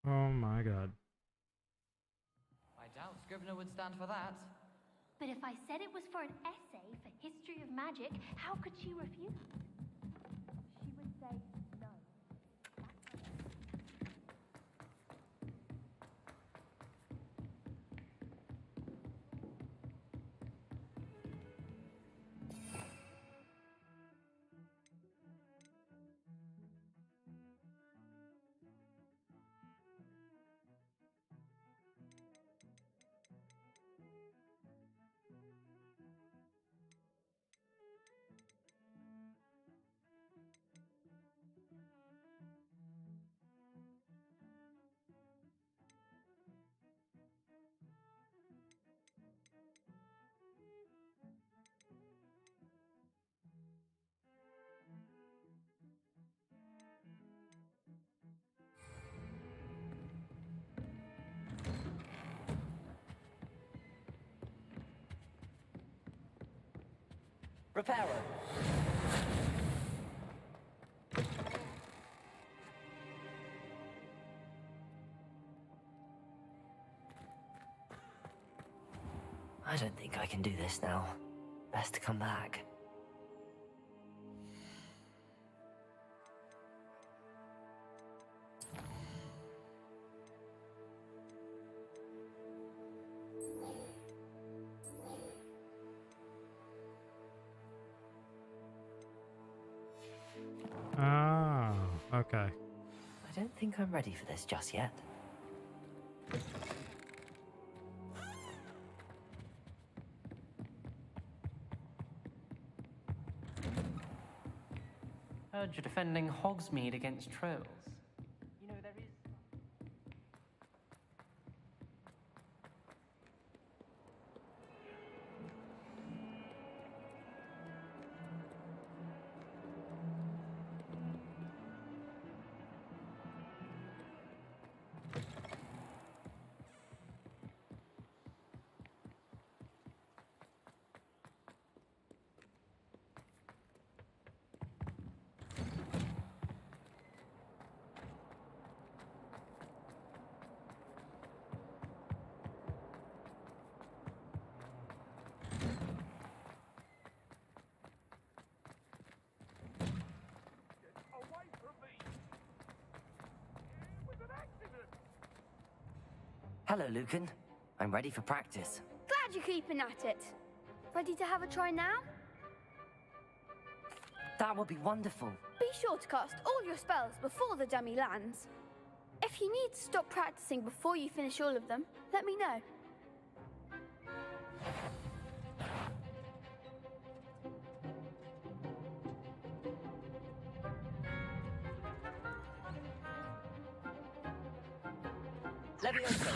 Oh my god. I doubt Scrivener would stand for that. But if I said it was for an essay for history of magic, how could she refuse? She would say no. Reparo. I don't think I can do this now. Best to come back. Ah, okay. I don't think I'm ready for this just yet. Heard you're defending Hogsmeade against trolls. You know, there is... Hello, Lucan. I'm ready for practice. Glad you're keeping at it. Ready to have a try now? That would be wonderful. Be sure to cast all your spells before the dummy lands. If you need to stop practicing before you finish all of them, let me know. Levioso.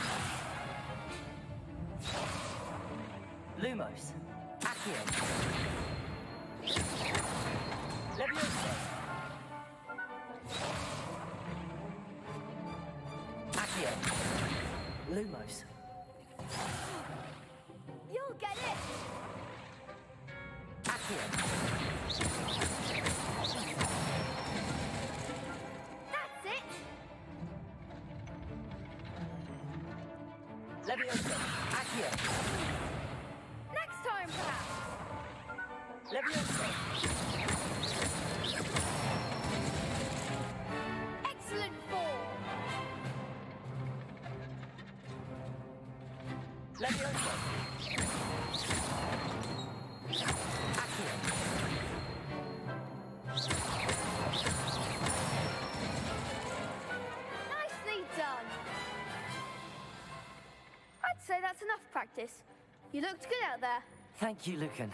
Lumos. Accio. Levioso. Accio. Lumos. You'll get it! Accio. That's it! Levioso. Accio. Next time, perhaps! Levioso. Excellent form! Levioso. Accio. Nicely done! I'd say that's enough practice. You looked good out there. Thank you, Lucan.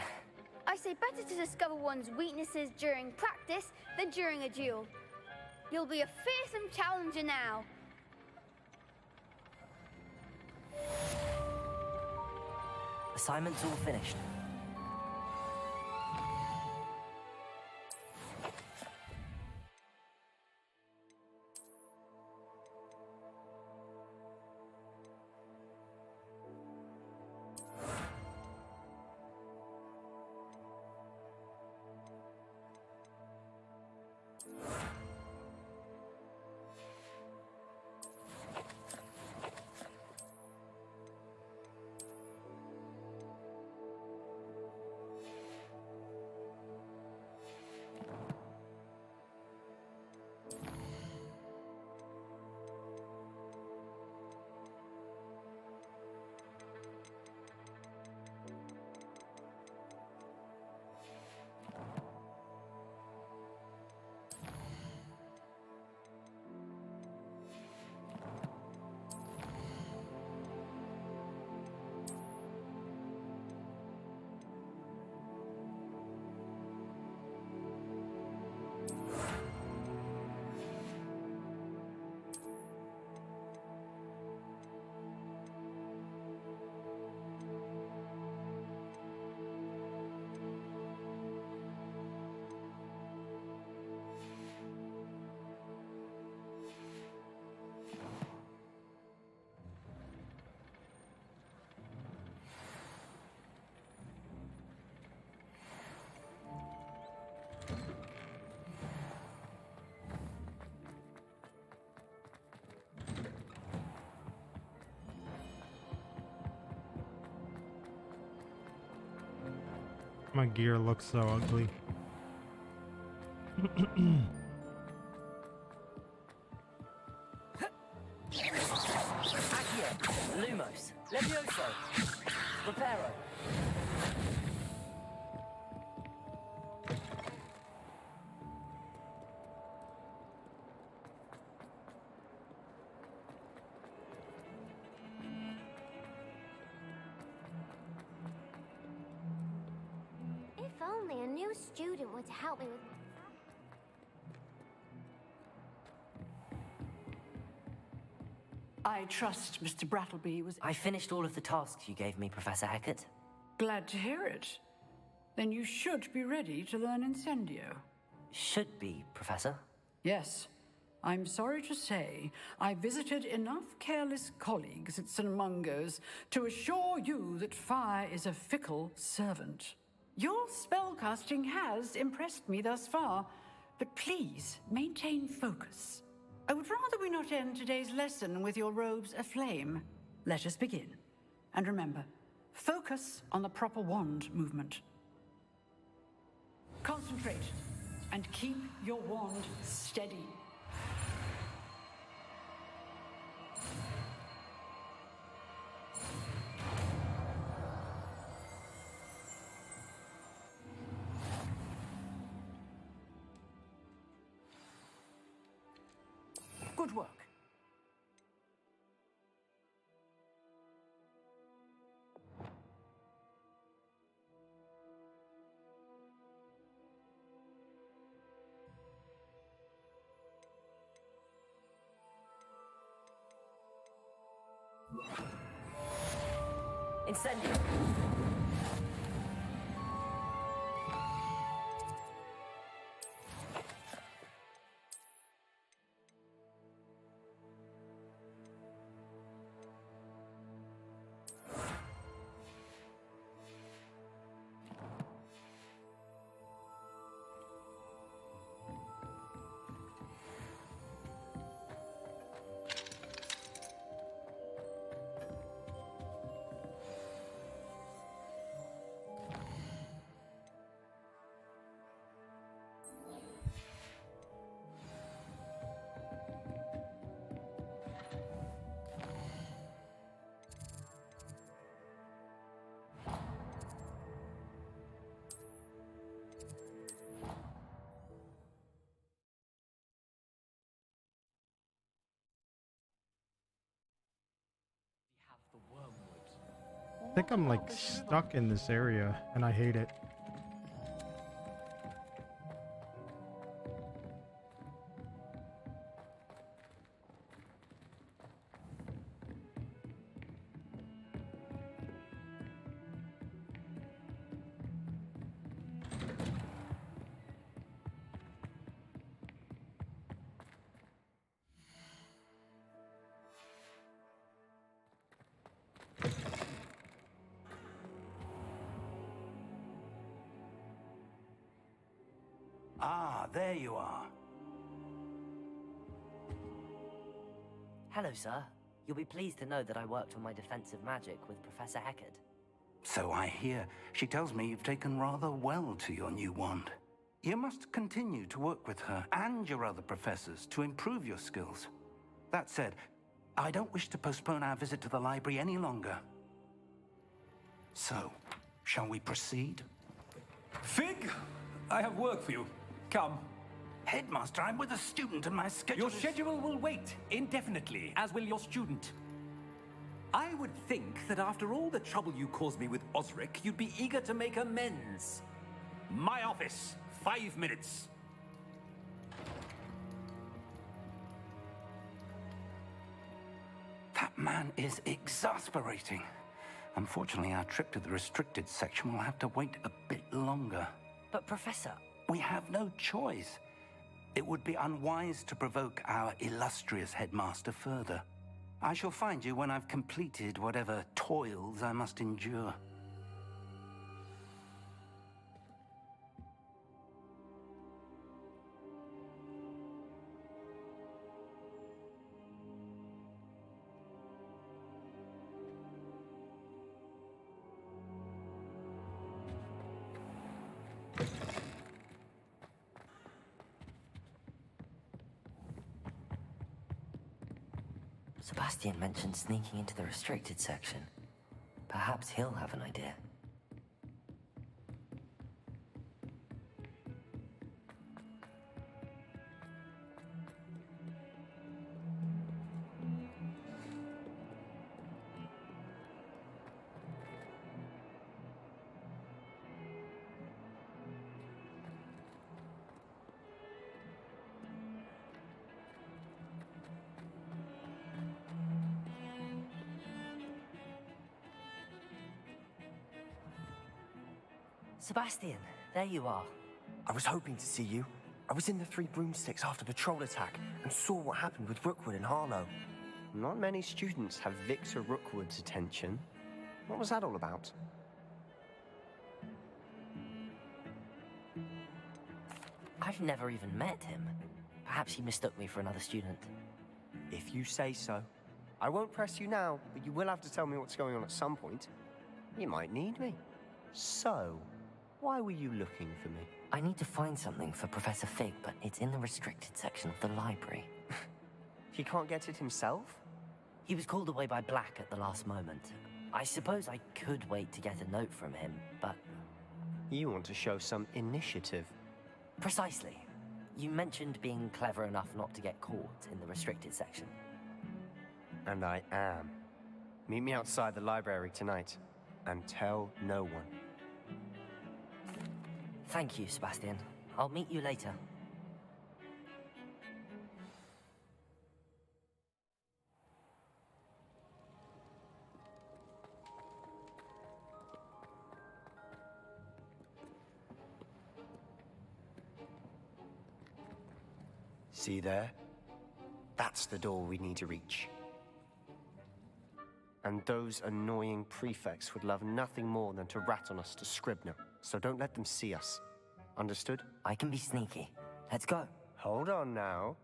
I say better to discover one's weaknesses during practice than during a duel. You'll be a fearsome challenger now. Assignment's all finished. My gear looks so ugly. Accio, Lumos, Levioso, Reparo. If only a new student were to help me with... I trust Mr. Brattleby was I finished all of the tasks you gave me, Professor Hackett. glad to hear it. Then you should be ready to learn Incendio. Should be, Professor. Yes. I'm sorry to say, I visited enough careless colleagues at St. Mungo's to assure you that fire is a fickle servant. Your spellcasting has impressed me thus far, but please maintain focus. I would rather we not end today's lesson with your robes aflame. Let us begin. And remember, focus on the proper wand movement. Concentrate and keep your wand steady. Good work. Incendio. I think I'm like stuck in this area and I hate it. Ah, there you are. Hello, sir. You'll be pleased to know that I worked on my defensive magic with Professor Hackett. So I hear. She tells me you've taken rather well to your new wand. You must continue to work with her and your other professors to improve your skills. That said, I don't wish to postpone our visit to the library any longer. So, shall we proceed? Fig, I have work for you. Come. Headmaster, I'm with a student and my schedule Your is- schedule will wait indefinitely, as will your student. I would think that after all the trouble you caused me with Osric, you'd be eager to make amends. My office, 5 minutes. That man is exasperating. Unfortunately, our trip to the restricted section will have to wait a bit longer. But, Professor, We have no choice. It would be unwise to provoke our illustrious headmaster further. I shall find you when I've completed whatever toils I must endure. Sebastian mentioned sneaking into the restricted section. Perhaps he'll have an idea. Sebastian, there you are. I was hoping to see you. I was in the Three Broomsticks after the troll attack and saw what happened with Rookwood and Harlow. Not many students have Victor Rookwood's attention. What was that all about? I've never even met him. Perhaps he mistook me for another student. If you say so. I won't press you now, but you will have to tell me what's going on at some point. You might need me. So, why were you looking for me? I need to find something for Professor Fig, but it's in the restricted section of the library. He can't get it himself? He was called away by Black at the last moment. I suppose I could wait to get a note from him, but... You want to show some initiative. Precisely. You mentioned being clever enough not to get caught in the restricted section. And I am. Meet me outside the library tonight, and tell no one. Thank you, Sebastian. I'll meet you later. See there? That's the door we need to reach. And those annoying prefects would love nothing more than to rat on us to Scribner, so don't let them see us. Understood? I can be sneaky. Let's go. Hold on now.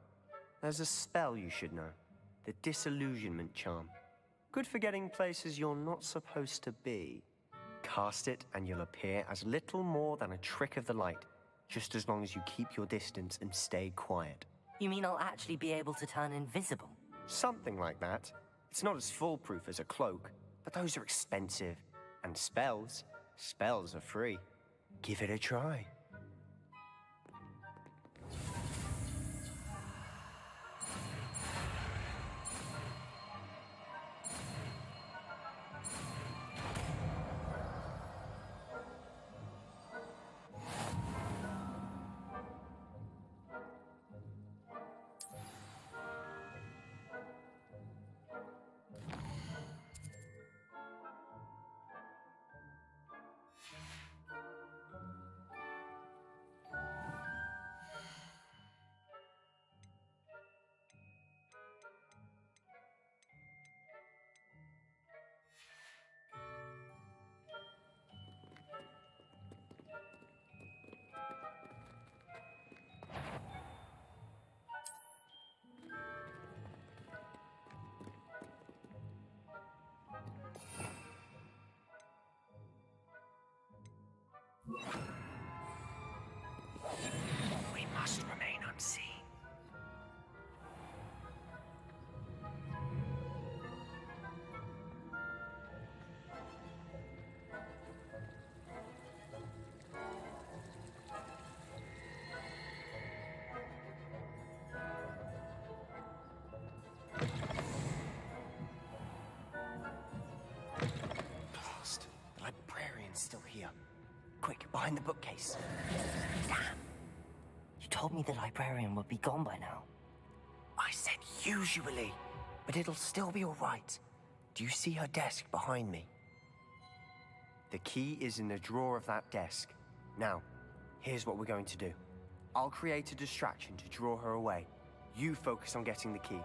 There's a spell you should know. The Disillusionment Charm. Good for getting places you're not supposed to be. Cast it and you'll appear as little more than a trick of the light, just as long as you keep your distance and stay quiet. You mean I'll actually be able to turn invisible? Something like that. It's not as foolproof as a cloak, but those are expensive. And spells are free. Give it a try. We must remain unseen. Blast. The librarian's still here. Quick, behind the bookcase. Damn. You told me the librarian would be gone by now. I said usually, but it'll still be all right. Do you see her desk behind me? The key is in the drawer of that desk. Now, here's what we're going to do. I'll create a distraction to draw her away. You focus on getting the key.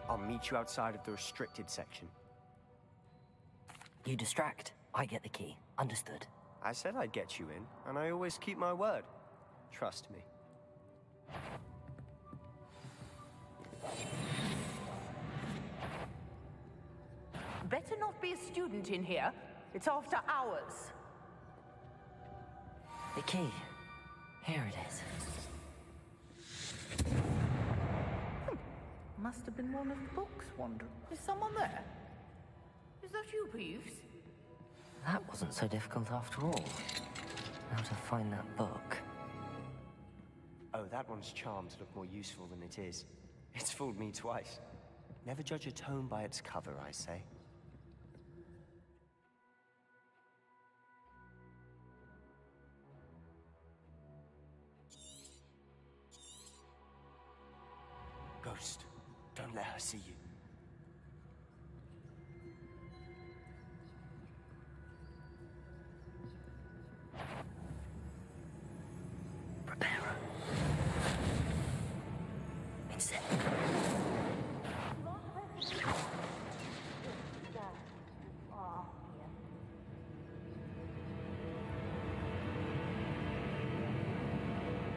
I'll meet you outside of the restricted section. You distract, I get the key. Understood. I said I'd get you in, and I always keep my word. Trust me. Better not be a student in here. It's after hours. The key. Here it is. must have been one of the books wandering. Is someone there? Is that you, Peeves? That wasn't so difficult after all. How to find that book. Oh, that one's charmed to look more useful than it is. It's fooled me twice. Never judge a tome by its cover, I say. Ghost, don't let her see you. Prepare her. It's it.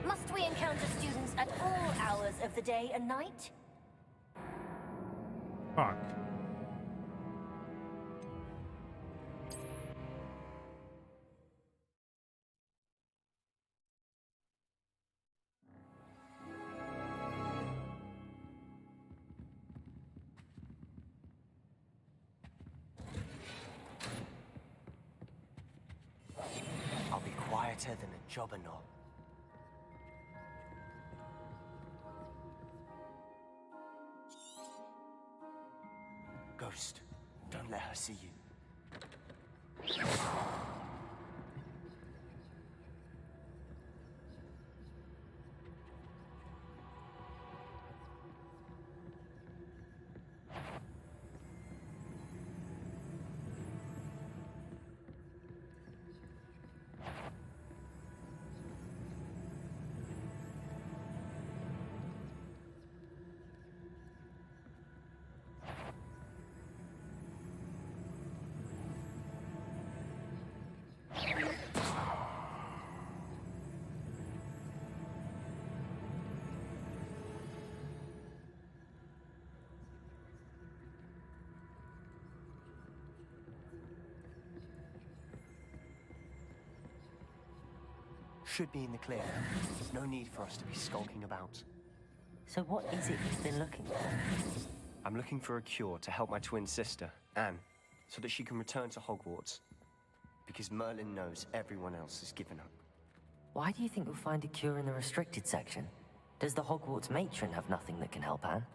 Must we encounter students at all hours of the day and night? Fuck. I'll be quieter than a jobberknoll. Ghost, don't let her see you. Should be in the clear. There's no need for us to be skulking about. So what is it you've been looking for? I'm looking for a cure to help my twin sister, Anne, so that she can return to Hogwarts. Because Merlin knows everyone else has given up. Why do you think you'll find a cure in the restricted section? Does the Hogwarts matron have nothing that can help Anne?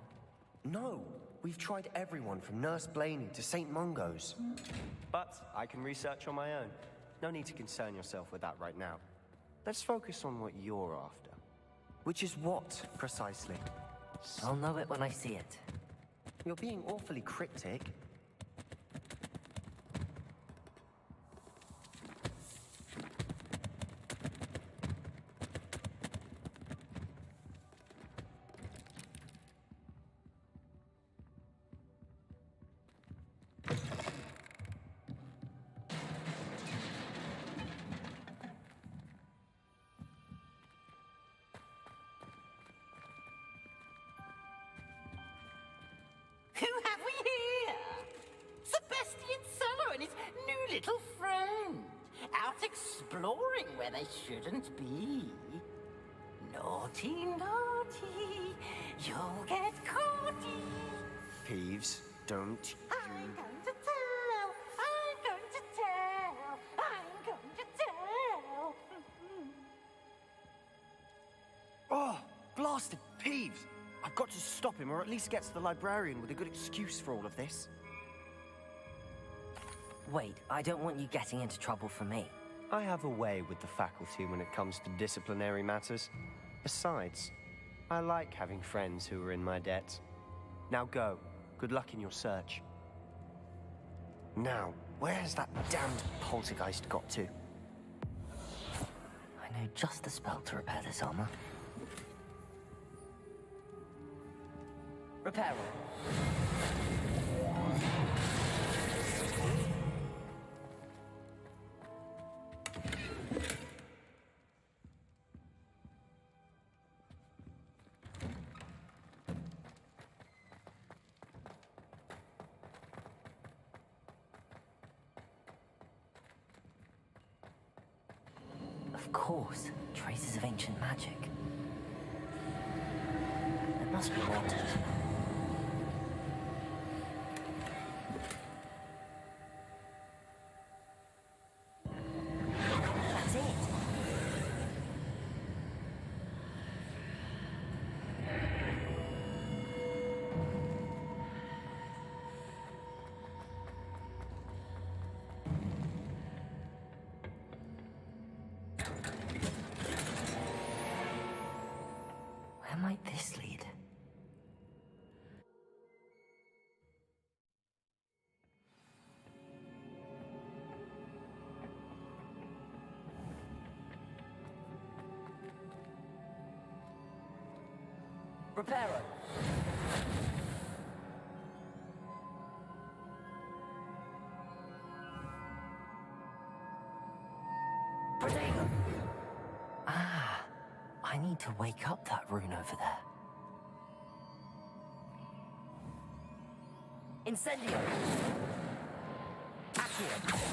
No, we've tried everyone from Nurse Blaney to St. Mungo's. But I can research on my own. No need to concern yourself with that right now. Let's focus on what you're after. Which is what, precisely? I'll know it when I see it. You're being awfully cryptic. Who have we here? Sebastian Cello and his new little friend. Out exploring where they shouldn't be. Naughty, naughty, you'll get caughty. Peeves, don't I'm going to tell, I'm going to tell, I'm going to tell. Oh, blasted Peeves! I've got to stop him, or at least get to the librarian with a good excuse for all of this. Wait, I don't want you getting into trouble for me. I have a way with the faculty when it comes to disciplinary matters. Besides, I like having friends who are in my debt. Now go. Good luck in your search. Now, where has that damned poltergeist got to? I know just the spell to repair this armor. Repair it. Of course, traces of ancient magic. There must be more to it. might this lead? Reparo. Protego. Ah, I need to wake up that rune over there. Incendio. Accio.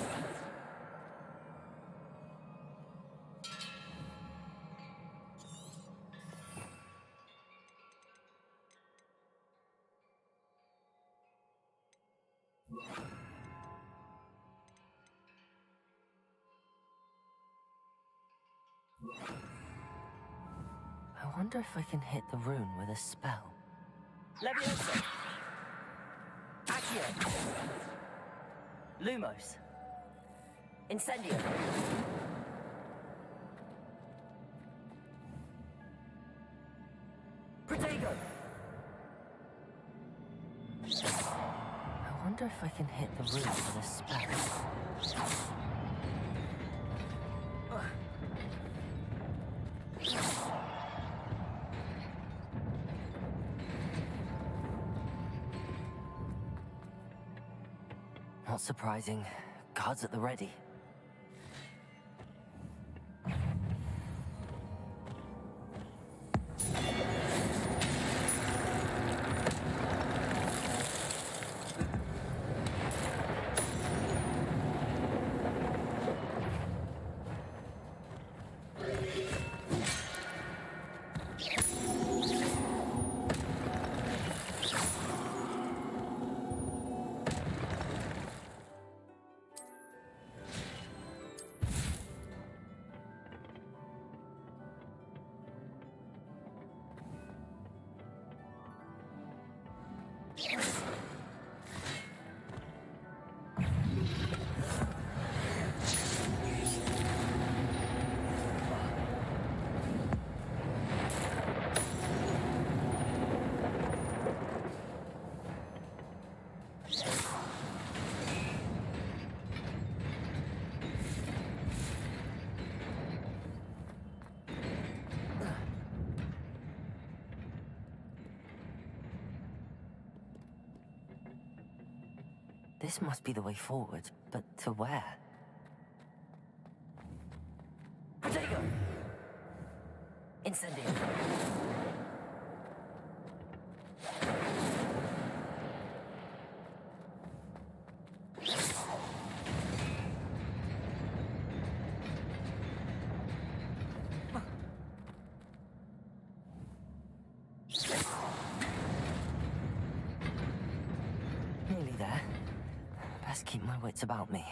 I wonder if I can hit the rune with a spell. Leviosa! Accio! Lumos! Incendio! Protego! I wonder if I can hit the rune with a spell. Not surprising. Guards at the ready. This must be the way forward, but to where? Protego! Incendio! Nearly there. Best keep my wits about me.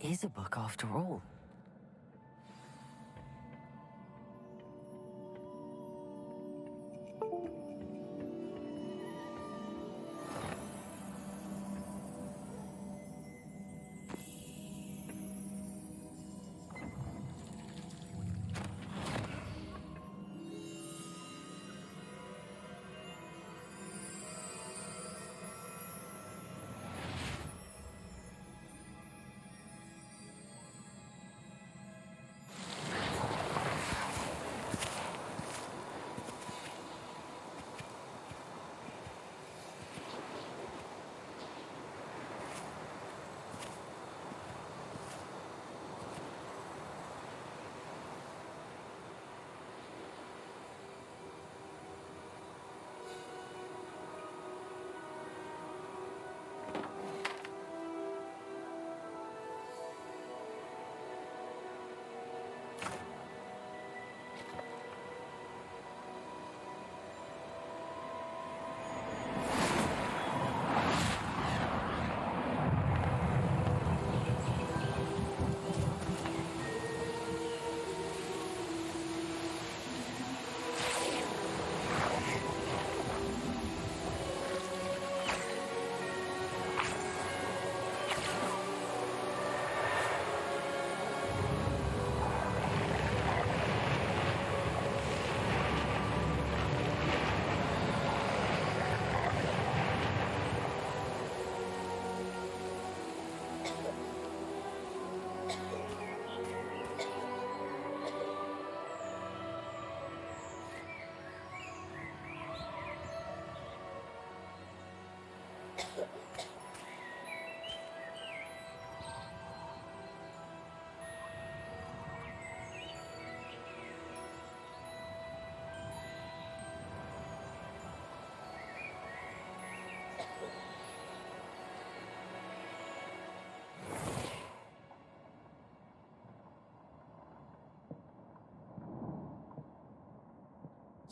Is a book after all.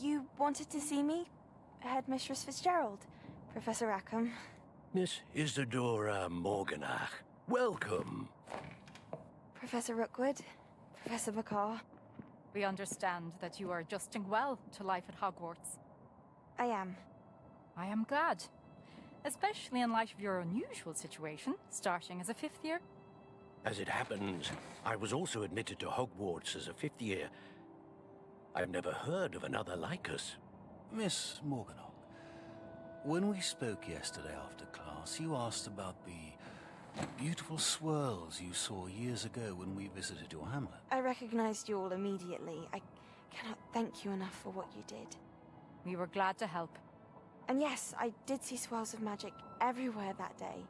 You wanted to see me? Headmistress Fitzgerald, Professor Rackham. Miss Isadora Morganach, welcome. Professor Rookwood, Professor McCaw. We understand that you are adjusting well to life at Hogwarts. I am. I am glad. Especially in light of your unusual situation, starting as a 5th year. As it happens, I was also admitted to Hogwarts as a 5th year. I've never heard of another like us. Miss Morganach, when we spoke yesterday after class, you asked about the beautiful swirls you saw years ago when we visited your hamlet. I recognized you all immediately. I cannot thank you enough for what you did. We were glad to help. And yes, I did see swirls of magic everywhere that day.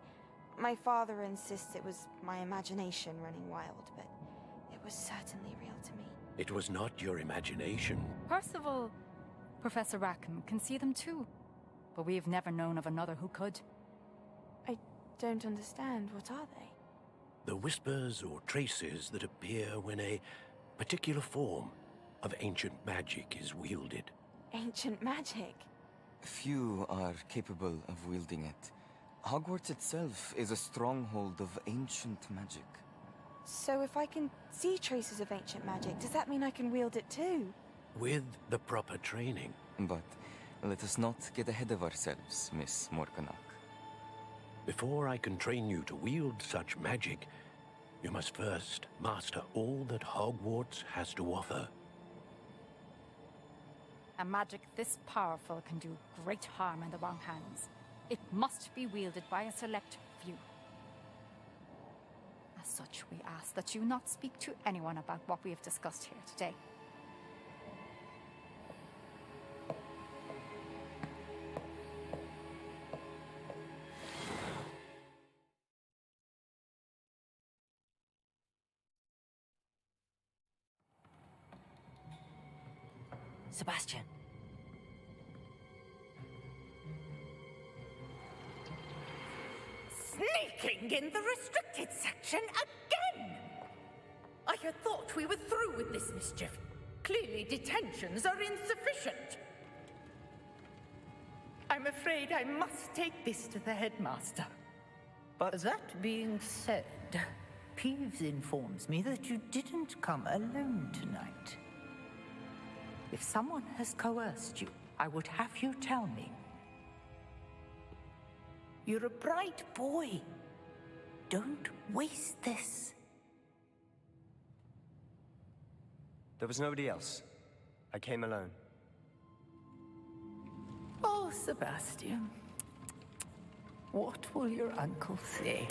My father insists it was my imagination running wild, but it was certainly real to me. It was not your imagination. Percival, Professor Rackham can see them too. But we've never known of another who could. I don't understand. What are they? The whispers or traces that appear when a particular form of ancient magic is wielded. Ancient magic? Few are capable of wielding it. Hogwarts itself is a stronghold of ancient magic. So if I can see traces of ancient magic, does that mean I can wield it too? With the proper training. But let us not get ahead of ourselves, Miss Morganach. Before I can train you to wield such magic, you must first master all that Hogwarts has to offer. A magic this powerful can do great harm in the wrong hands. It must be wielded by a select few. As such, we ask that you not speak to anyone about what we have discussed here today. Sebastian. Sneaking in the restricted section again! I had thought we were through with this mischief. Clearly detentions are insufficient. I'm afraid I must take this to the headmaster. But that being said, Peeves informs me that you didn't come alone tonight. If someone has coerced you, I would have you tell me. You're a bright boy. Don't waste this. There was nobody else. I came alone. Oh, Sebastian. What will your uncle say?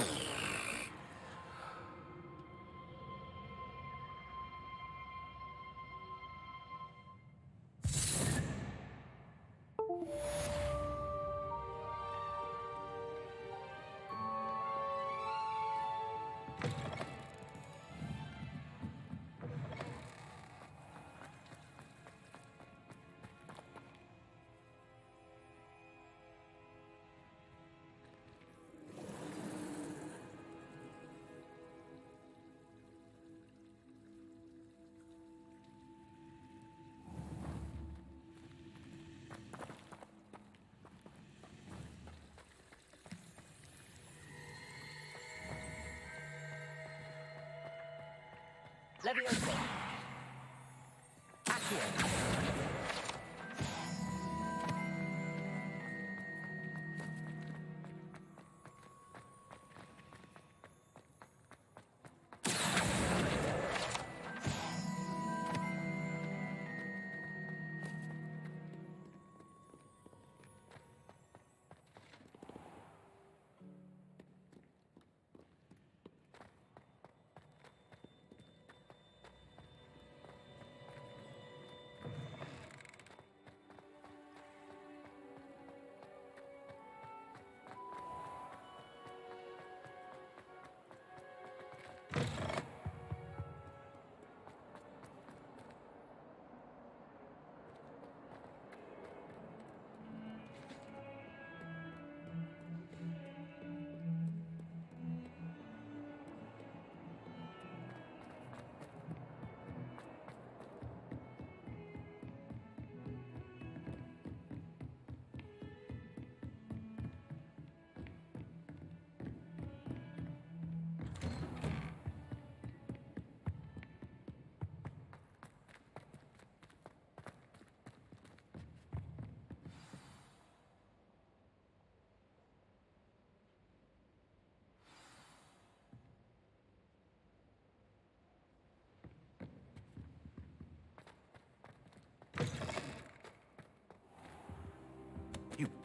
Leviosa. Accio.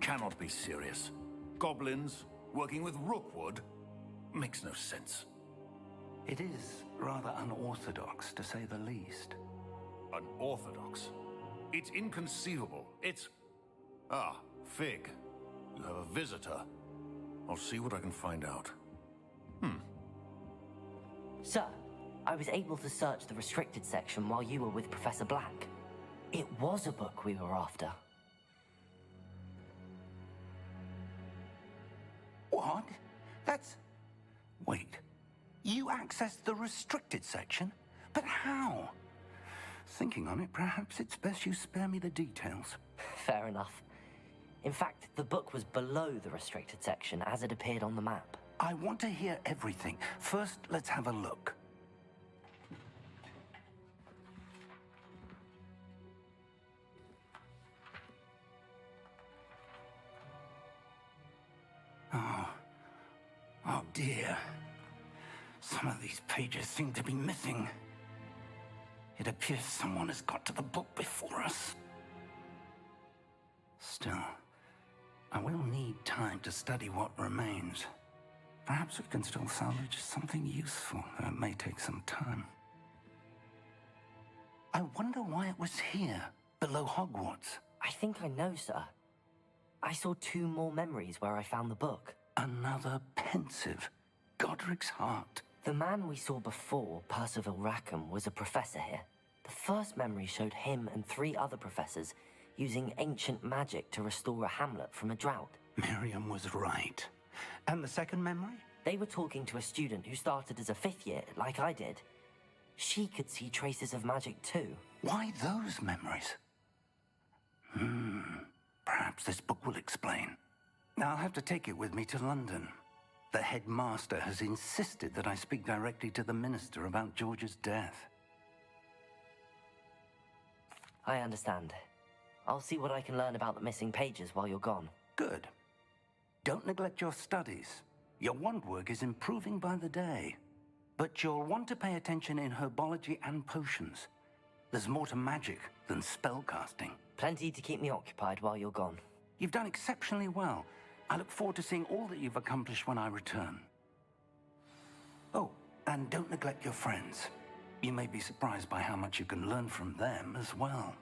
cannot be serious. Goblins working with Rookwood makes no sense. It is rather unorthodox, to say the least. Unorthodox? It's inconceivable. It's... Ah, Fig. You have a visitor. I'll see what I can find out. Sir, I was able to search the restricted section while you were with Professor Black. It was a book we were after. What? That's... Wait. You accessed the restricted section? But how? Thinking on it, perhaps it's best you spare me the details. Fair enough. In fact, the book was below the restricted section as it appeared on the map. I want to hear everything. First, let's have a look. Oh dear. Some of these pages seem to be missing. It appears someone has got to the book before us. Still, I will need time to study what remains. Perhaps we can still salvage something useful, though it may take some time. I wonder why it was here, below Hogwarts. I think I know, sir. I saw 2 more memories where I found the book. Another pensive. Godric's heart. The man we saw before, Percival Rackham, was a professor here. The first memory showed him and 3 other professors using ancient magic to restore a hamlet from a drought. Miriam was right. And the second memory? They were talking to a student who started as a 5th year, like I did. She could see traces of magic too. Why those memories? Perhaps this book will explain. I'll have to take it with me to London. The headmaster has insisted that I speak directly to the minister about George's death. I understand. I'll see what I can learn about the missing pages while you're gone. Good. Don't neglect your studies. Your wand work is improving by the day. But you'll want to pay attention in herbology and potions. There's more to magic than spellcasting. Plenty to keep me occupied while you're gone. You've done exceptionally well. I look forward to seeing all that you've accomplished when I return. Oh, and don't neglect your friends. You may be surprised by how much you can learn from them as well.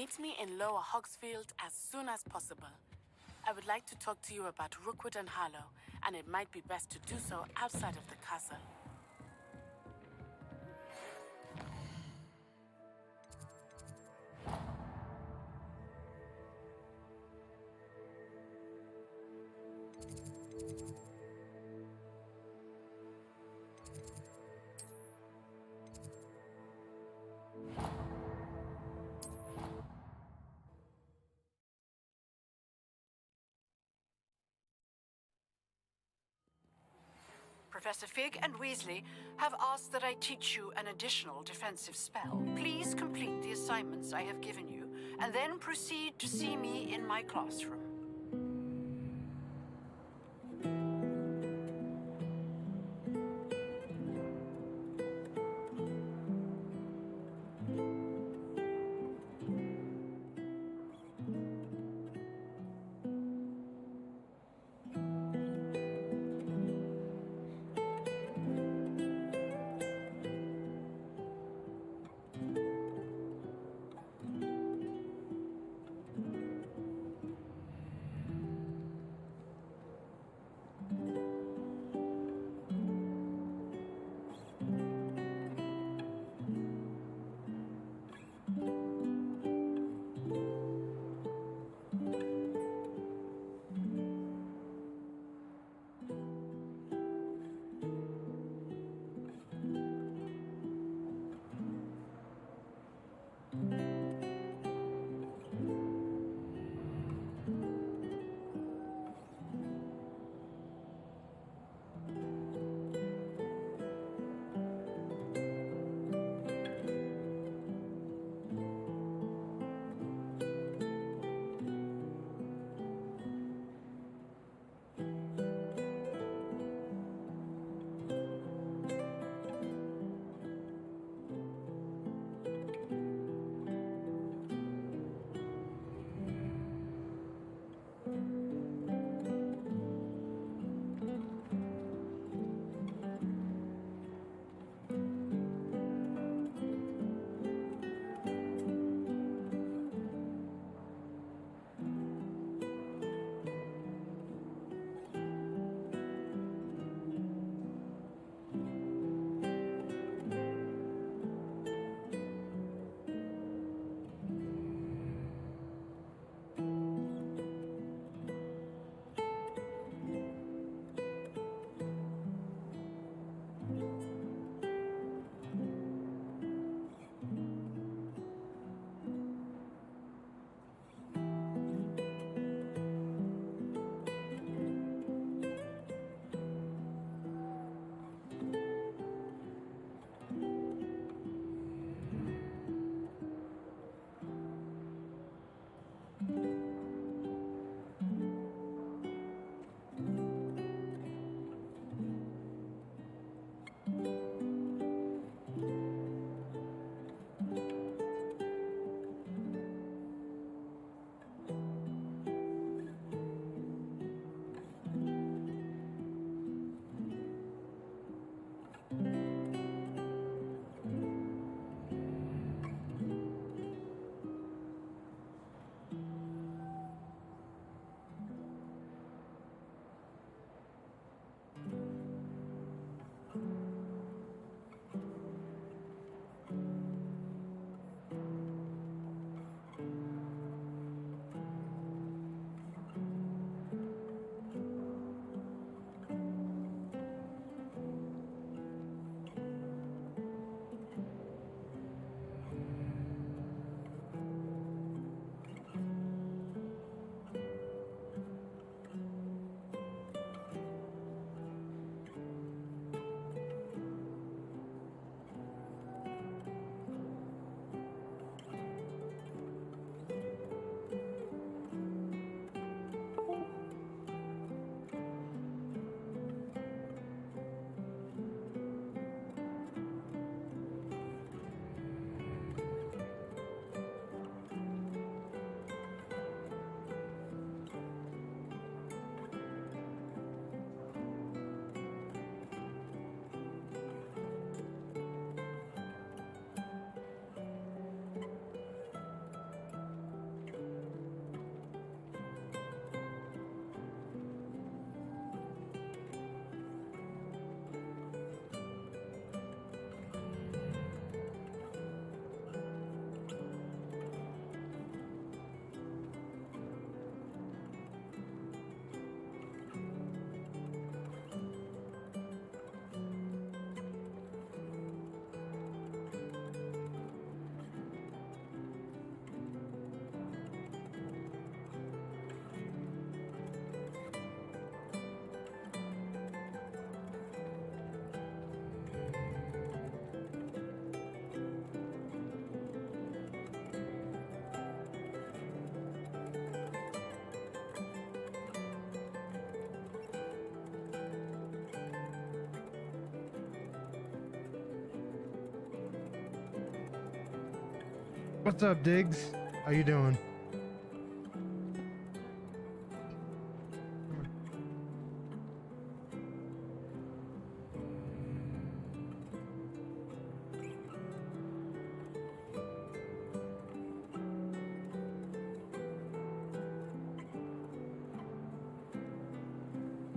Meet me in Lower Hogsfield as soon as possible. I would like to talk to you about Rookwood and Harlow, and it might be best to do so outside of the castle. Professor Fig and Weasley have asked that I teach you an additional defensive spell. Please complete the assignments I have given you, and then proceed to see me in my classroom. What's up, Diggs? How you doing?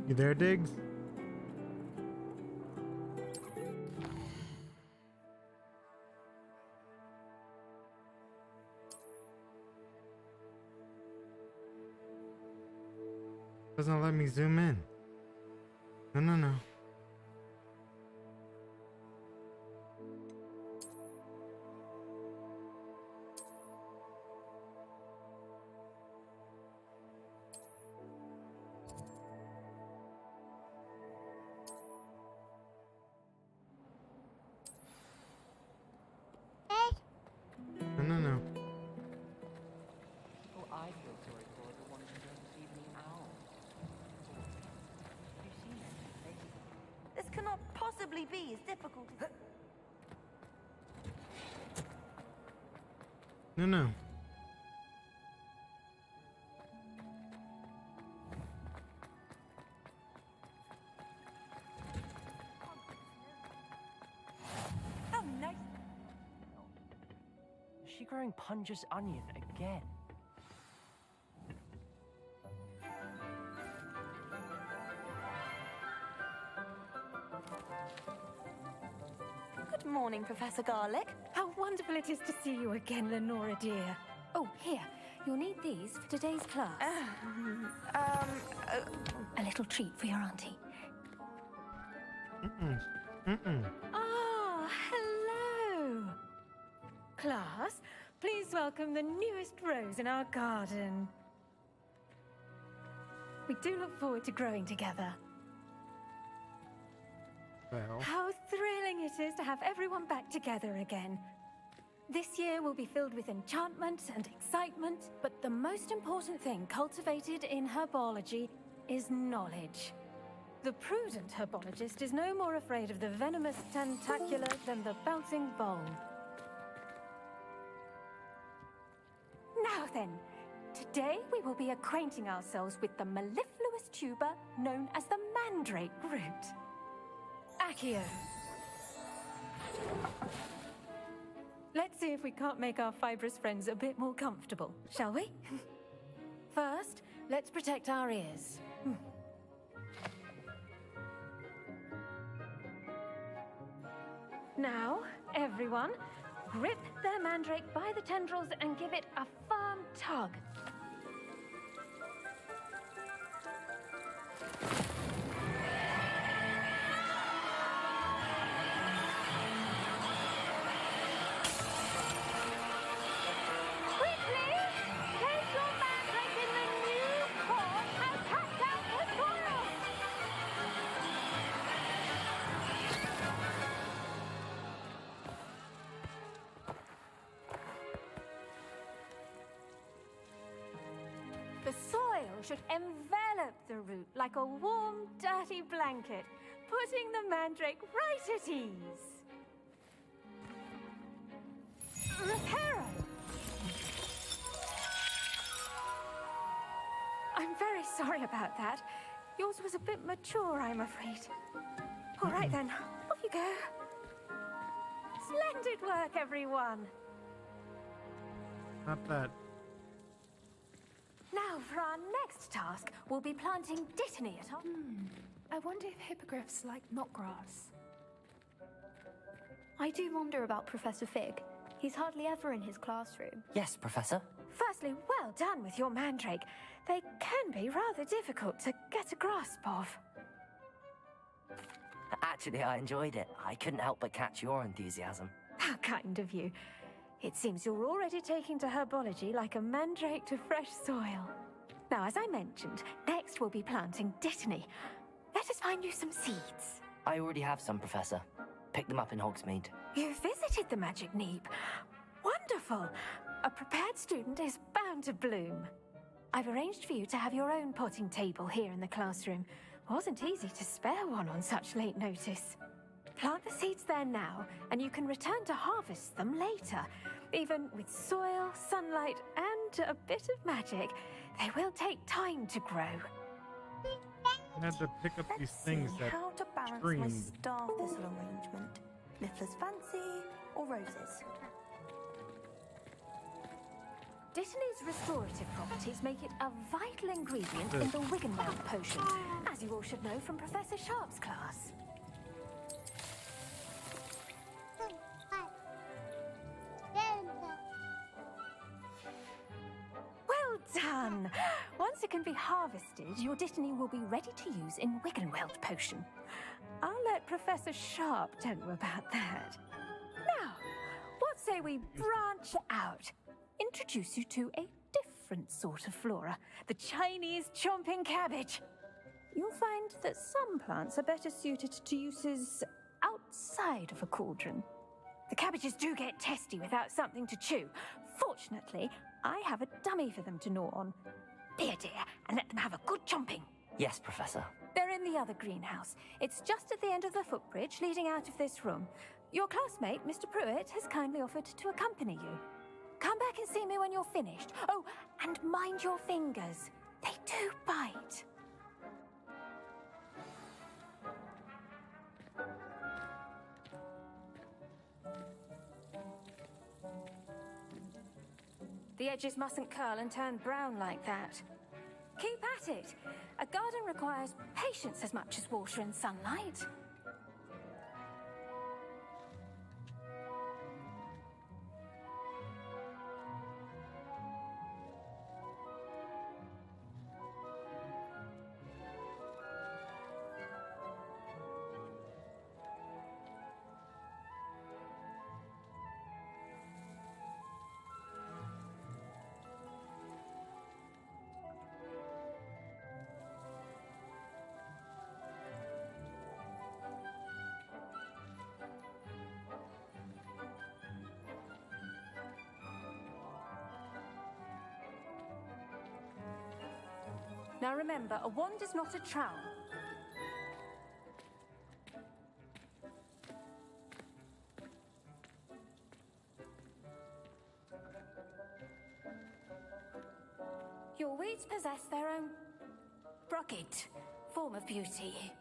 You there, Diggs? Doesn't let me zoom in. No. No. Oh, I feel sorry for the one who doesn't even eat owl. Have you seen anything? This cannot possibly be as difficult as... No. Oh, nice. Is she growing Punja's onion again? Good morning, Professor Garlic. How wonderful it is to see you again, Lenora dear. Oh, here. You'll need these for today's class. A little treat for your auntie. Ah, hello! Class, please welcome the newest rose in our garden. We do look forward to growing together. Well. How thrilling it is to have everyone back together again. This year will be filled with enchantment and excitement, but the most important thing cultivated in herbology is knowledge. The prudent herbologist is no more afraid of the venomous tentacula than the bouncing bulb. Now then, today we will be acquainting ourselves with the mellifluous tuber known as the mandrake root. Accio. Let's see if we can't make our fibrous friends a bit more comfortable, shall we? First, let's protect our ears. Now, everyone, grip their mandrake by the tendrils and give it a firm tug. The soil should envelop the root like a warm, dirty blanket, putting the mandrake right at ease. Reparo! I'm very sorry about that. Yours was a bit mature, I'm afraid. All right then, off you go. Splendid work, everyone. Not bad. Now, for our next task, we'll be planting dittany at our... I wonder if hippogriffs like knotgrass. I do wonder about Professor Fig. He's hardly ever in his classroom. Yes, Professor. Firstly, well done with your mandrake. They can be rather difficult to get a grasp of. Actually, I enjoyed it. I couldn't help but catch your enthusiasm. How kind of you. It seems you're already taking to herbology like a mandrake to fresh soil. Now, as I mentioned, next we'll be planting dittany. Let us find you some seeds. I already have some, Professor. Picked them up in Hogsmeade. You visited the Magic Neep. Wonderful. A prepared student is bound to bloom. I've arranged for you to have your own potting table here in the classroom. Wasn't easy to spare one on such late notice. Plant the seeds there now, and you can return to harvest them later. Even with soil, sunlight, and a bit of magic, they will take time to grow. I had to pick up these things that How to balance my screamed. star thistle arrangement? Niffler's fancy or roses? Dittany's restorative properties make it a vital ingredient in the Wiggenweld potion, as you all should know from Professor Sharp's class. Well done! Once it can be harvested, your Dittany will be ready to use in Wiggenweld potion. I'll let Professor Sharp tell you about that. Now, what say we branch out? Introduce you to a different sort of flora, the Chinese chomping cabbage. You'll find that some plants are better suited to uses outside of a cauldron. The cabbages do get testy without something to chew. Fortunately, I have a dummy for them to gnaw on. Here, dear, and let them have a good chomping. Yes, Professor. They're in the other greenhouse. It's just at the end of the footbridge leading out of this room. Your classmate, Mr. Pruitt, has kindly offered to accompany you. Come back and see me when you're finished. Oh, and mind your fingers. They do bite. The edges mustn't curl and turn brown like that. Keep at it. A garden requires patience as much as water and sunlight. Now remember, a wand is not a trowel. Your weeds possess their own rugged form of beauty.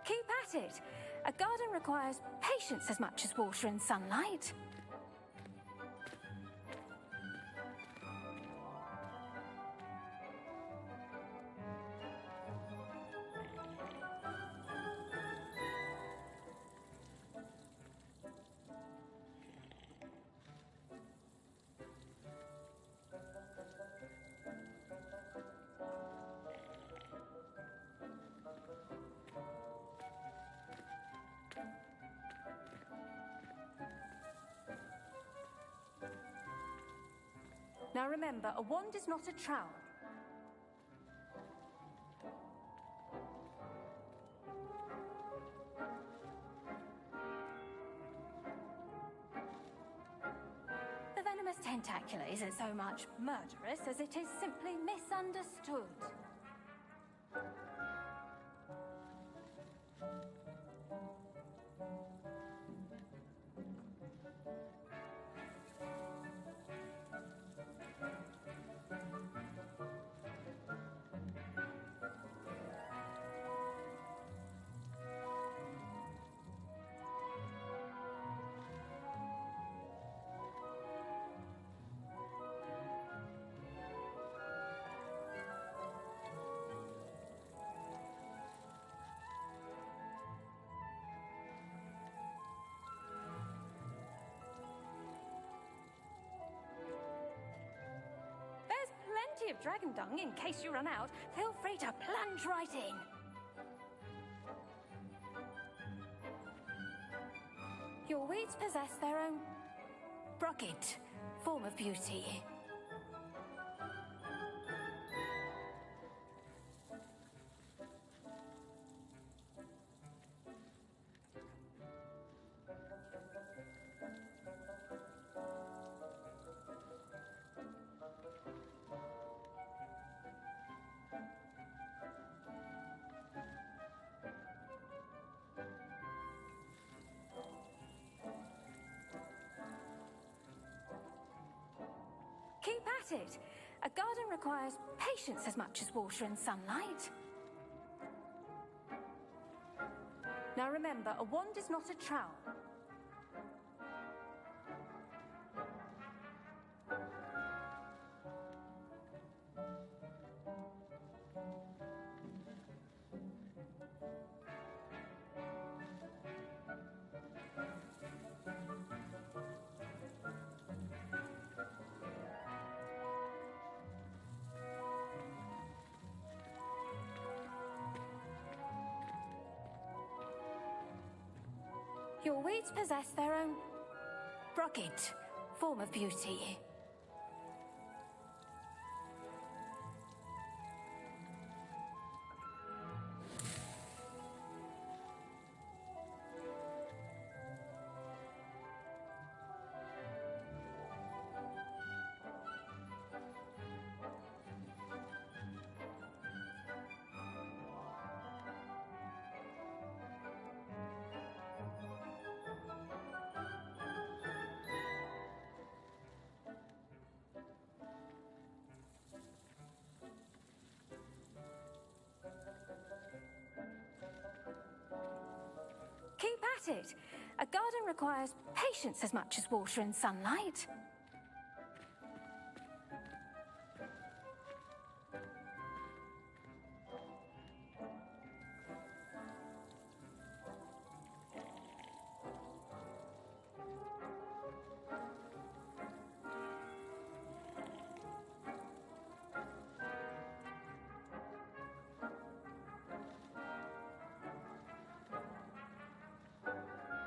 Keep at it. A garden requires patience as much as water and sunlight. Now remember, a wand is not a trowel. The venomous tentacula isn't so much murderous as it is simply misunderstood. plenty of dragon dung in case you run out. Feel free to plunge right in. Your weeds possess their own rugged form of beauty. Keep at it. A garden requires patience as much as water and sunlight. Now remember, a wand is not a trowel. Your weeds possess their own rugged form of beauty. Keep at it. A garden requires patience as much as water and sunlight.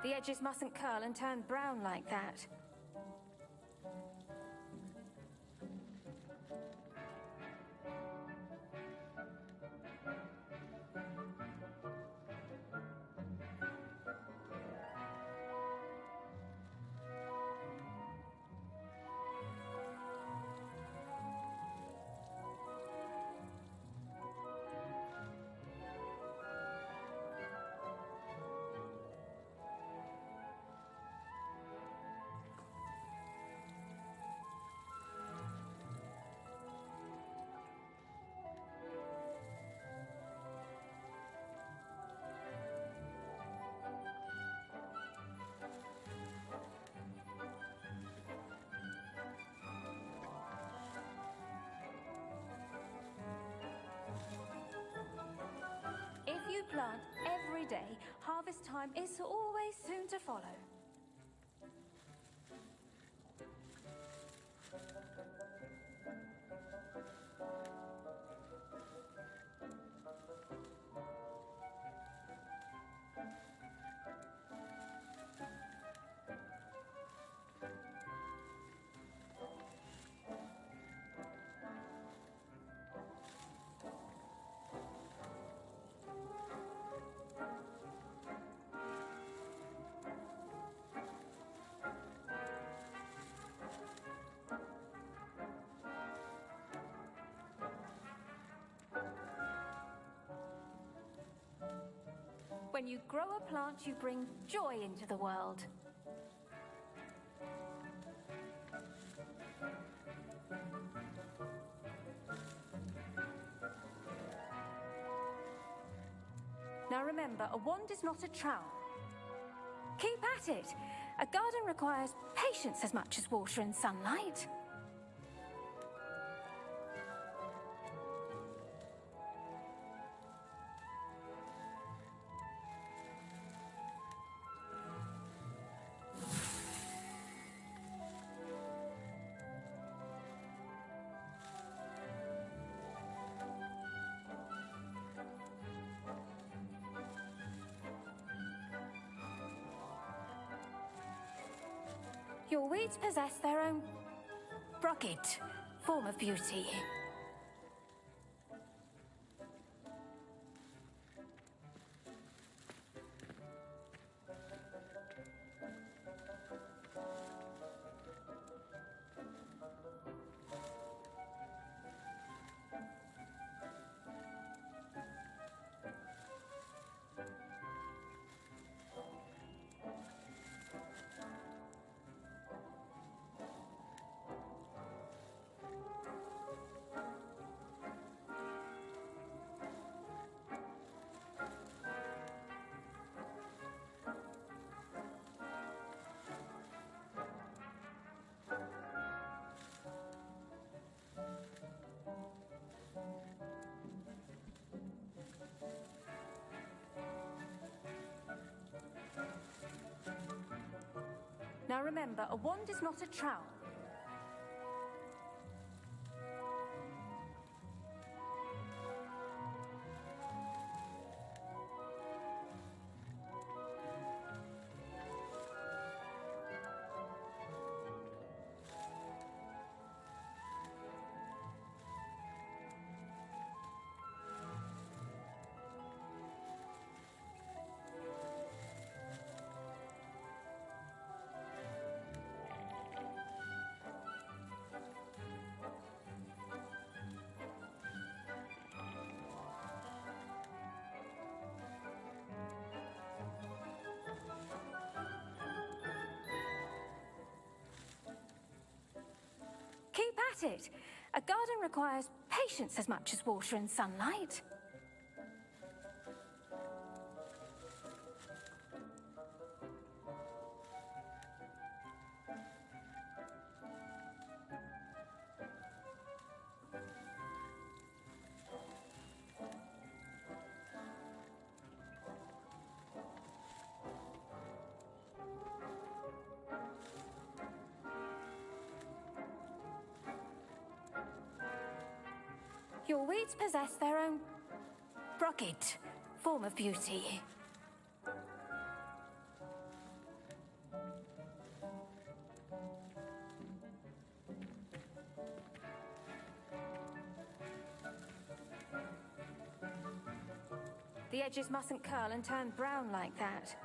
The edges mustn't curl and turn brown like that. If you plant every day, harvest time is always soon to follow. When you grow a plant, you bring joy into the world. Now remember, a wand is not a trowel. Keep at it. A garden requires patience as much as water and sunlight. Your weeds possess their own rugged form of beauty. Now remember, a wand is not a trowel. Keep at it. A garden requires patience as much as water and sunlight. Your weeds possess their own rugged form of beauty. The edges mustn't curl and turn brown like that.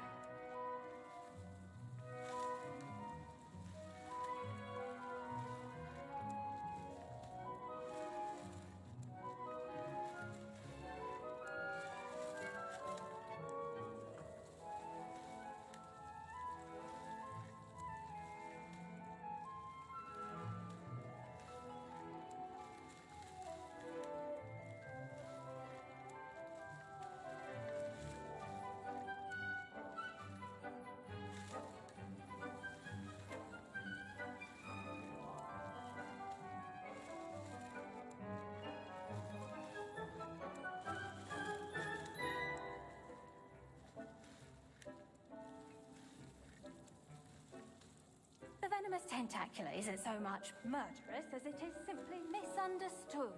The venomous tentacula isn't so much murderous as it is simply misunderstood.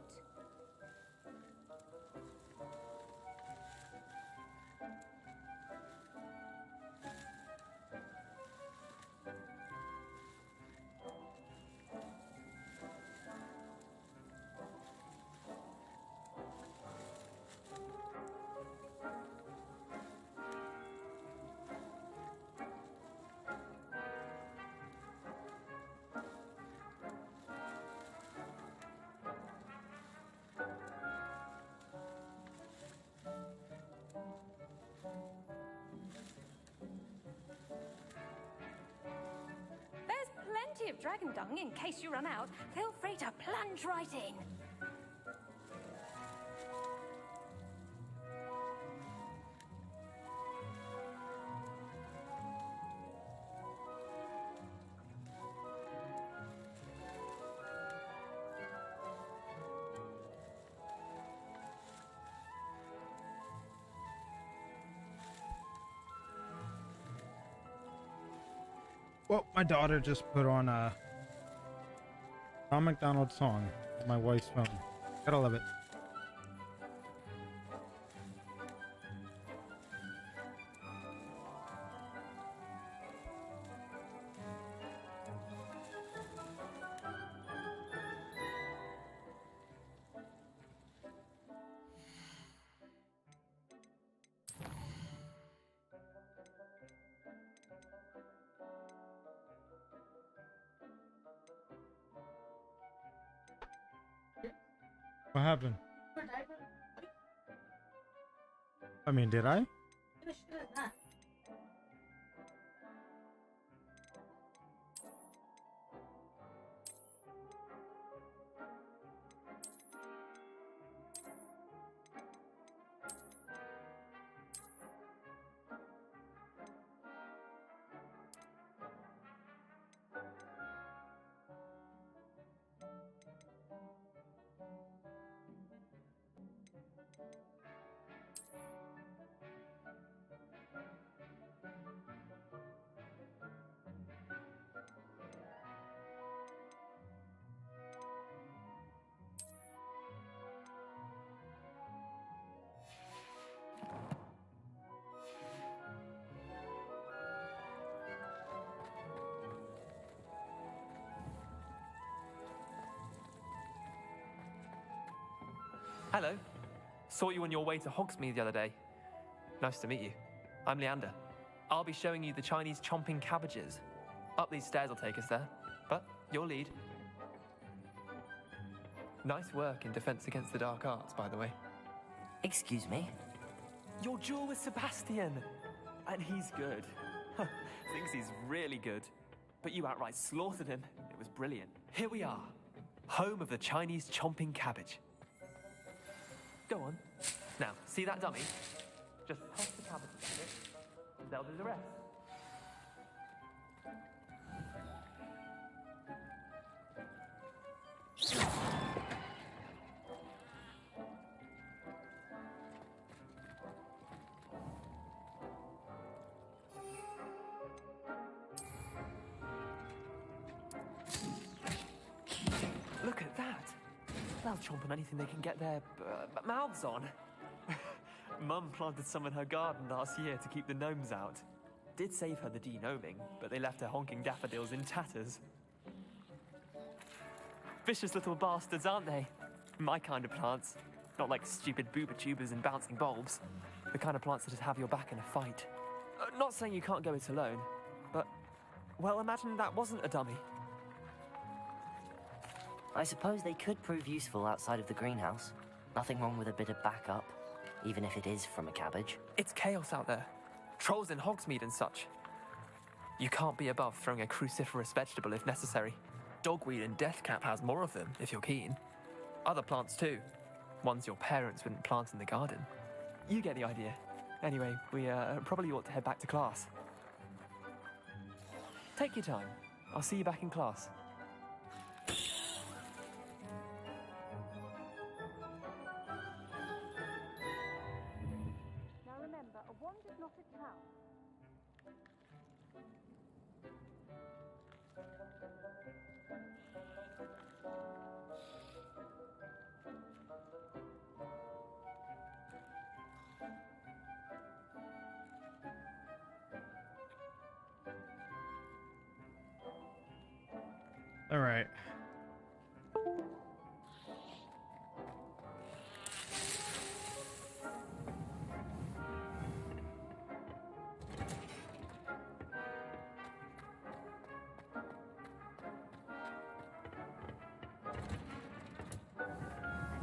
Plenty of dragon dung in case you run out. Feel free to plunge right in. Well, my daughter just put on a Tom McDonald song on my wife's phone. Gotta love it. What happened? I mean, did I? Hello. Saw you on your way to Hogsmeade the other day. Nice to meet you. I'm Leander. I'll be showing you the Chinese chomping cabbages. Up these stairs will take us there, but your lead. Nice work in Defense Against the Dark Arts, by the way. Excuse me? Your duel with Sebastian! And he's good. Thinks he's really good. But you outright slaughtered him. It was brilliant. Here we are. Home of the Chinese chomping cabbage. Go on. Now, see that dummy? Just toss the cabbage at it, and they'll do the rest. Look at that. They'll chomp on anything they can get their mouths on. Mum planted some in her garden last year to keep the gnomes out. Did save her the de-gnoming, but they left her honking daffodils in tatters. Vicious little bastards, aren't they? My kind of plants. Not like stupid booba tubers and bouncing bulbs. The kind of plants that just have your back in a fight. Not saying you can't go it alone, but, well, imagine that wasn't a dummy. I suppose they could prove useful outside of the greenhouse. Nothing wrong with a bit of backup, even if it is from a cabbage. It's chaos out there. Trolls in Hogsmeade and such. You can't be above throwing a cruciferous vegetable if necessary. Dogweed and deathcap has more of them, if you're keen. Other plants too. Ones your parents wouldn't plant in the garden. You get the idea. Anyway, we probably ought to head back to class. Take your time. I'll see you back in class. Now remember, a wand is not a towel. All right.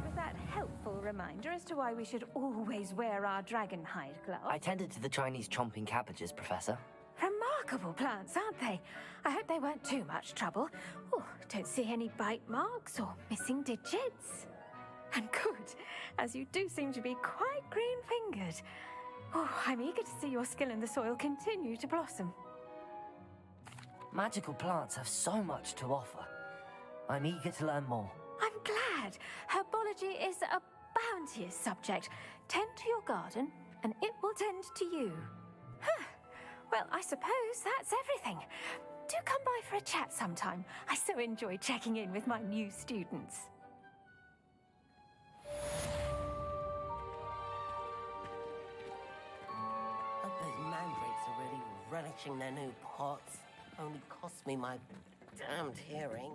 Was that helpful reminder as to why we should always wear our dragon hide gloves? I tended to the Chinese chomping cabbages, Professor. Remarkable plants, aren't they? I hope they weren't too much trouble. Oh, don't see any bite marks or missing digits. And good, as you do seem to be quite green-fingered. Oh, I'm eager to see your skill in the soil continue to blossom. Magical plants have so much to offer. I'm eager to learn more. I'm glad. Herbology is a bounteous subject. Tend to your garden, and it will tend to you. Huh. Well, I suppose that's everything. Do come by for a chat sometime. I so enjoy checking in with my new students. Hope those mandrakes are really relishing their new pots. Only cost me my damned hearing.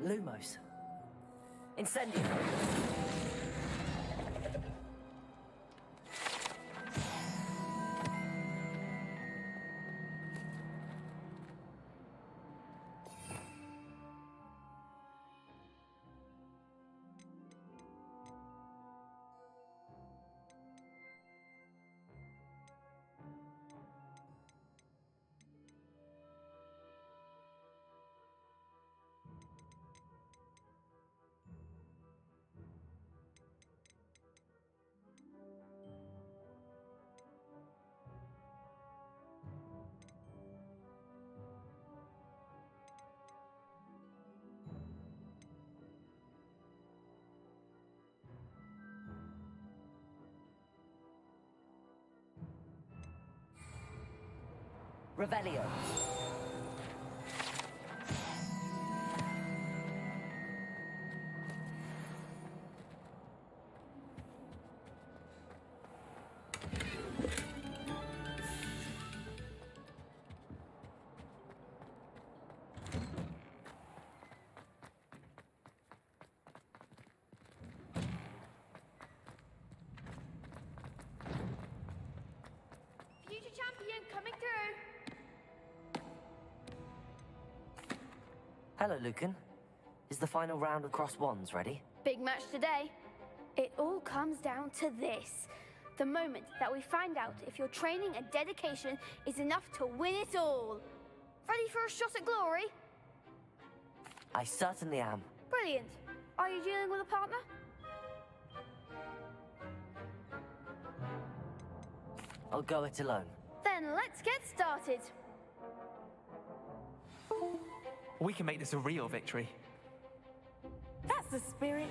Lumos. Incendio. Revelio. Future champion coming through. Hello, Lucan. Is the final round of Cross Wands ready? Big match today. It all comes down to this. The moment that we find out if your training and dedication is enough to win it all. Ready for a shot at glory? I certainly am. Brilliant. Are you dealing with a partner? I'll go it alone. Then let's get started. We can make this a real victory. That's the spirit.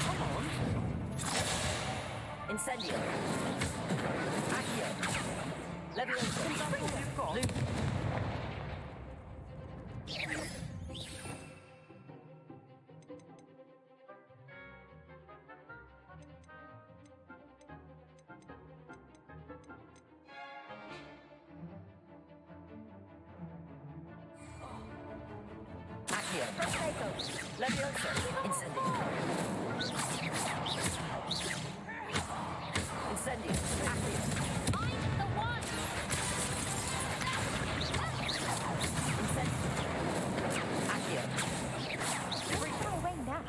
Come on. Incendio. Accio. Levioso. Luke. Accio. Levioso. Incendio. Incendio. Accio. I'm the one! Incendio. Accio. We're far away now.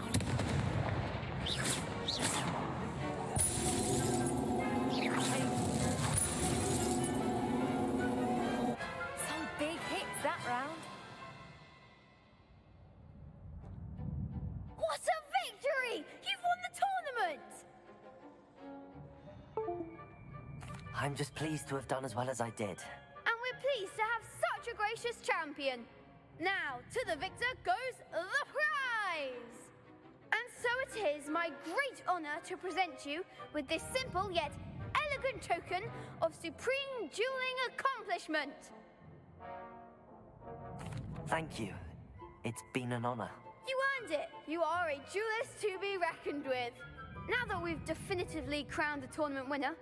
Some big hits that round. What a victory! You've won the tournament! I'm just pleased to have done as well as I did. And we're pleased to have such a gracious champion. Now, to the victor goes the prize! And so it is my great honor to present you with this simple yet elegant token of supreme dueling accomplishment. Thank you. It's been an honor. You earned it. You are a duelist to be reckoned with. Now that we've definitively crowned the tournament winner,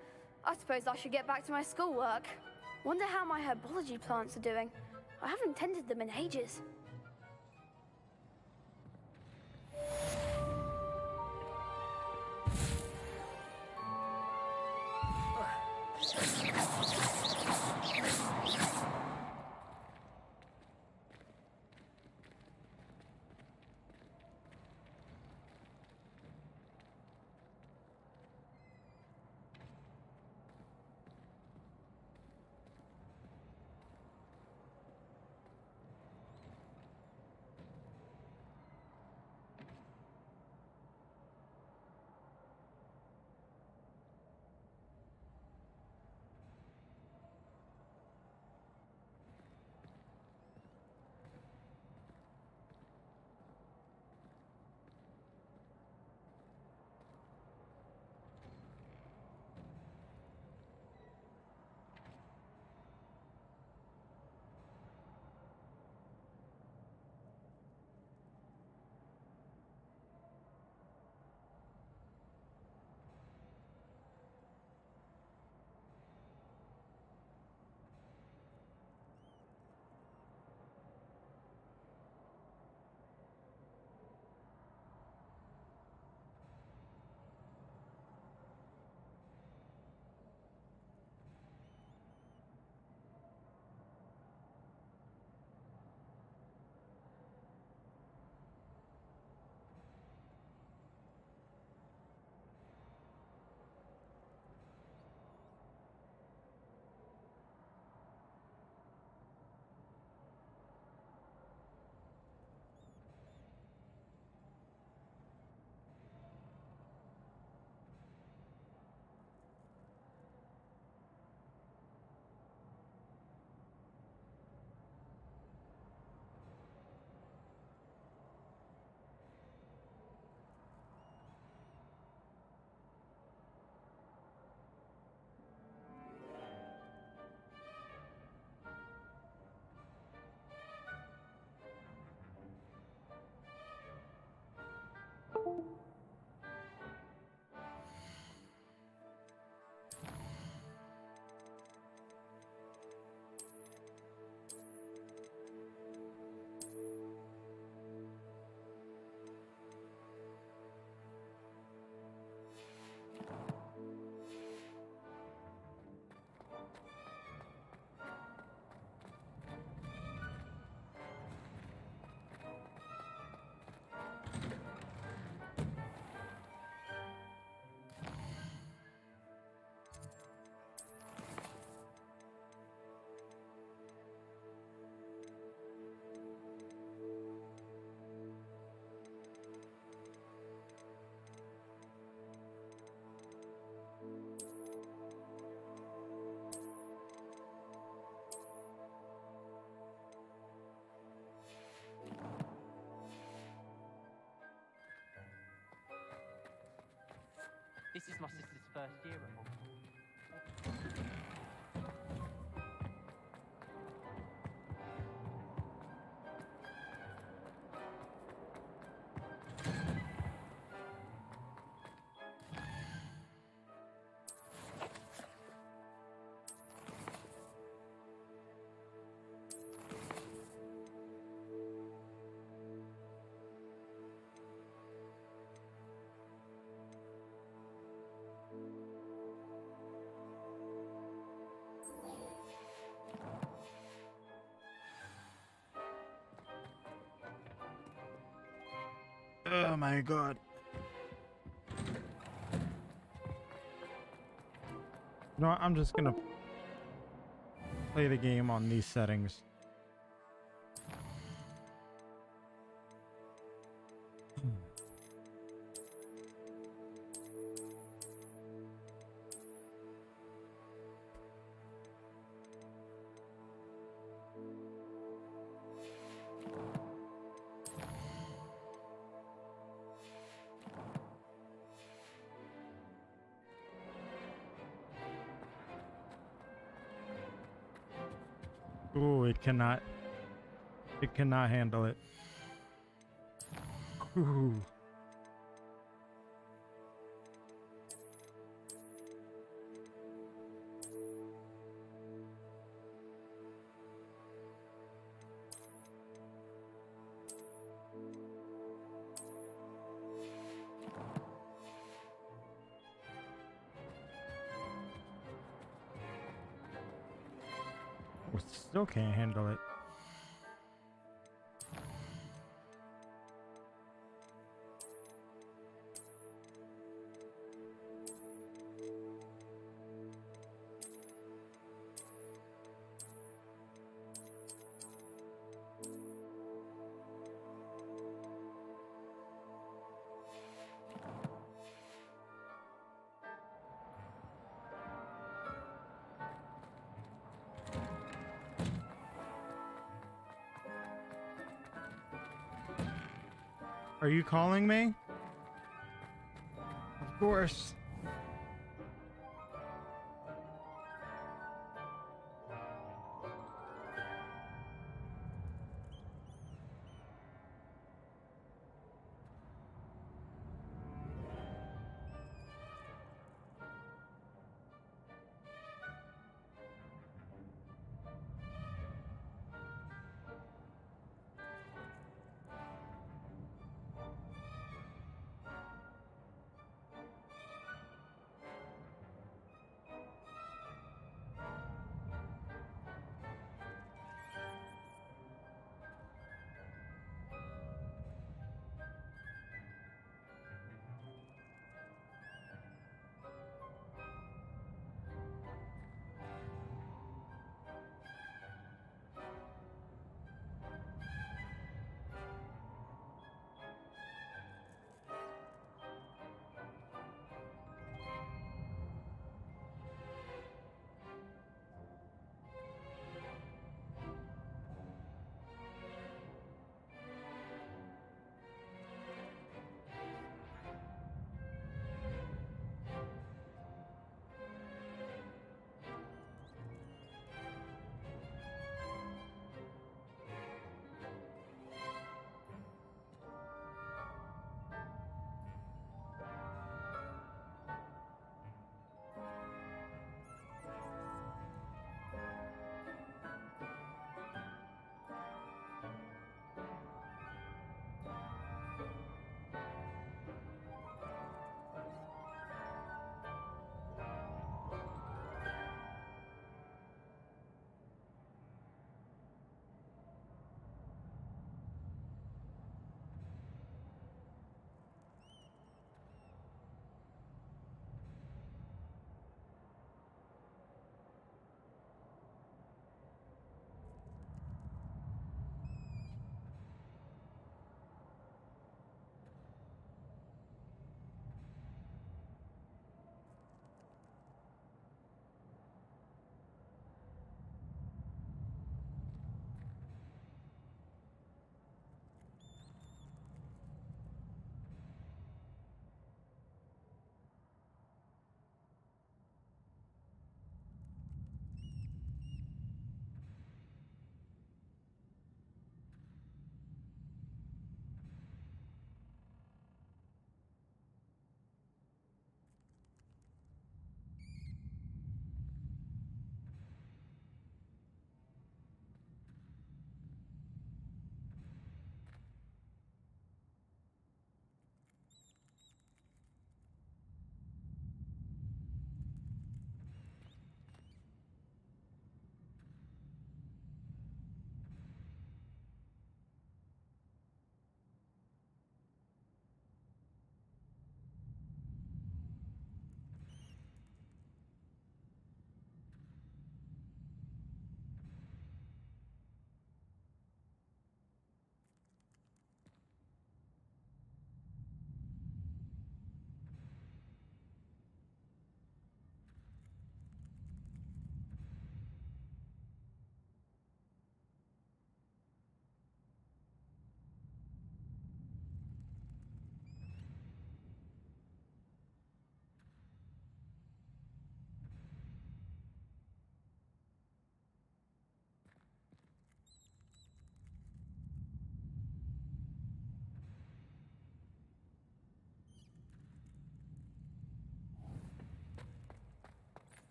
I suppose I should get back to my schoolwork. Wonder how my herbology plants are doing. I haven't tended them in ages. This is my sister's first year at Hogwarts. Oh my god. You know what? I'm just gonna play the game on these settings. Ooh, it cannot handle it. Ooh. We still can't handle it. Are you calling me? Of course.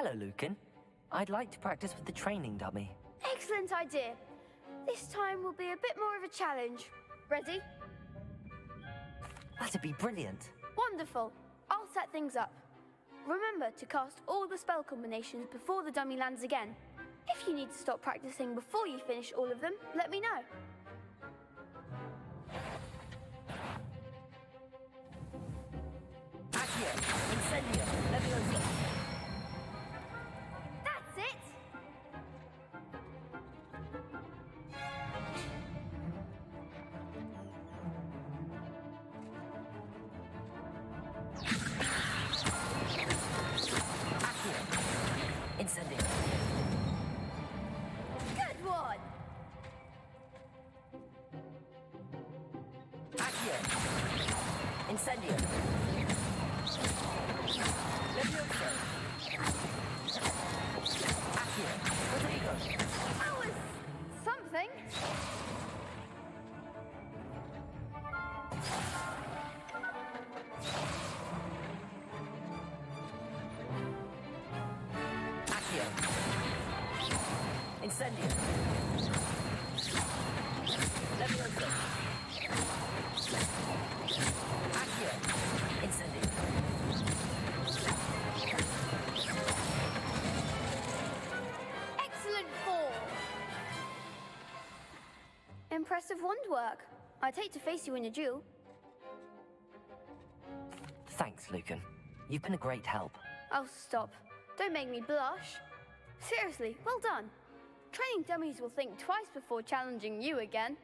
Hello, Lucan. I'd like to practice with the training dummy. Excellent idea. This time will be a bit more of a challenge. Ready? That'd be brilliant. Wonderful. I'll set things up. Remember to cast all the spell combinations before the dummy lands again. If you need to stop practicing before you finish all of them, let me know. Accio, Incendio, Leviosa. That's it! Incendio. Good one! Accio. Incendio. Leviosa. Accio. Rodrigo. That was something. Accio. Incendio. Leviosa. Accio. Incendio. Excellent form. Impressive wand work. I'd hate to face you in a duel. Thanks, Lucan. You've been a great help. Oh, stop. Don't make me blush. Seriously, well done. Training dummies will think twice before challenging you again.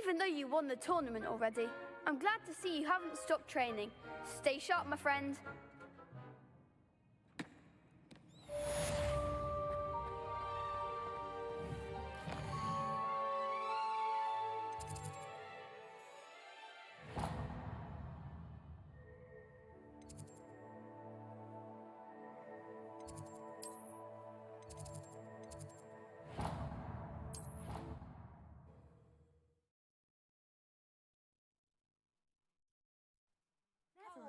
Even though you won the tournament already, I'm glad to see you haven't stopped training. Stay sharp, my friend.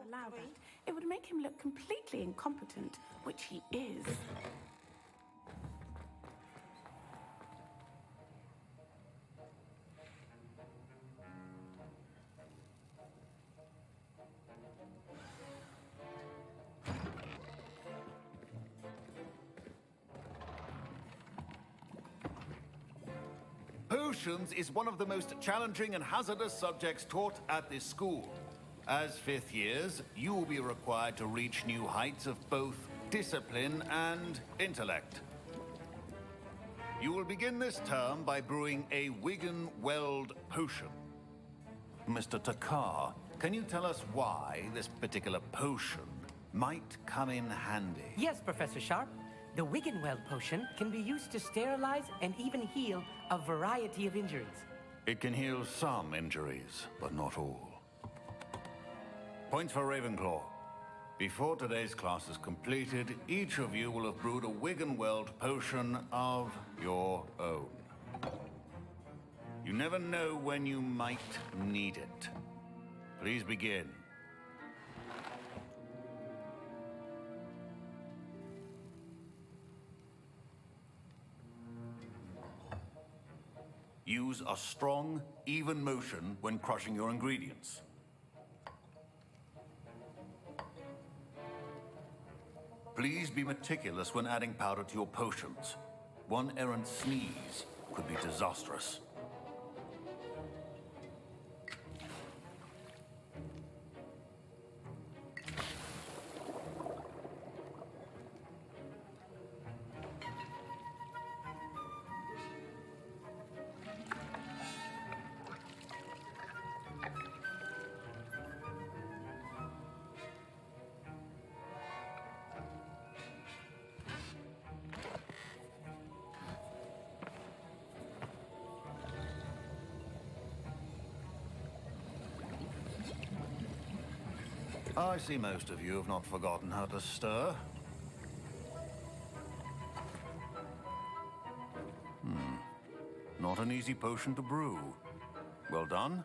Allow that. It would make him look completely incompetent, which he is. Potions is one of the most challenging and hazardous subjects taught at this school. As fifth years, you will be required to reach new heights of both discipline and intellect. You will begin this term by brewing a Wigan Weld potion. Mr. Takar, can you tell us why this particular potion might come in handy? Yes, Professor Sharp. The Wiggenweld potion can be used to sterilize and even heal a variety of injuries. It can heal some injuries, but not all. Points for Ravenclaw. Before today's class is completed, each of you will have brewed a Wiggenweld potion of your own. You never know when you might need it. Please begin. Use a strong, even motion when crushing your ingredients. Please be meticulous when adding powder to your potions. One errant sneeze could be disastrous. I see most of you have not forgotten how to stir. Not an easy potion to brew. Well done.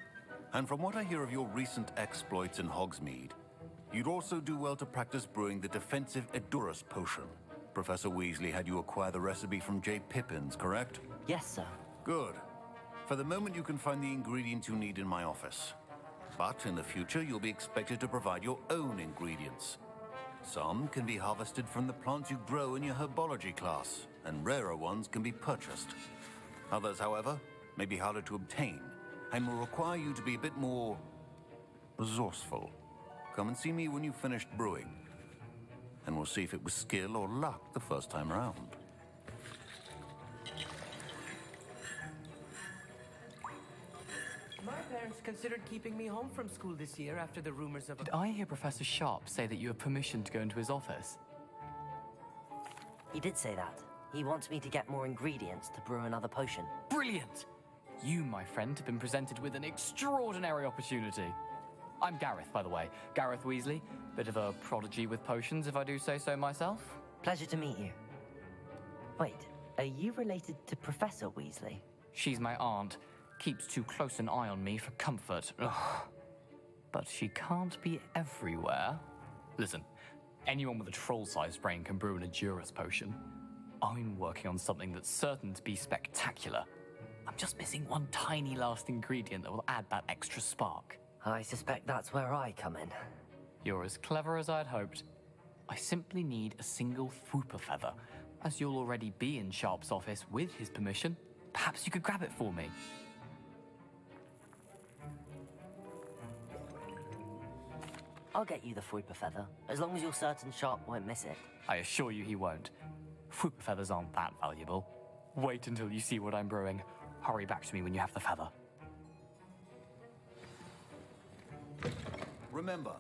And from what I hear of your recent exploits in Hogsmeade, you'd also do well to practice brewing the defensive Edurus potion. Professor Weasley had you acquire the recipe from J. Pippin's, correct? Yes, sir. Good. For the moment, you can find the ingredients you need in my office. But in the future, you'll be expected to provide your own ingredients. Some can be harvested from the plants you grow in your herbology class, and rarer ones can be purchased. Others, however, may be harder to obtain, and will require you to be a bit more resourceful. Come and see me when you've finished brewing, and we'll see if it was skill or luck the first time around. My parents considered keeping me home from school this year after the rumors of... Did I hear Professor Sharp say that you have permission to go into his office? He did say that. He wants me to get more ingredients to brew another potion. Brilliant! You, my friend, have been presented with an extraordinary opportunity. I'm Gareth, by the way. Gareth Weasley. Bit of a prodigy with potions, if I do say so myself. Pleasure to meet you. Wait, are you related to Professor Weasley? She's my aunt. Keeps too close an eye on me for comfort. Ugh. But she can't be everywhere. Listen, anyone with a troll-sized brain can brew an Edurus potion. I'm working on something that's certain to be spectacular. I'm just missing one tiny last ingredient that will add that extra spark. I suspect that's where I come in. You're as clever as I'd hoped. I simply need a single Fwooper feather. As you'll already be in Sharp's office with his permission, perhaps you could grab it for me. I'll get you the Fwooper feather, as long as you're certain Sharp won't miss it. I assure you he won't. Fwooper feathers aren't that valuable. Wait until you see what I'm brewing. Hurry back to me when you have the feather. Remember,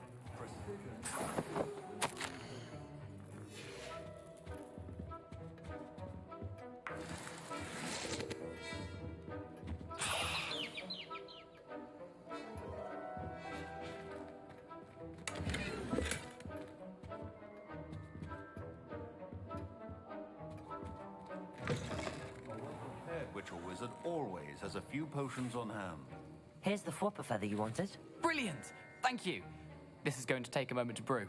Witch or wizard always has a few potions on hand. Here's the Fwooper feather you wanted. Brilliant! Thank you. This is going to take a moment to brew.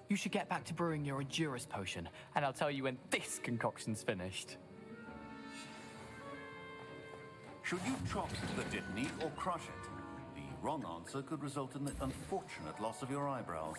You should get back to brewing your Edurus potion, and I'll tell you when this concoction's finished. Should you chop the Dittany or crush it? The wrong answer could result in the unfortunate loss of your eyebrows.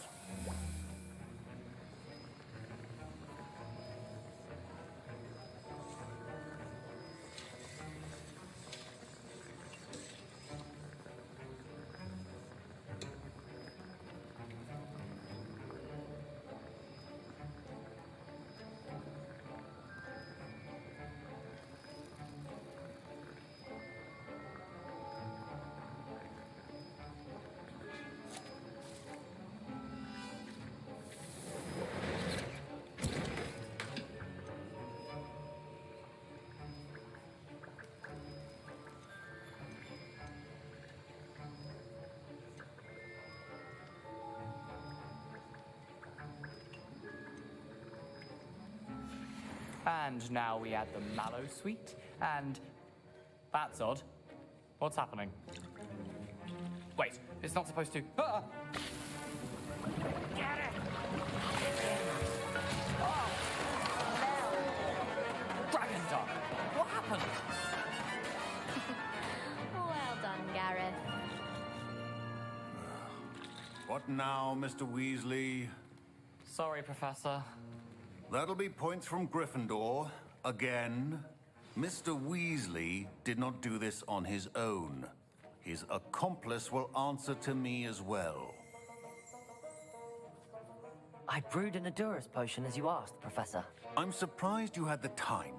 And now we add the mallow sweet, and... That's odd. What's happening? Wait, it's not supposed to... Ah! Get it! Oh! Dragon Duck! What happened? Well done, Gareth. What now, Mr. Weasley? Sorry, Professor. That'll be points from Gryffindor, again. Mr. Weasley did not do this on his own. His accomplice will answer to me as well. I brewed an Edurus potion as you asked, Professor. I'm surprised you had the time.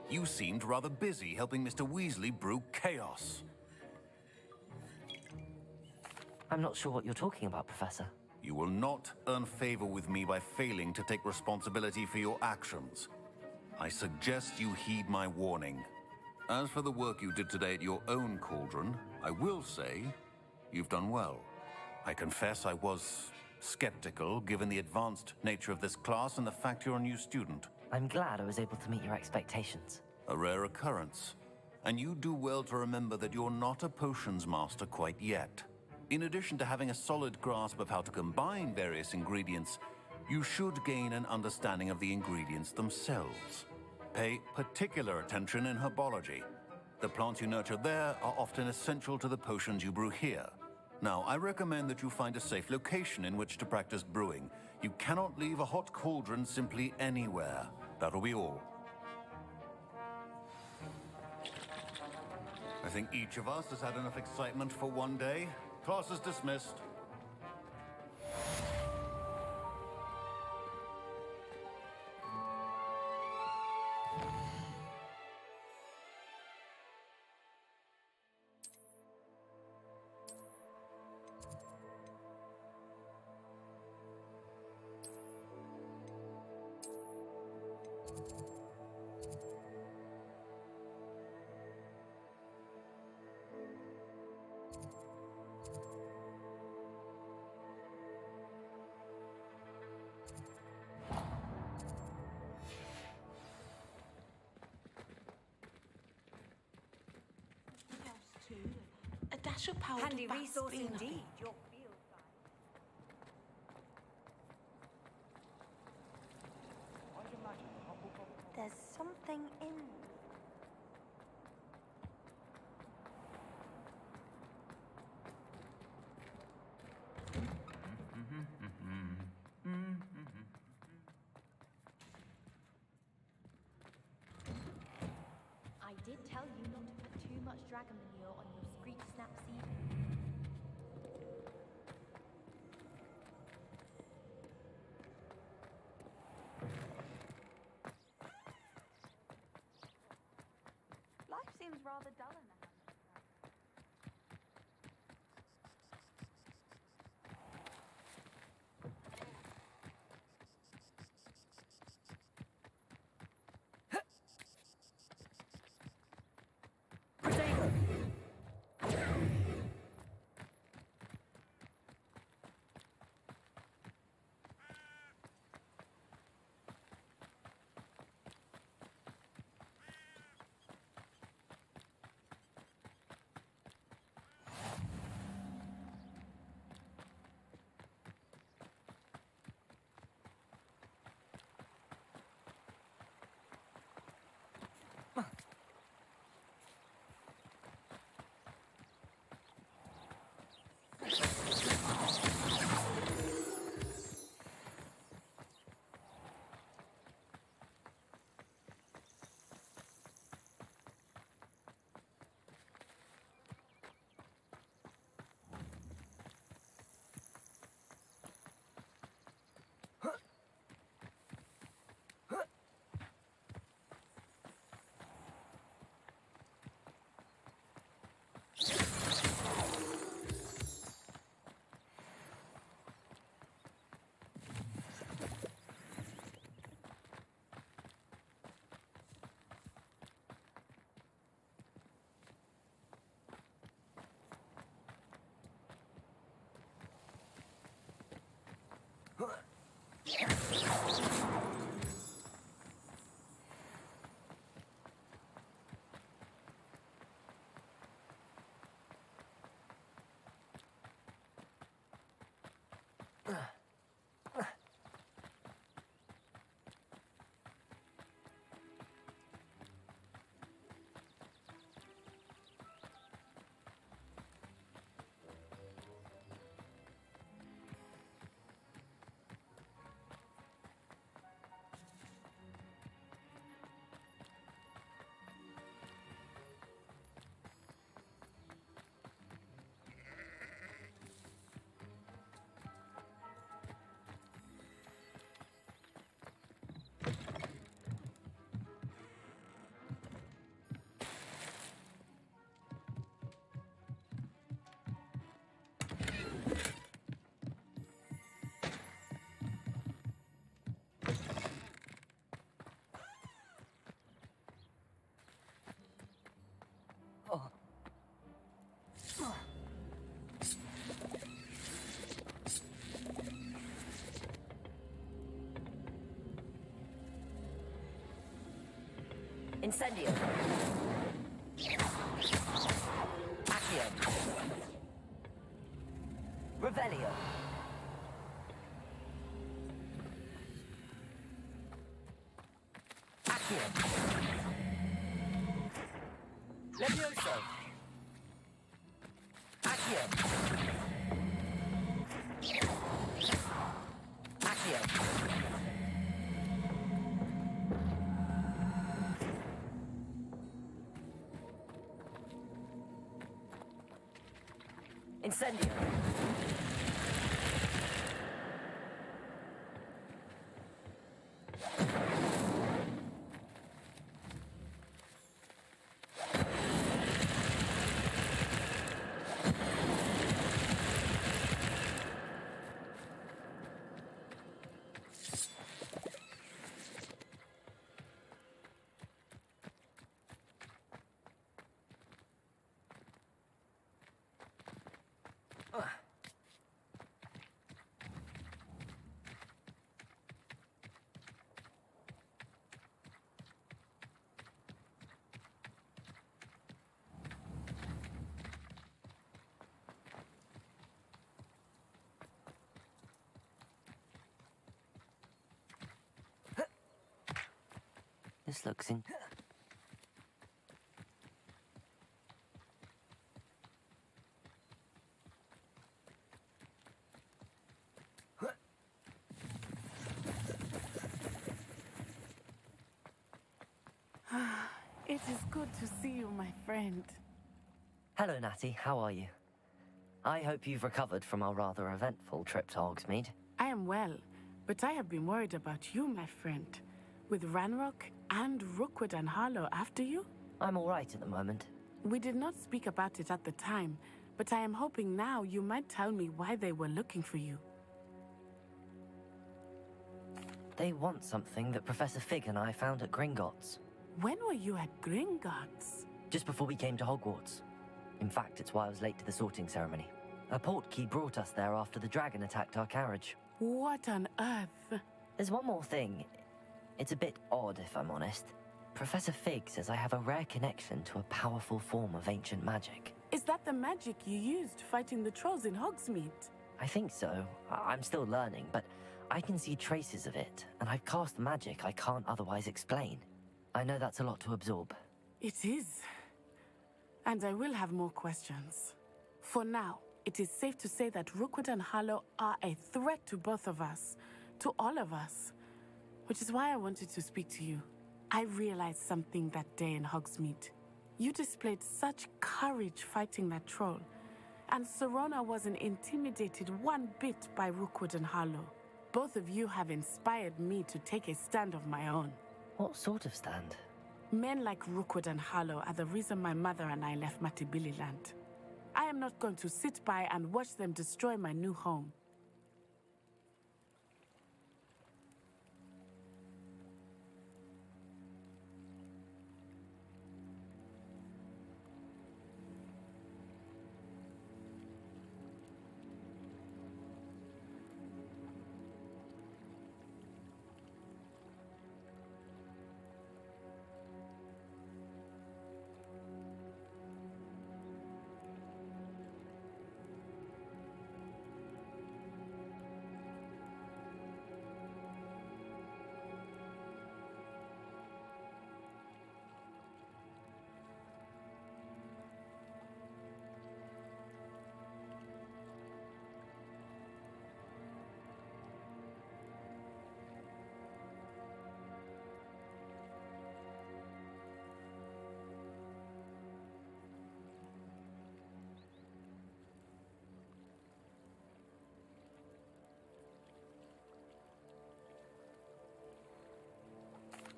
You seemed rather busy helping Mr. Weasley brew chaos. I'm not sure what you're talking about, Professor. You will not earn favor with me by failing to take responsibility for your actions. I suggest you heed my warning. As for the work you did today at your own cauldron, I will say you've done well. I confess I was skeptical given the advanced nature of this class and the fact you're a new student. I'm glad I was able to meet your expectations. A rare occurrence. And you do well to remember that you're not a potions master quite yet. In addition to having a solid grasp of how to combine various ingredients, you should gain an understanding of the ingredients themselves. Pay particular attention in herbology. The plants you nurture there are often essential to the potions you brew here. Now, I recommend that you find a safe location in which to practice brewing. You cannot leave a hot cauldron simply anywhere. That'll be all. I think each of us has had enough excitement for one day. Class is dismissed. A dash of powdered Handy bath's resource been nothing. indeed, your field guide. There's something in. I did tell you not to put too much dragon manure on your Screech Snap seed. Life seems rather dull in the hamlet. Incendio. Accio. Revelio. Accio. Levioso. Accio. Accio. Incendio. This looks in... It is good to see you, my friend. Hello, Natty. How are you? I hope you've recovered from our rather eventful trip to Hogsmeade. I am well, but I have been worried about you, my friend. With Ranrock and Rookwood and Harlow after you? I'm all right at the moment. We did not speak about it at the time, but I am hoping now you might tell me why they were looking for you. They want something that Professor Fig and I found at Gringotts. When were you at Gringotts? Just before we came to Hogwarts. In fact, it's why I was late to the sorting ceremony. A portkey brought us there after the dragon attacked our carriage. What on earth? There's one more thing. It's a bit odd, if I'm honest. Professor Fig says I have a rare connection to a powerful form of ancient magic. Is that the magic you used fighting the trolls in Hogsmeade? I think so. I'm still learning, but I can see traces of it, and I've cast magic I can't otherwise explain. I know that's a lot to absorb. It is. And I will have more questions. For now, it is safe to say that Rookwood and Harlow are a threat to both of us, to all of us. Which is why I wanted to speak to you. I realized something that day in Hogsmeade. You displayed such courage fighting that troll, and Serona wasn't intimidated one bit by Rookwood and Harlow. Both of you have inspired me to take a stand of my own. What sort of stand? Men like Rookwood and Harlow are the reason my mother and I left Matibili Land. I am not going to sit by and watch them destroy my new home.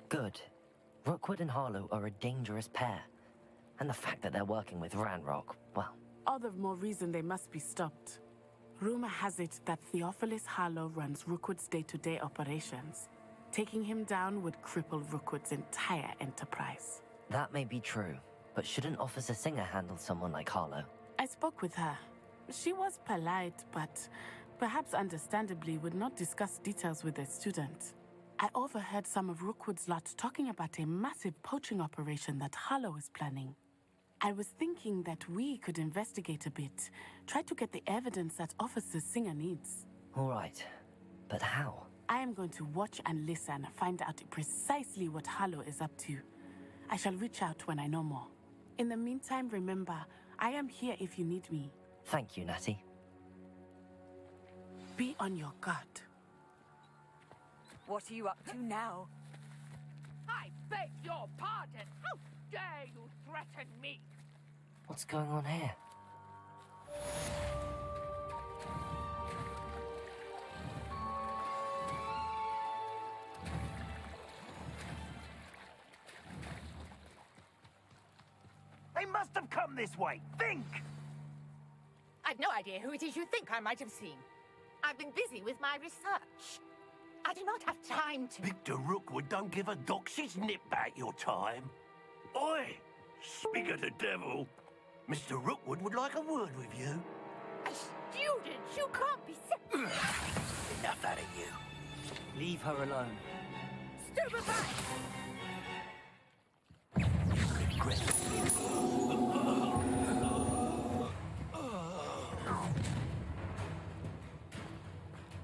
Good. Rookwood and Harlow are a dangerous pair. And the fact that they're working with Ranrock, well... All the more reason they must be stopped. Rumor has it that Theophilus Harlow runs Rookwood's day-to-day operations. Taking him down would cripple Rookwood's entire enterprise. That may be true, but shouldn't Officer Singer handle someone like Harlow? I spoke with her. She was polite, but perhaps understandably would not discuss details with a student. I overheard some of Rookwood's lot talking about a massive poaching operation that Harlow is planning. I was thinking that we could investigate a bit, try to get the evidence that Officer Singer needs. All right, but how? I am going to watch and listen, find out precisely what Harlow is up to. I shall reach out when I know more. In the meantime, remember, I am here if you need me. Thank you, Natty. Be on your guard. What are you up to now? I beg your pardon! How dare you threaten me? What's going on here? They must have come this way. Think! I've no idea who it is you think I might have seen. I've been busy with my research. I do not have time to... Victor Rookwood don't give a doxy's nip back your time. Oi! Speak of the devil. Mr. Rookwood would like a word with you. A student? You can't be... Enough out of you. Leave her alone. Stupefy!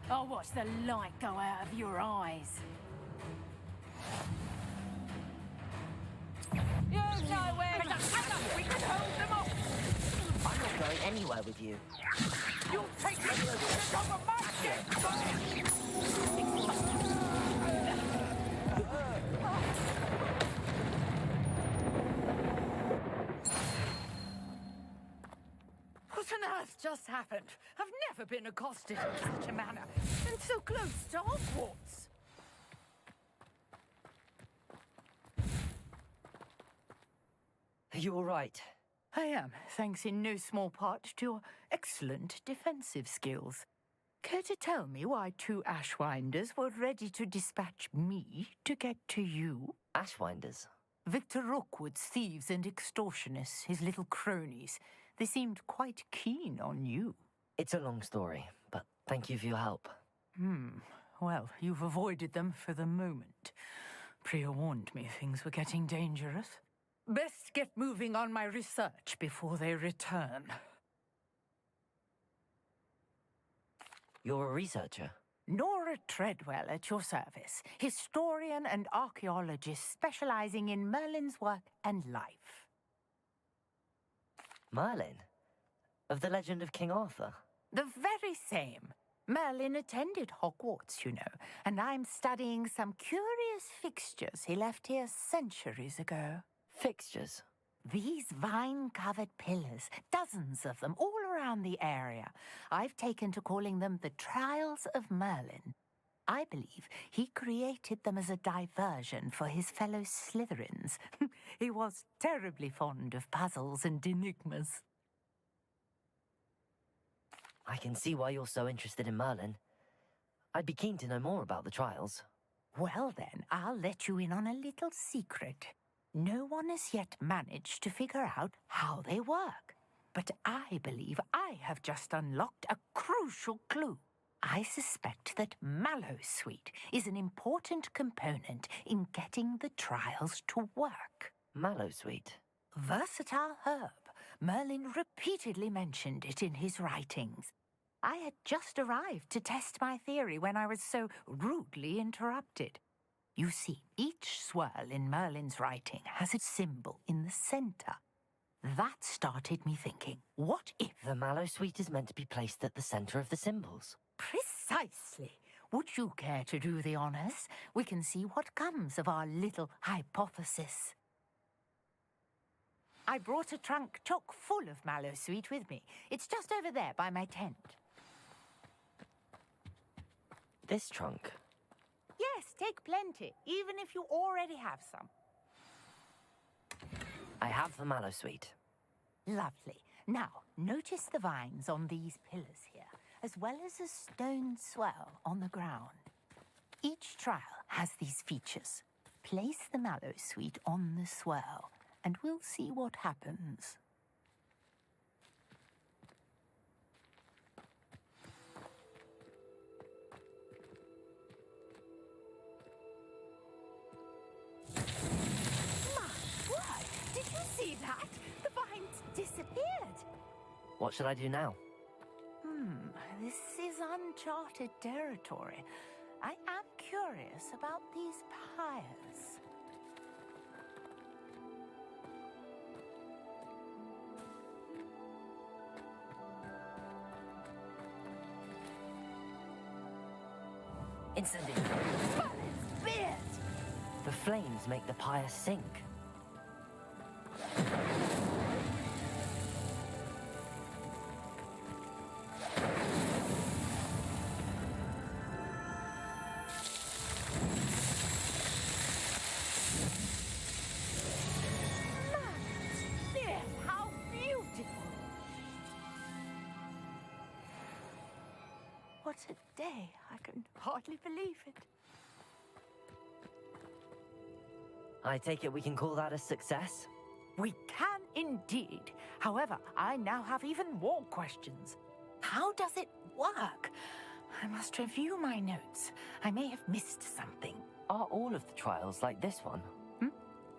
I'll watch the light go out of your eyes. You know where to hang up. We can hold them off. I'm not going anywhere with you. You'll take the student over my ship! What on earth just happened? I've never been accosted in such a manner, and so close to Hogwarts. Are you all right? I am, thanks in no small part to your excellent defensive skills. Care to tell me why two Ashwinders were ready to dispatch me to get to you? Ashwinders? Victor Rookwood's thieves and extortionists, his little cronies. They seemed quite keen on you. It's a long story, but thank you for your help. Well, you've avoided them for the moment. Priya warned me things were getting dangerous. Best get moving on my research before they return. You're a researcher? Nora Treadwell at your service, historian and archaeologist specializing in Merlin's work and life. Merlin? Of the legend of King Arthur? The very same. Merlin attended Hogwarts, you know, and I'm studying some curious fixtures he left here centuries ago. Fixtures? These vine-covered pillars, dozens of them, all around the area. I've taken to calling them the Trials of Merlin. I believe he created them as a diversion for his fellow Slytherins. He was terribly fond of puzzles and enigmas. I can see why you're so interested in Merlin. I'd be keen to know more about the trials. Well then, I'll let you in on a little secret. No one has yet managed to figure out how they work. But I believe I have just unlocked a crucial clue. I suspect that Mallowsweet is an important component in getting the trials to work. Mallowsweet? Versatile herb. Merlin repeatedly mentioned it in his writings. I had just arrived to test my theory when I was so rudely interrupted. You see, each swirl in Merlin's writing has a symbol in the center. That started me thinking, what if... The Mallowsweet is meant to be placed at the center of the symbols. Precisely. Would you care to do the honors? We can see what comes of our little hypothesis. I brought a trunk chock full of Mallowsweet with me. It's just over there by my tent. This trunk? Yes, take plenty, even if you already have some. I have the Mallowsweet. Lovely. Now, notice the vines on these pillars here, as well as a stone swirl on the ground. Each trial has these features. Place the Mallowsweet on the swirl, and we'll see what happens. Did you see that? The vines disappeared. What should I do now? This is uncharted territory. I am curious about these pyres. Incendiary. The flames make the pyre sink. Yes, how beautiful! What a day. I can hardly believe it. I take it we can call that a success? We can indeed. However, I now have even more questions. How does it work? I must review my notes. I may have missed something. Are all of the trials like this one?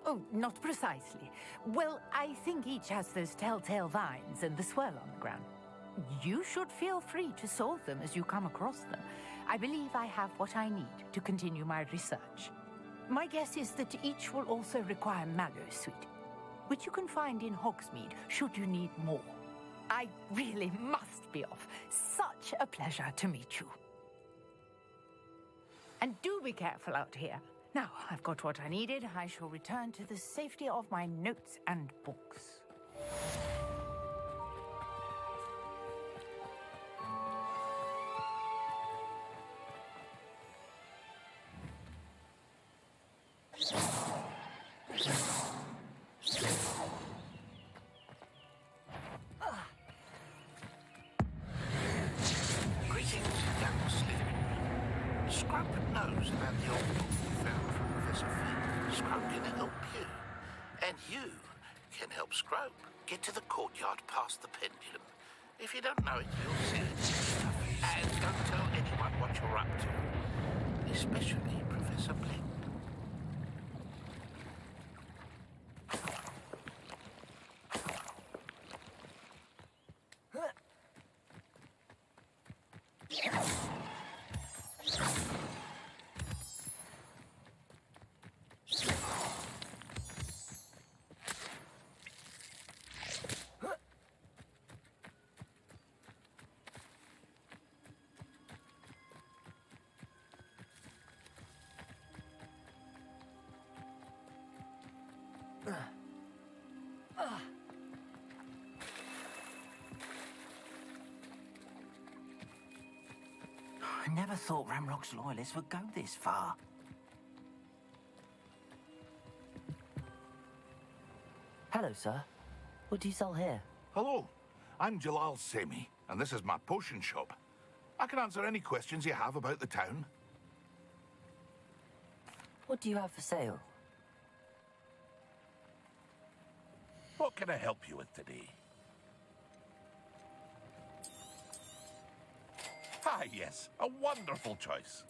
Oh, not precisely. Well, I think each has those telltale vines and the swirl on the ground. You should feel free to solve them as you come across them. I believe I have what I need to continue my research. My guess is that each will also require Mallow Sweet, which you can find in Hogsmeade should you need more. I really must be off. Such a pleasure to meet you. And do be careful out here. Now, I've got what I needed. I shall return to the safety of my notes and books. Greetings, young Slytherin. Scrub knows about the old book we found from Professor Finn. Scrub can help you. And you can help Scrub get to the courtyard past the pendulum. If you don't know it, you'll see it. And don't tell anyone what you're up to. Especially Professor Blink. I never thought Ramrock's loyalists would go this far. Hello, sir. What do you sell here? Hello, I'm Jalal Semi, and this is my potion shop. I can answer any questions you have about the town. What do you have for sale? What can I help you with today? Ah, yes, a wonderful choice.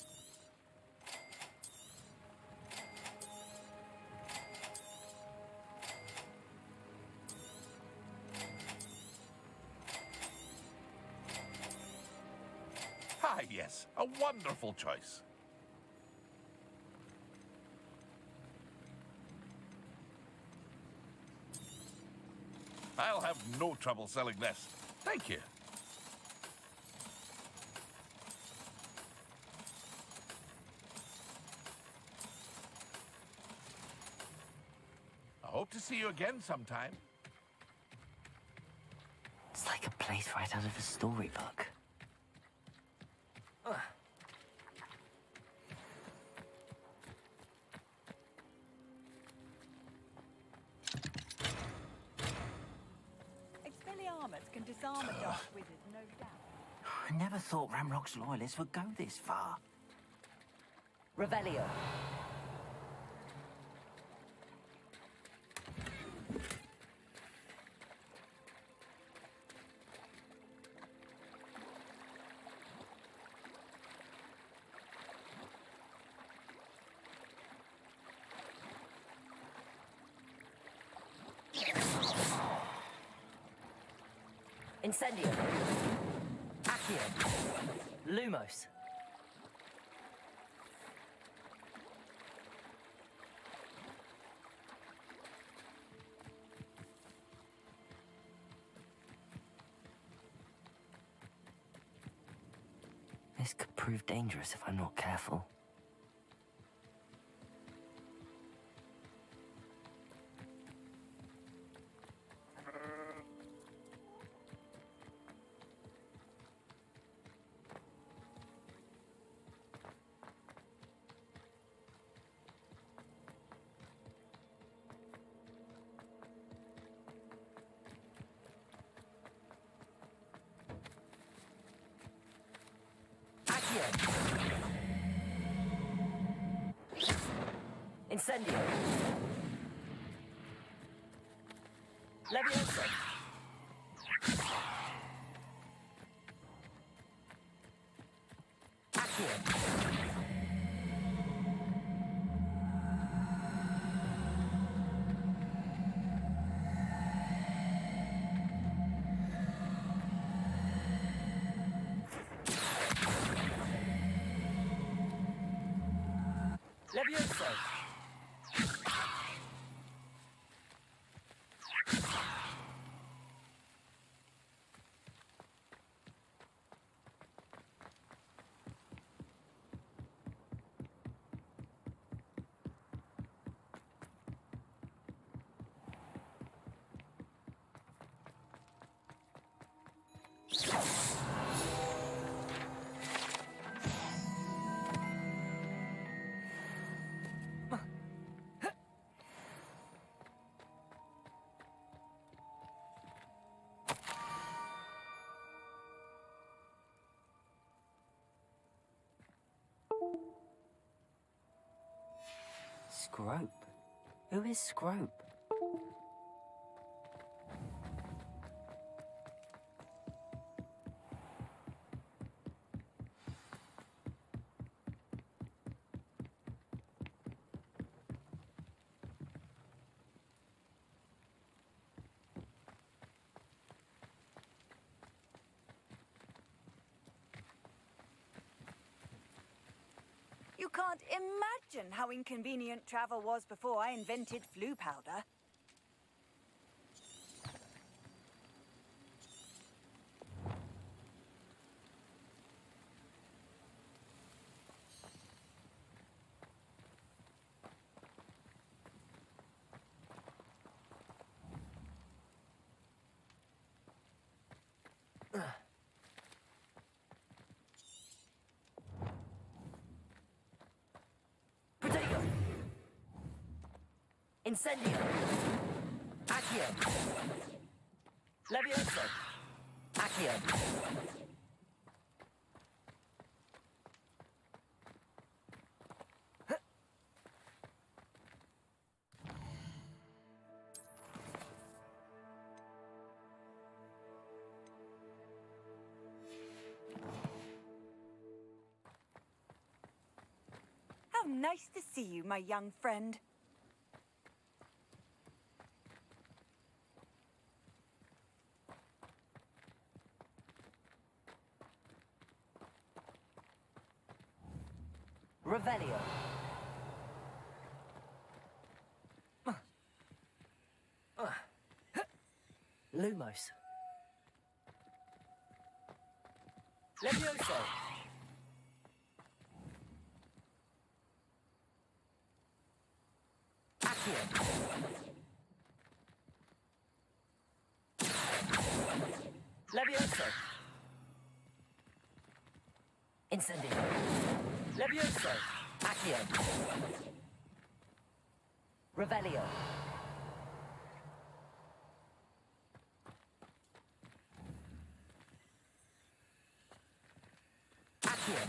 Ah, yes, a wonderful choice. I'll have no trouble selling this. Thank you. I hope to see you again sometime. It's like a place right out of a storybook. Expelliarmus can disarm a dark wizard, no doubt. I never thought Ramrock's loyalists would go this far. Revelio. Incendio. Accio. Lumos. This could prove dangerous if I'm not careful. Incendio. Leviosa. Accio. Leviosa. Scrope? Who is Scrope? You can't imagine how inconvenient travel was before I invented flu powder. Incendio. Accio. Leviosa. Accio. How nice to see you, my young friend. Revelio. Lumos. Levioso. Accio. Levioso. Incendio. Levioso. Accio. Revelio. Accio.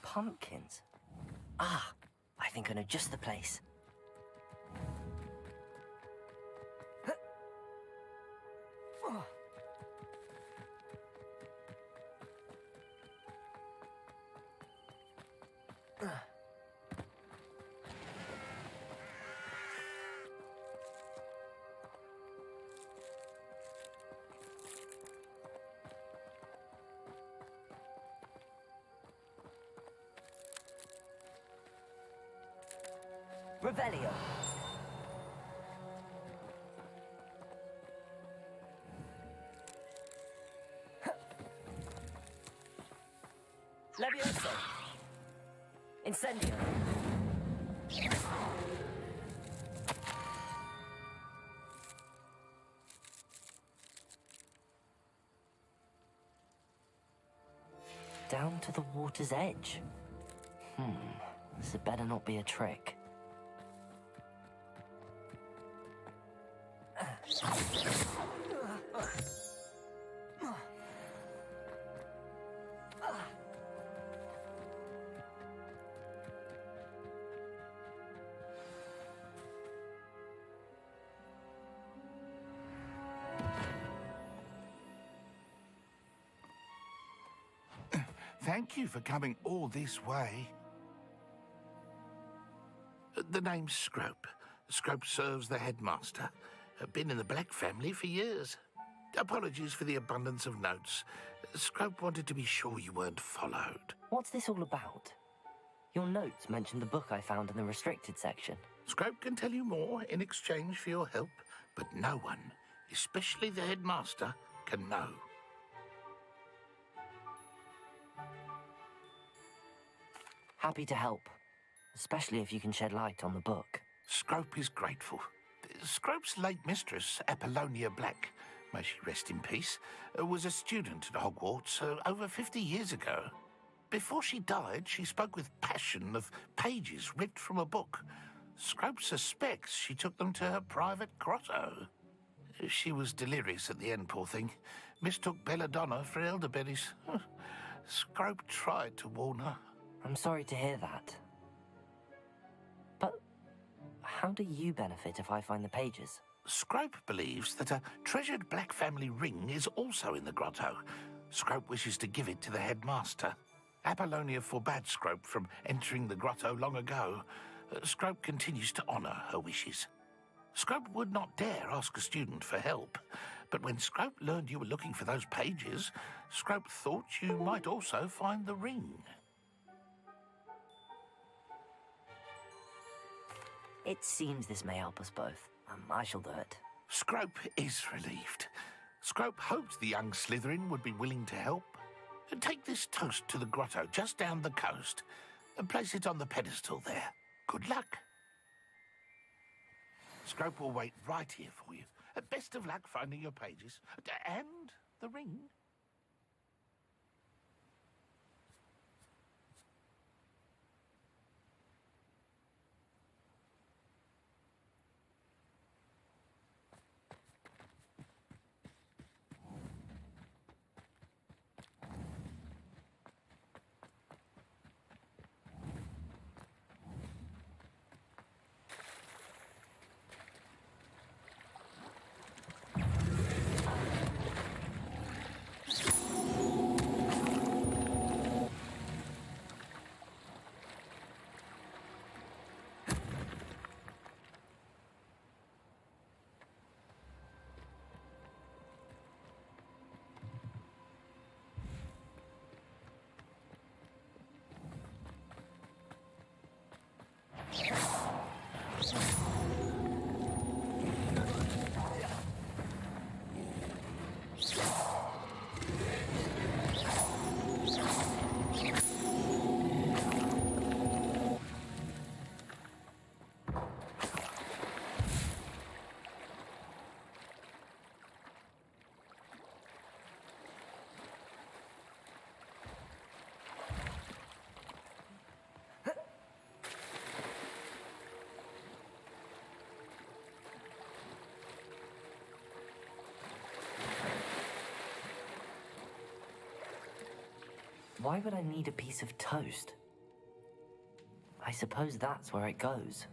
Pumpkins. Ah, I think I know just the place. Revelio. Levioso. Incendio. Down to the water's edge. This had better not be a trick. Thank you for coming all this way. The name's Scrope. Scrope serves the headmaster. Been in the Black family for years. Apologies for the abundance of notes. Scrope wanted to be sure you weren't followed. What's this all about? Your notes mentioned the book I found in the restricted section. Scrope can tell you more in exchange for your help, but no one, especially the headmaster, can know. Happy to help, especially if you can shed light on the book. Scrope is grateful. Scrope's late mistress, Apollonia Black, may she rest in peace, was a student at Hogwarts over 50 years ago. Before she died, she spoke with passion of pages ripped from a book. Scrope suspects she took them to her private grotto. She was delirious at the end, poor thing. Mistook belladonna for elderberries. Scrope tried to warn her. I'm sorry to hear that. But how do you benefit if I find the pages? Scrope believes that a treasured Black family ring is also in the grotto. Scrope wishes to give it to the headmaster. Apollonia forbade Scrope from entering the grotto long ago. Scrope continues to honour her wishes. Scrope would not dare ask a student for help, but when Scrope learned you were looking for those pages, Scrope thought you might also find the ring. It seems this may help us both. I shall do it. Scrope is relieved. Scrope hoped the young Slytherin would be willing to help. Take this toast to the grotto just down the coast and place it on the pedestal there. Good luck. Scrope will wait right here for you. Best of luck finding your pages. And the ring. Why would I need a piece of toast? I suppose that's where it goes.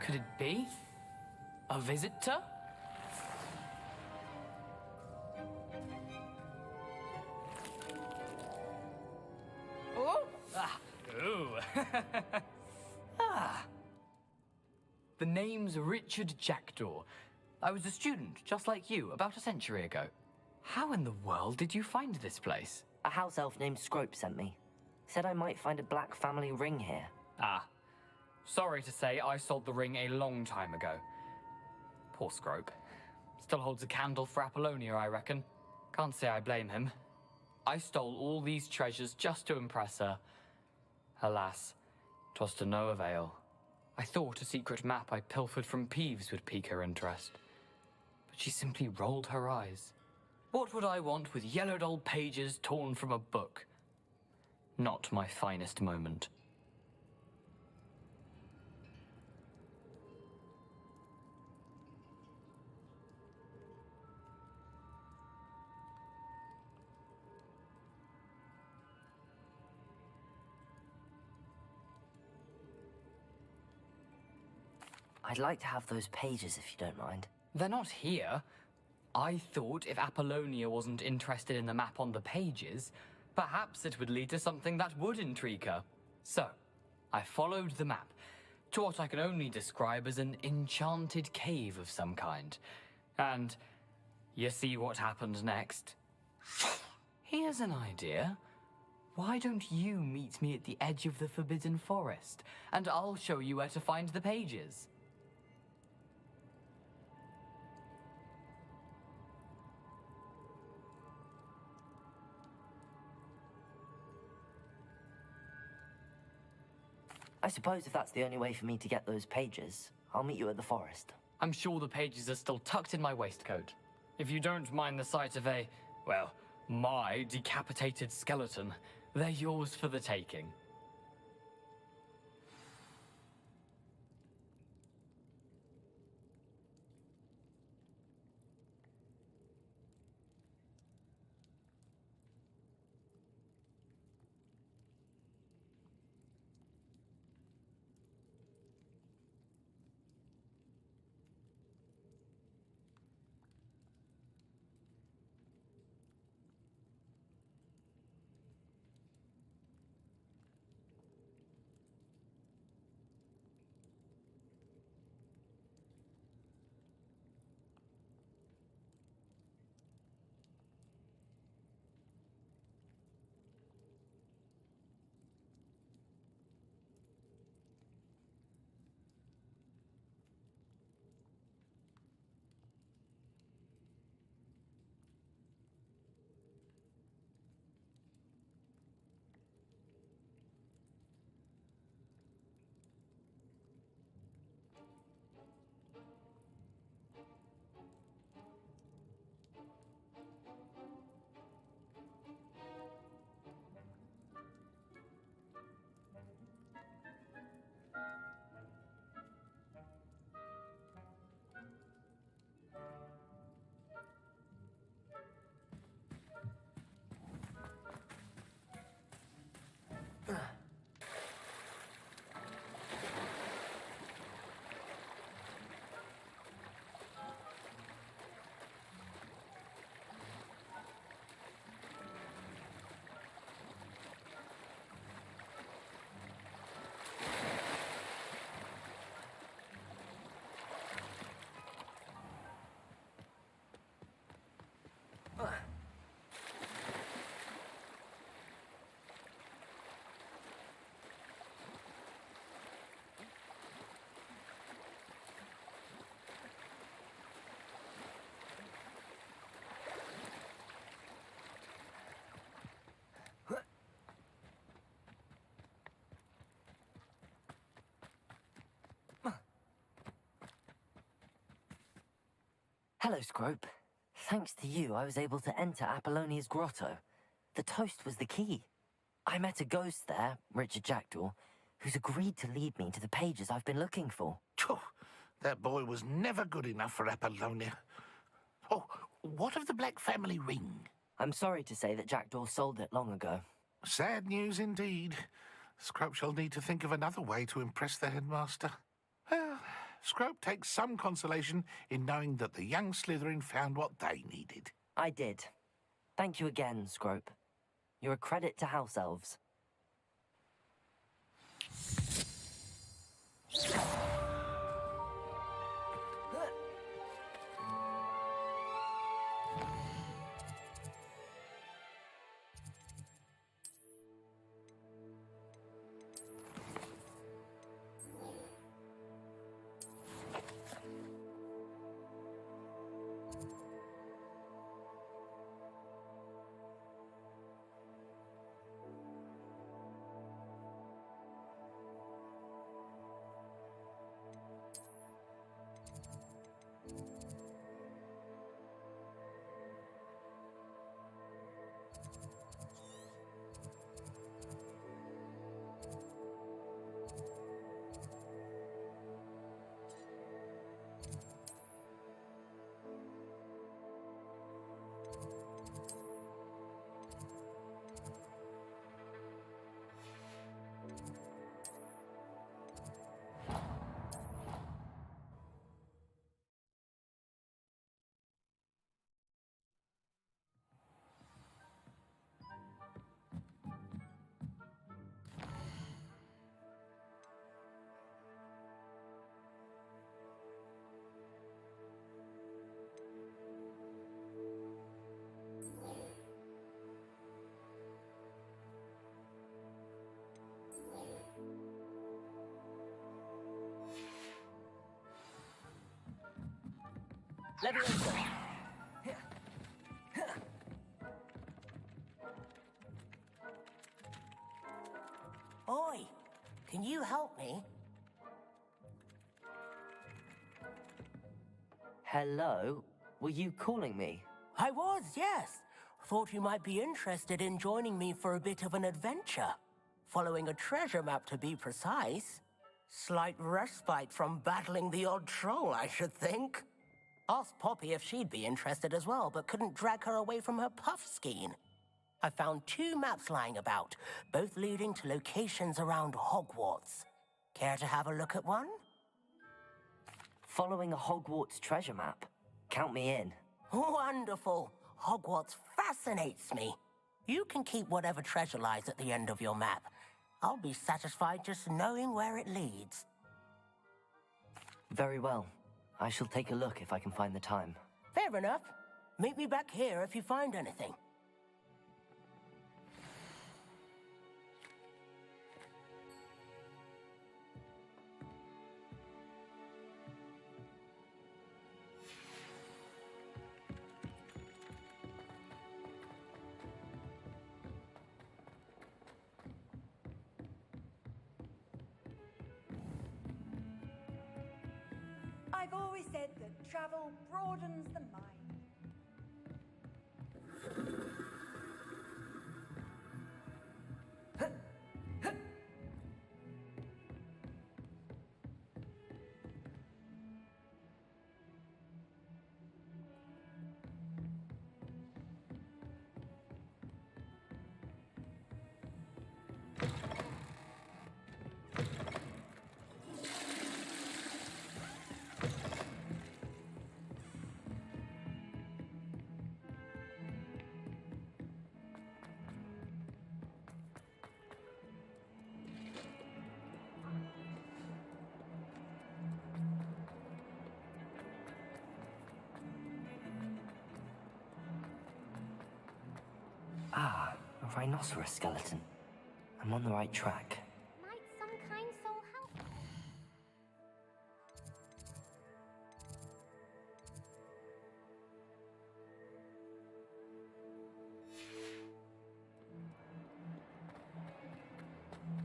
could it be? A visitor? Oh! Ah! Ooh! Ah! The name's Richard Jackdaw. I was a student, just like you, about a century ago. How in the world did you find this place? A house elf named Scrope sent me. Said I might find a black family ring here. Ah. Sorry to say, I sold the ring a long time ago. Poor Scrope. Still holds a candle for Apollonia, I reckon. Can't say I blame him. I stole all these treasures just to impress her. Alas, 'twas to no avail. I thought a secret map I pilfered from Peeves would pique her interest. But she simply rolled her eyes. What would I want with yellowed old pages torn from a book? Not my finest moment. I'd like to have those pages if you don't mind. They're not here. I thought if Apollonia wasn't interested in the map on the pages, perhaps it would lead to something that would intrigue her. So, I followed the map to what I can only describe as an enchanted cave of some kind. And you see what happened next? Here's an idea. Why don't you meet me at the edge of the Forbidden Forest, and I'll show you where to find the pages? I suppose if that's the only way for me to get those pages, I'll meet you at the forest. I'm sure the pages are still tucked in my waistcoat. If you don't mind the sight of a, well, my decapitated skeleton, they're yours for the taking. Hello, Scrope. Thanks to you, I was able to enter Apollonia's grotto. The toast was the key. I met a ghost there, Richard Jackdaw, who's agreed to lead me to the pages I've been looking for. That boy was never good enough for Apollonia. Oh, what of the Black family ring? I'm sorry to say that Jackdaw sold it long ago. Sad news indeed. Scrope shall need to think of another way to impress the headmaster. Well, Scrope takes some consolation in knowing that the young Slytherin found what they needed. I did. Thank you again, Scrope. You're a credit to House Elves. Leviosa. Oi, can you help me? Hello? Were you calling me? I was, yes. Thought you might be interested in joining me for a bit of an adventure. Following a treasure map, to be precise. Slight respite from battling the odd troll, I should think. Asked Poppy if she'd be interested as well, but couldn't drag her away from her puff skein. I found 2 maps lying about, both leading to locations around Hogwarts. Care to have a look at one? Following a Hogwarts treasure map? Count me in. Wonderful. Hogwarts fascinates me. You can keep whatever treasure lies at the end of your map. I'll be satisfied just knowing where it leads. Very well. I shall take a look if I can find the time. Fair enough. Meet me back here if you find anything. I've always said that travel broadens the mind. Ah, a rhinoceros skeleton. I'm on the right track. Might some kind soul help?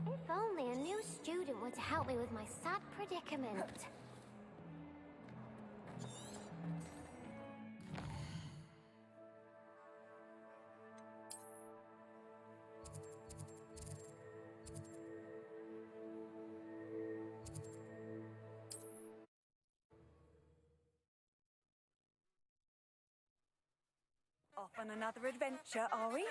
If only a new student were to help me with my sad predicament. Off on another adventure, are we?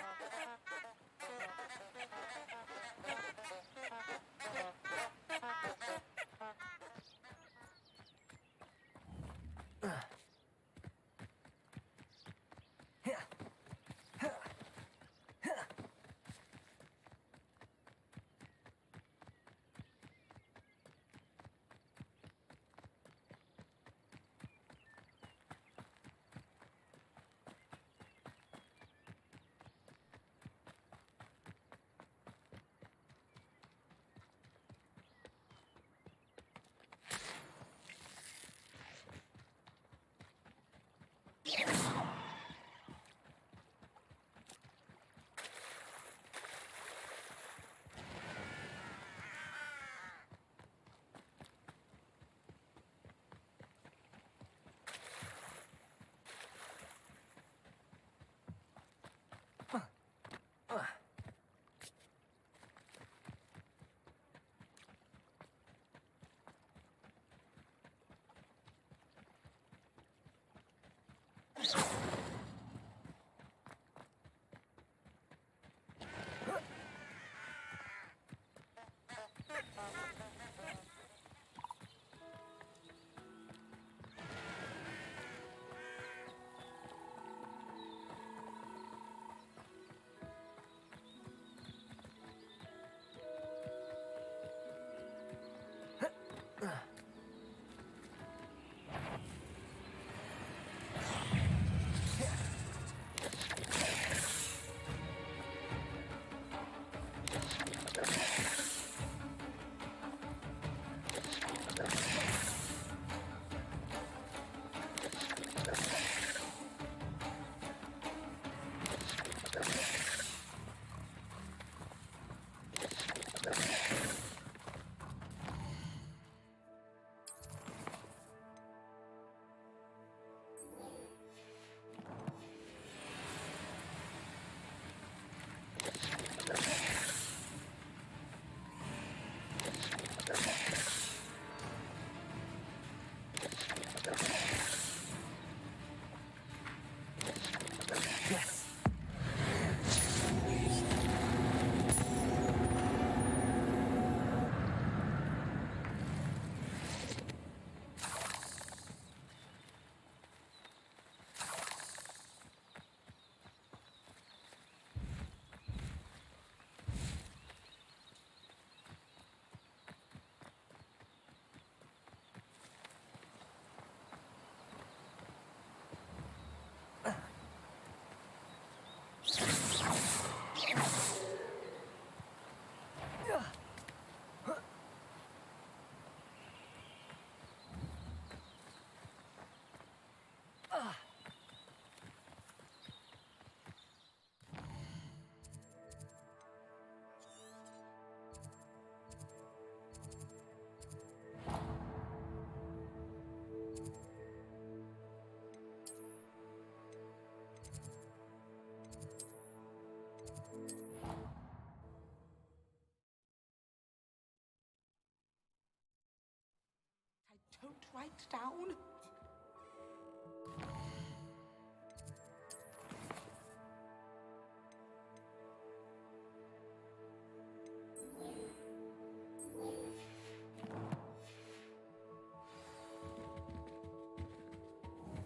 can't write down.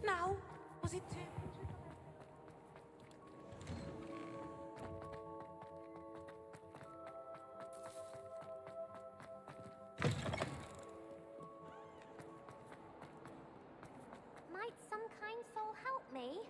Now, was it too? Might some kind soul help me?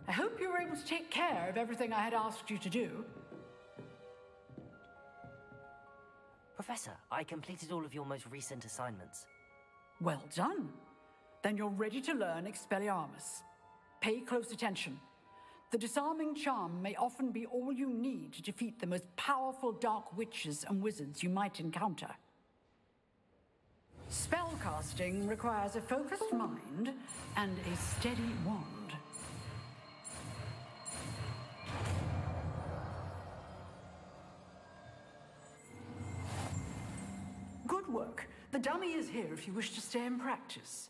I hope you were able to take care of everything I had asked you to do. Professor, I completed all of your most recent assignments. Well done. Then you're ready to learn Expelliarmus. Pay close attention. The disarming charm may often be all you need to defeat the most powerful dark witches and wizards you might encounter. Spellcasting requires a focused mind and a steady wand. Good work. The dummy is here if you wish to stay and practice.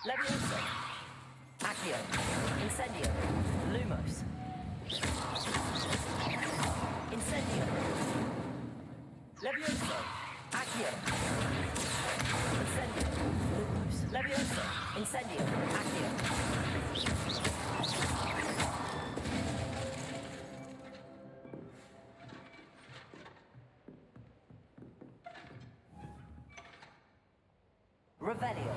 Levioso. Accio. Incendio. Lumos. Incendio. Levioso. Accio. Incendio. Lumos. Levioso. Incendio. Accio. Revelio.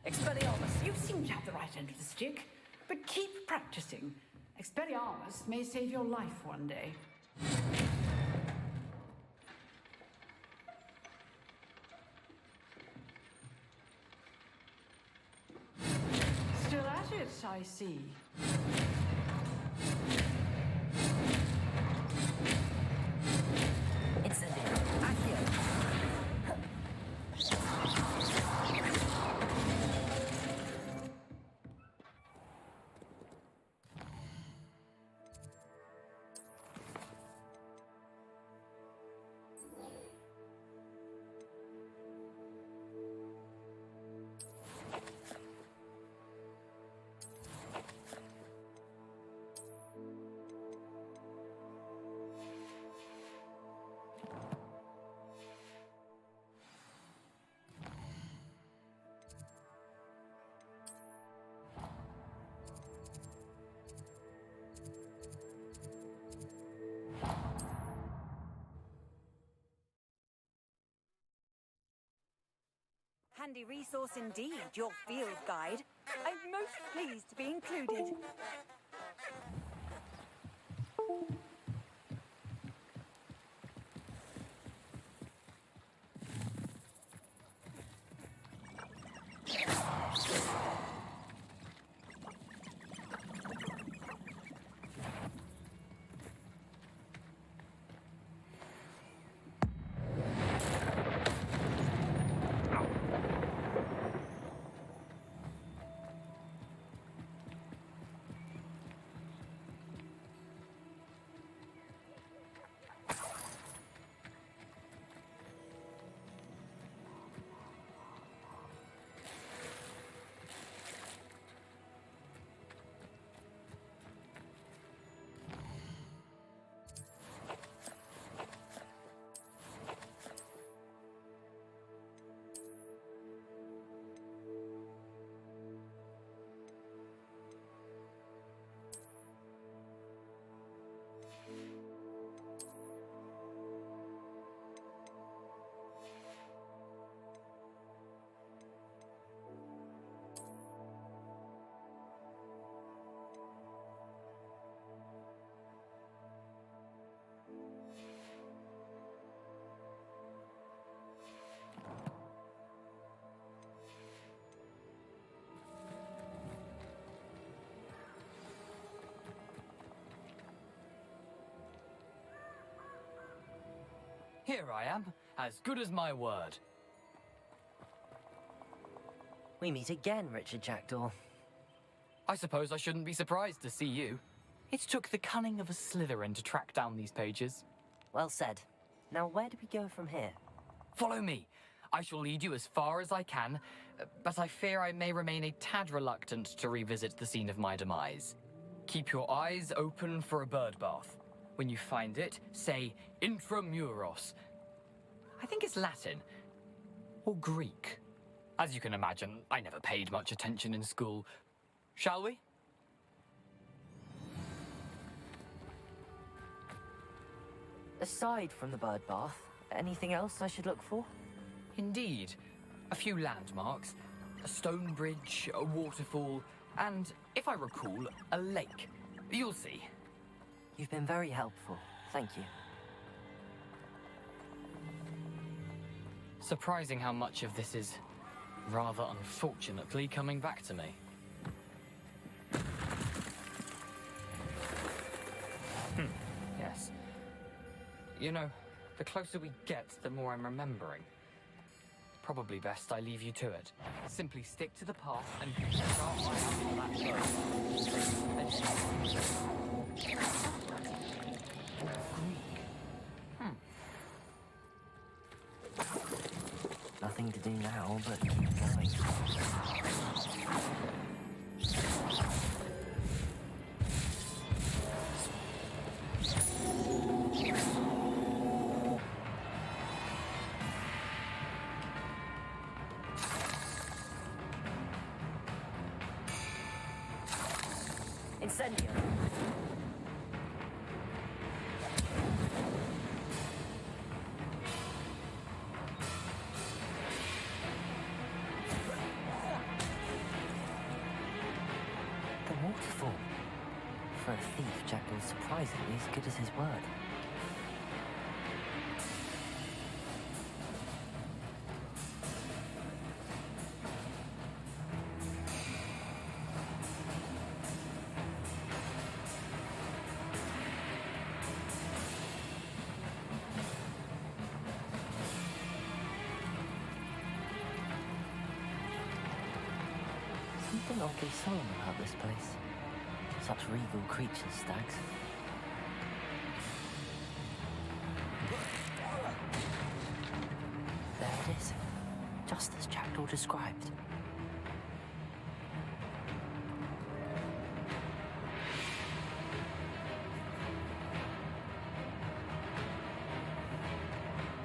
Expelliarmus, you seem to have the right end of the stick, but keep practicing. Expelliarmus may save your life one day. Still at it, I see. Incendio. Accio. Handy resource indeed, your field guide. I'm most pleased to be included. Here I am, as good as my word. We meet again, Richard Jackdaw. I suppose I shouldn't be surprised to see you. It took the cunning of a Slytherin to track down these pages. Well said. Now where do we go from here? Follow me. I shall lead you as far as I can, but I fear I may remain a tad reluctant to revisit the scene of my demise. Keep your eyes open for a bird bath. When you find it, say intramuros. I think it's Latin. Or Greek. As you can imagine, I never paid much attention in school. Shall we? Aside from the bird bath, anything else I should look for? Indeed. A few landmarks. A stone bridge, a waterfall, and, if I recall, a lake. You'll see. You've been very helpful. Thank you. Surprising how much of this is, rather unfortunately, coming back to me. Yes. You know, the closer we get, the more I'm remembering. Probably best I leave you to it. Simply stick to the path and keep your sharp eye out for that bird. Nothing to do now but keep going. Incendio. The waterfall. For a thief, Jackdaw's surprisingly as good as his word. Something oddly solemn about this place. Such regal creatures, stags. There it is, just as Jackdaw described.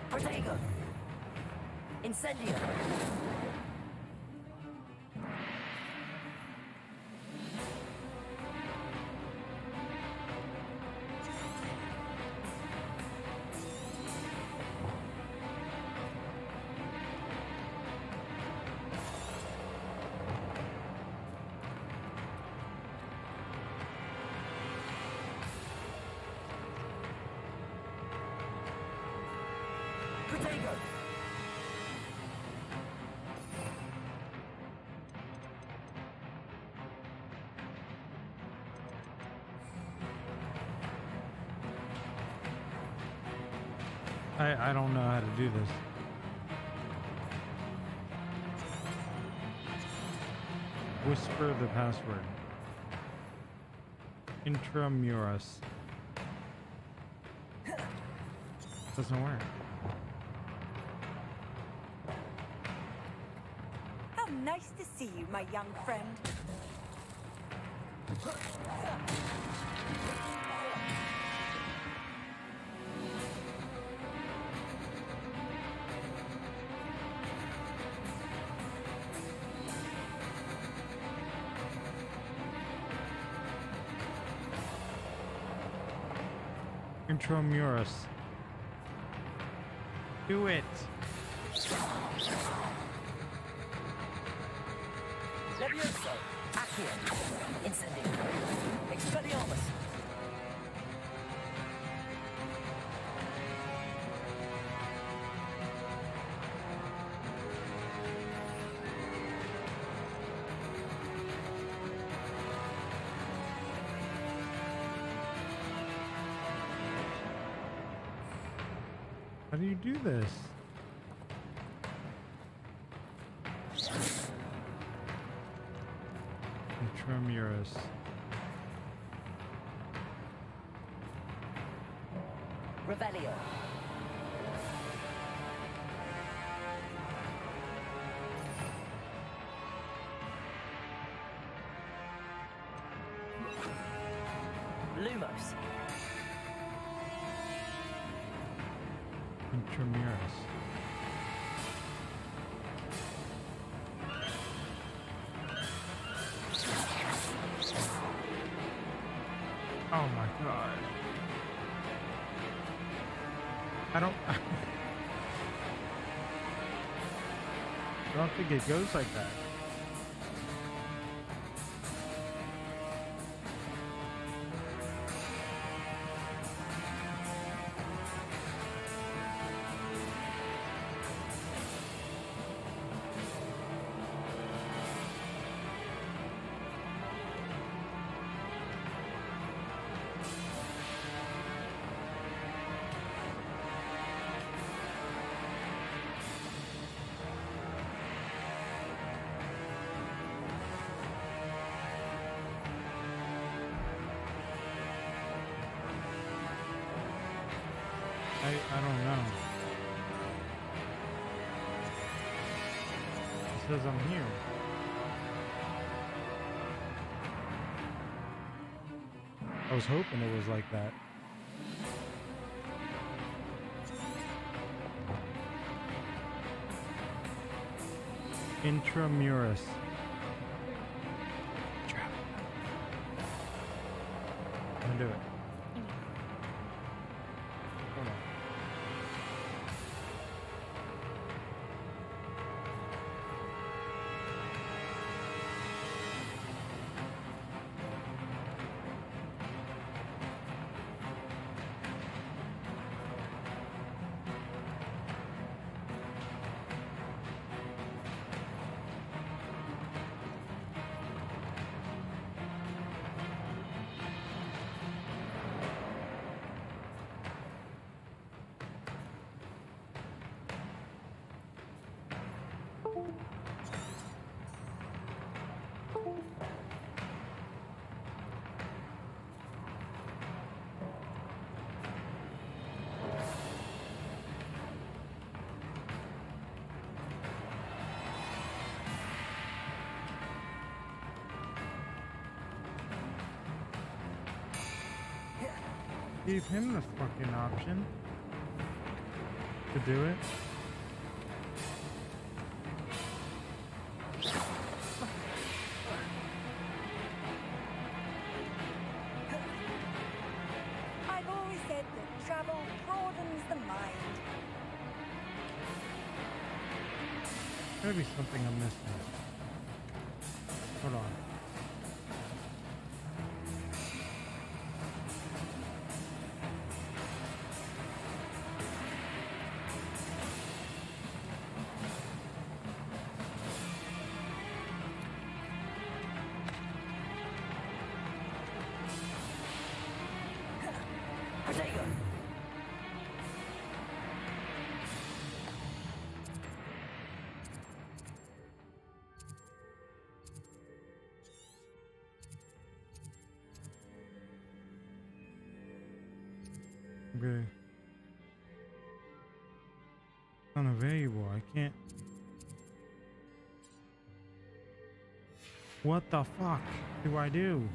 Protego! Incendio! Dago! I don't know how to do this. Whisper the password. Intramuros. Doesn't work. How nice to see you, my young friend. Intramuros. Do it. Levioso. Accio. Incendio. Expelliarmus. How do you do this? Intramuros. Revelio. Lumos. Intramuros. Oh my god. I don't think it goes like that. I don't know. It says I'm here. I was hoping it was like that. Intramuros. I'm gonna do it. Hold on. Gave him the fucking option to do it. I've always said that travel broadens the mind. Gotta be something I'm missing. Hold on. Okay. Unavailable. I can't. What the fuck do I do?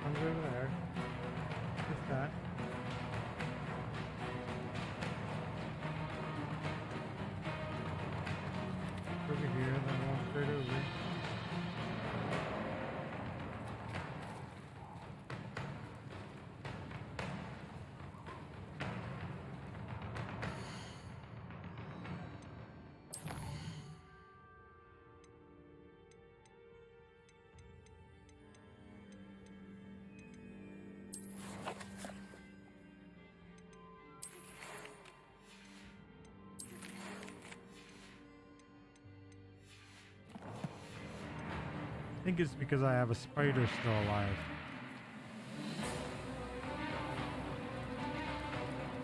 Comes over there. What's that? Over here, then walk straight over. I think it's because I have a spider still alive.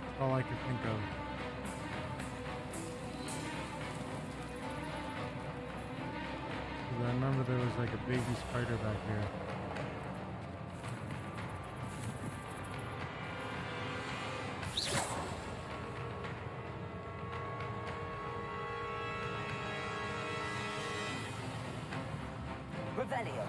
That's all I could think of. 'Cause I remember there was like a baby spider back here. Revelio.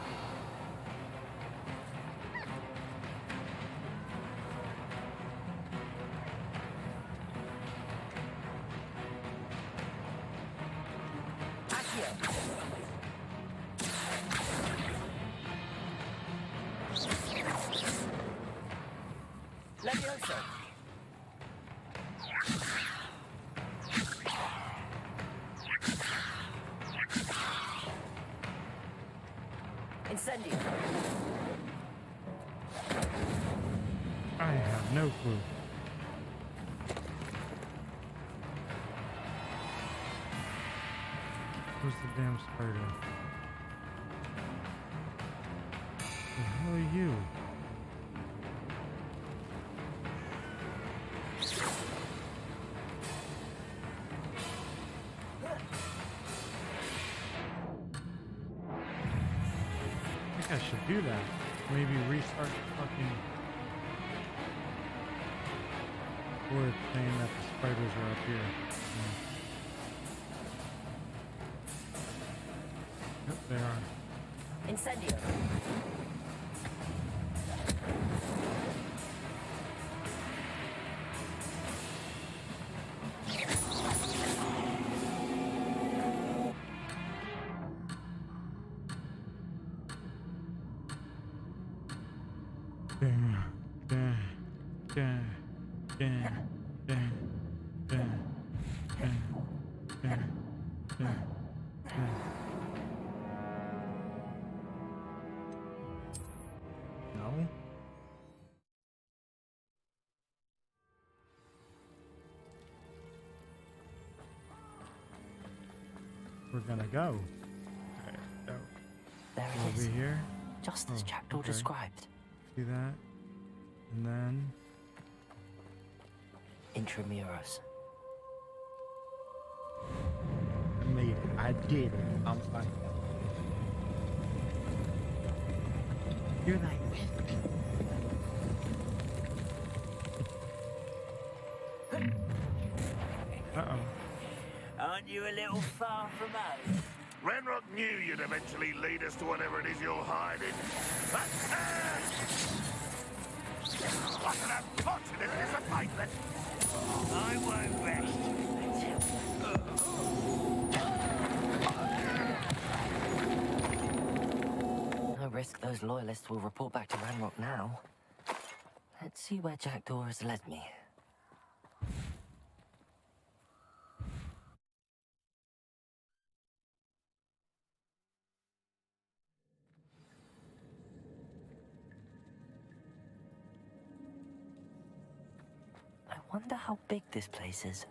Accio. Levioso. Incendio. I have no clue. Where's the damn spider? The hell are you? I think I should do that. Maybe restart the fucking... Or it's saying that the spiders are up here. Yeah. Yep, they are. Incendio. No. We're gonna go. There it Over is. here. Just as Jackdaw okay. described. See that? And then Intramuros. I made it. I did it. I'm fine. You're like with me. Uh-oh. Aren't you a little far from home? Renrock knew you'd eventually lead us to whatever it is you're hiding. What an unfortunate disappointment! I won't rest. No risk those loyalists will report back to Ranrock now. Let's see where Jackdaw has led me. wonder how big this place is.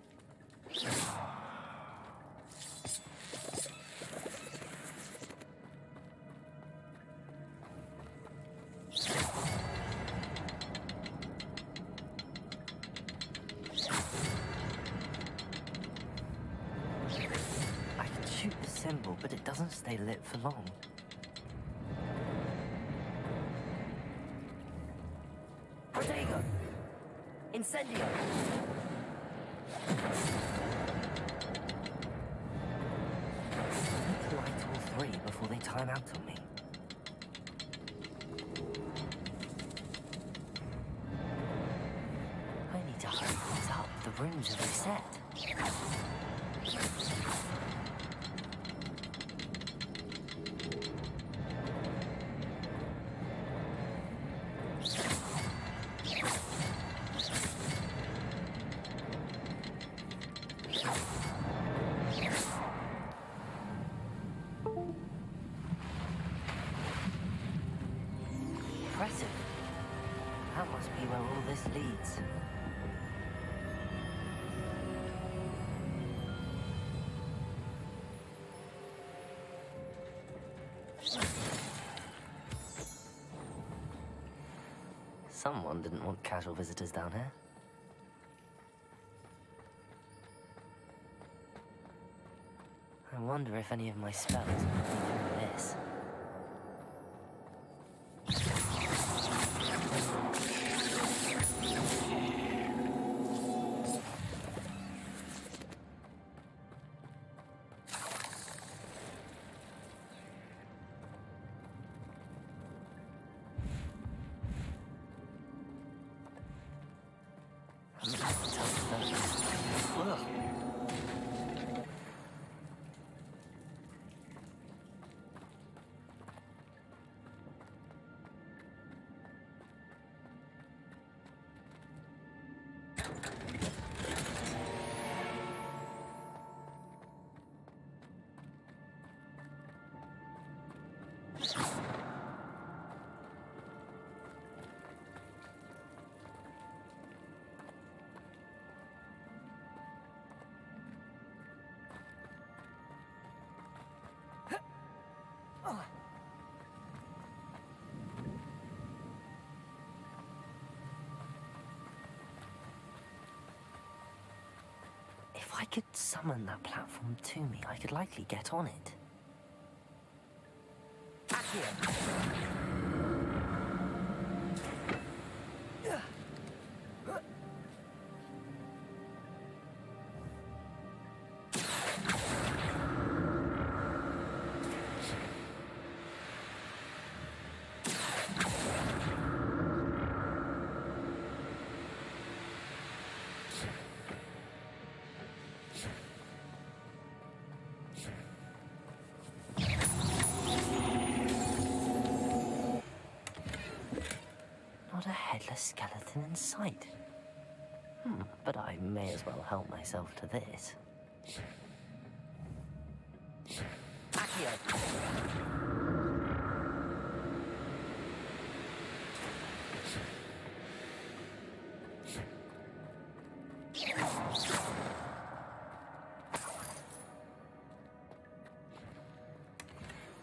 I can shoot the symbol, but it doesn't stay lit for long. Protego! Incendio! I need to light all three before they time out on me. I need to hurry things up. The rooms are reset. Impressive. That must be where all this leads. Someone didn't want casual visitors down here. I wonder if any of my spells will be through this. If I could summon that platform to me, I could likely get on it. Not a headless skeleton in sight. But I may as well help myself to this.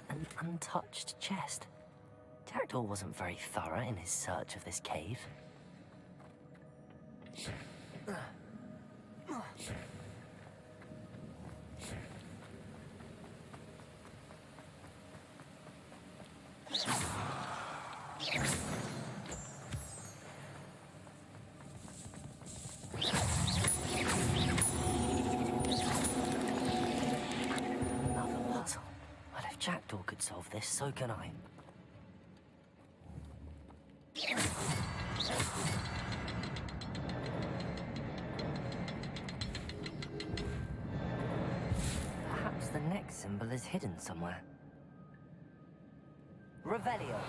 An untouched chest. Jackdaw wasn't very thorough in his search of this cave. Another puzzle. Well, if Jackdaw could solve this, so can I. Perhaps the next symbol is hidden somewhere. Revelio.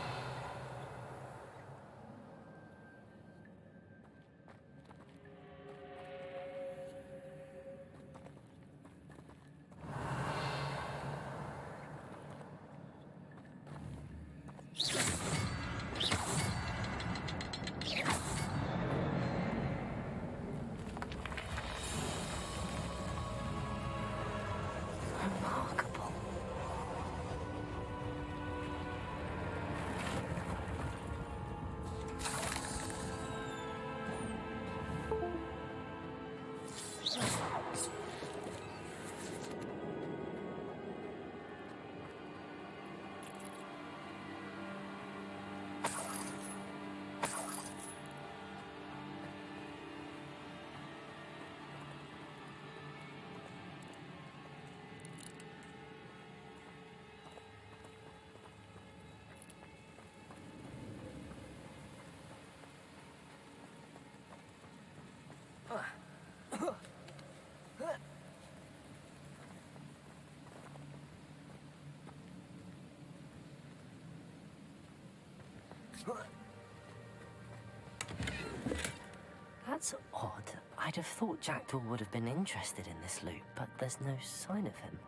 That's odd. I'd have thought Jackdaw would have been interested in this loot, but there's no sign of him.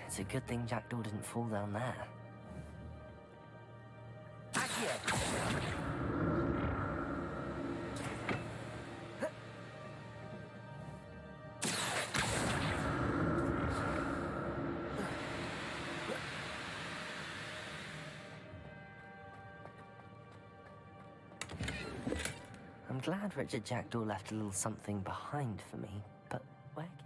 It's a good thing Jackdaw didn't fall down there. I'm glad Richard Jackdaw left a little something behind for me, but where can...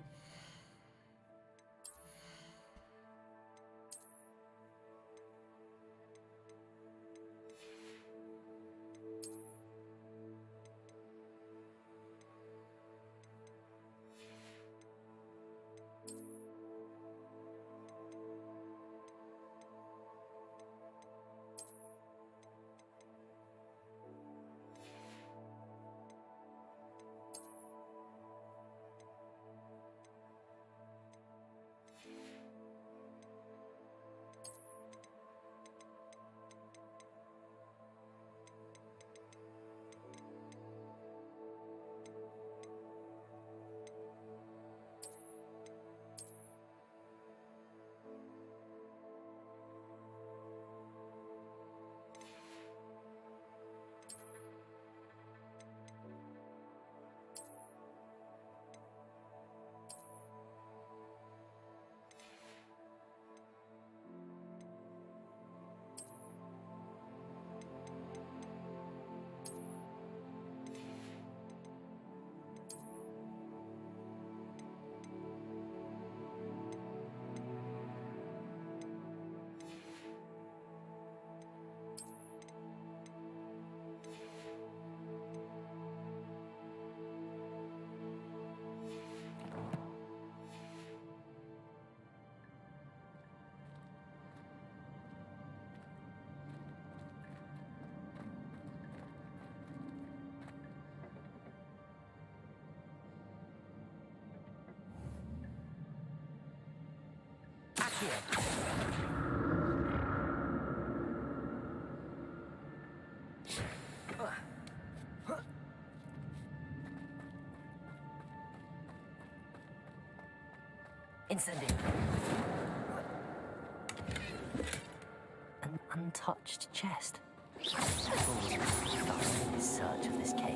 Incendio. An untouched chest. Always thorough in search of this cave.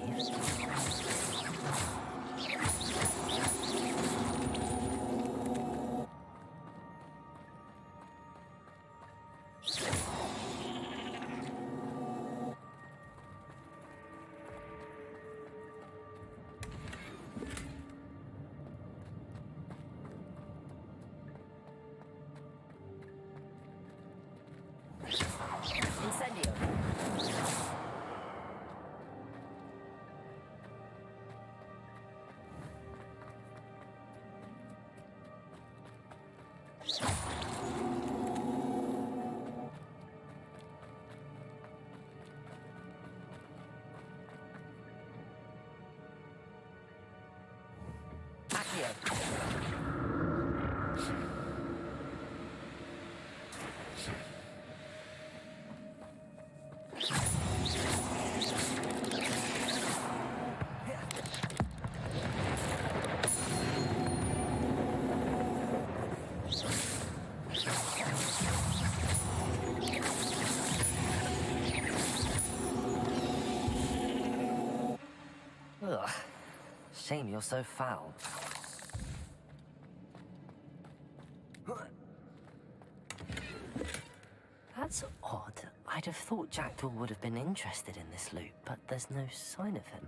Ugh. Shame you're so foul. That's odd. I'd have thought Jackdaw would have been interested in this loot, but there's no sign of him.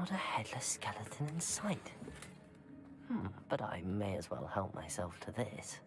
Not a headless skeleton in sight. But I may as well help myself to this.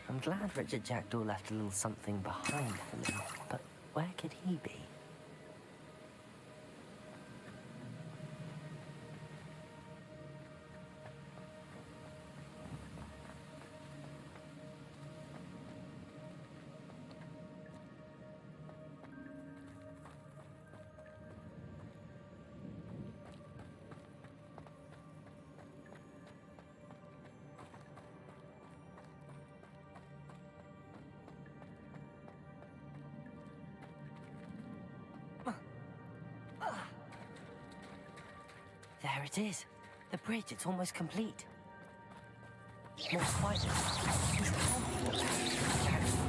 I'm glad Richard Jackdaw left a little something behind for me, but where could he be? There it is. The bridge, it's almost complete. More spiders. These can't be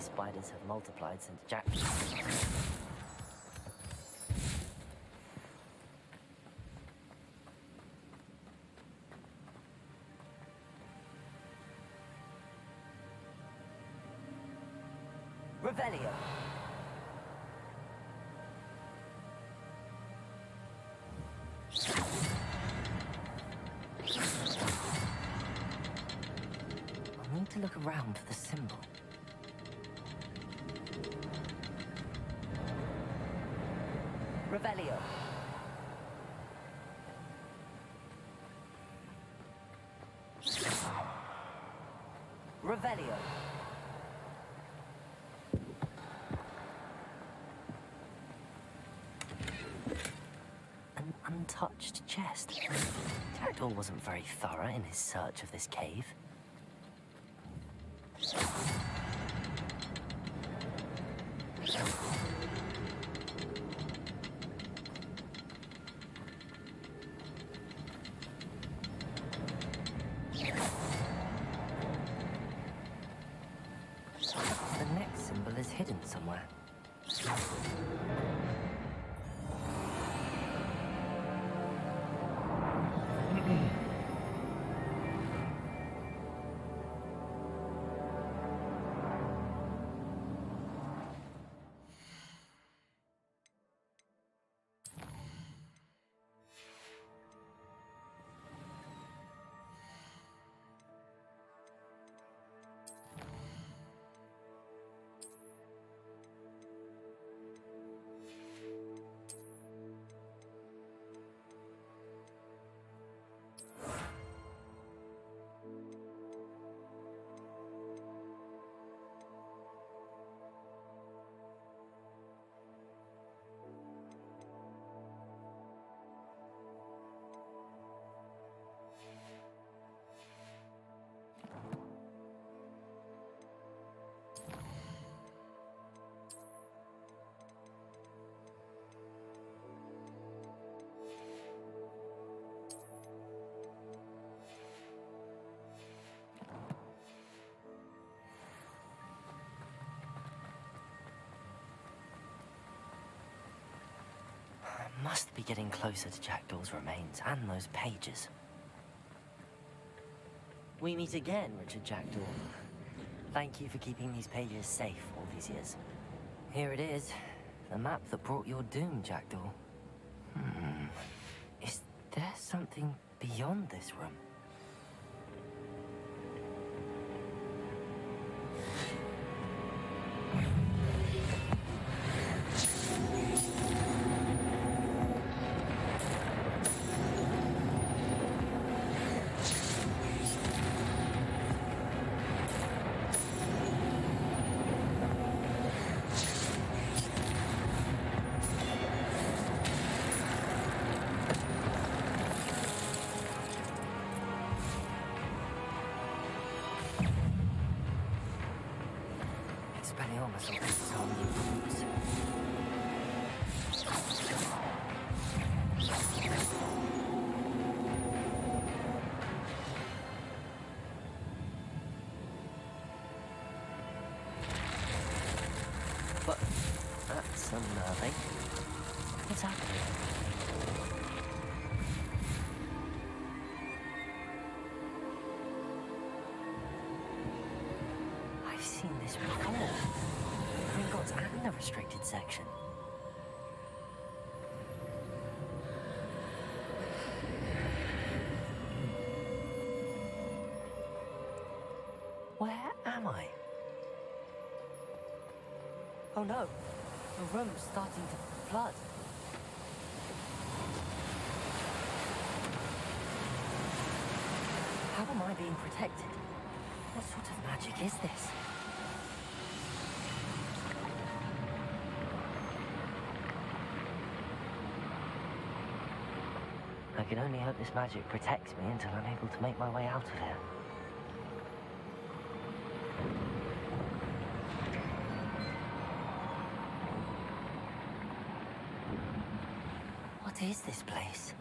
spiders have multiplied since Jack... Revelio. I need to look around for the symbol. Revelio. Revelio. An untouched chest. Jackdaw wasn't very thorough in his search of this cave. The next symbol is hidden somewhere. must be getting closer to Jackdaw's remains and those pages. We meet again, Richard Jackdaw. Thank you for keeping these pages safe all these years. Here it is, the map that brought your doom, Jackdaw. Is there something beyond this room? Expelliarmus will be so many rooms. But that's unnerving. What's happening? I've seen this before. Gringotts and the restricted section. Where am I? Oh no, the room's starting to flood. How am I being protected? What sort of magic is this? I can only hope this magic protects me until I'm able to make my way out of here. What is this place?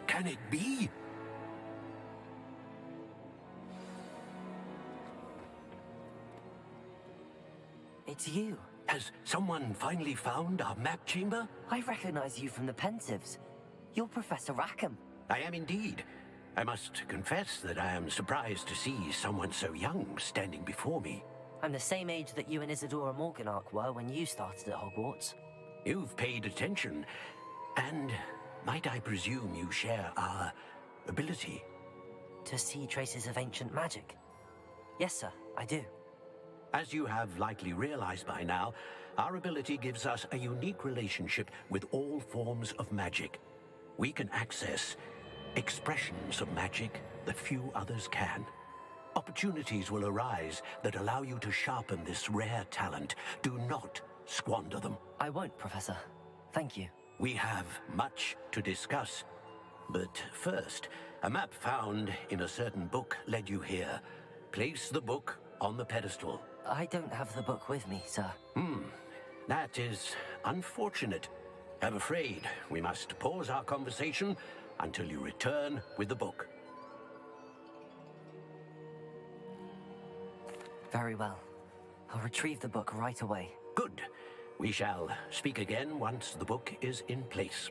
Can it be? It's you. Has someone finally found our map chamber? I recognize you from the Pensives. You're Professor Rackham. I am indeed. I must confess that I am surprised to see someone so young standing before me. I'm the same age that you and Isadora Morganark were when you started at Hogwarts. You've paid attention, and might I presume you share our ability? To see traces of ancient magic? Yes, sir, I do. As you have likely realized by now, our ability gives us a unique relationship with all forms of magic. We can access expressions of magic that few others can. Opportunities will arise that allow you to sharpen this rare talent. Do not squander them. I won't, Professor. Thank you. We have much to discuss. But first, a map found in a certain book led you here. Place the book on the pedestal. I don't have the book with me, sir. That is unfortunate. I'm afraid we must pause our conversation until you return with the book. Very well. I'll retrieve the book right away. Good. We shall speak again once the book is in place.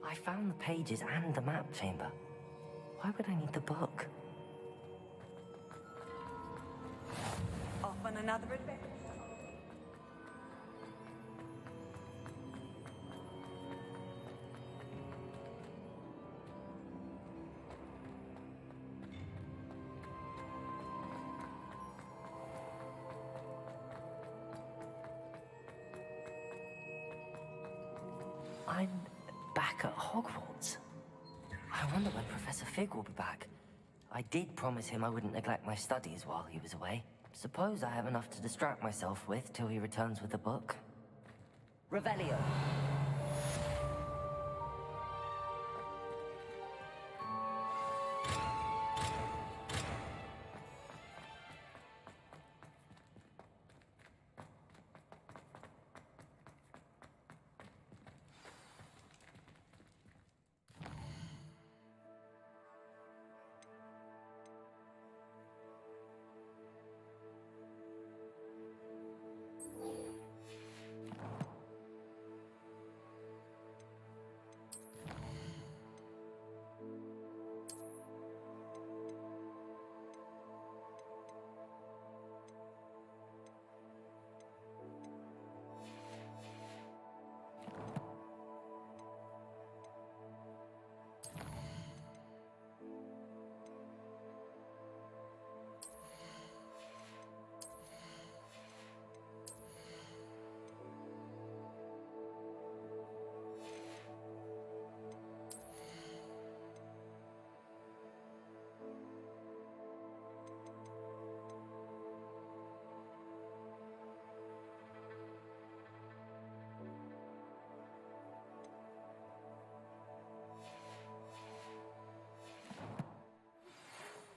I found the pages and the map chamber. Why would I need the book? Off on another adventure. I'm back at Hogwarts. I wonder when Professor Fig will be back. I did promise him I wouldn't neglect my studies while he was away. Suppose I have enough to distract myself with till he returns with the book. Revelio.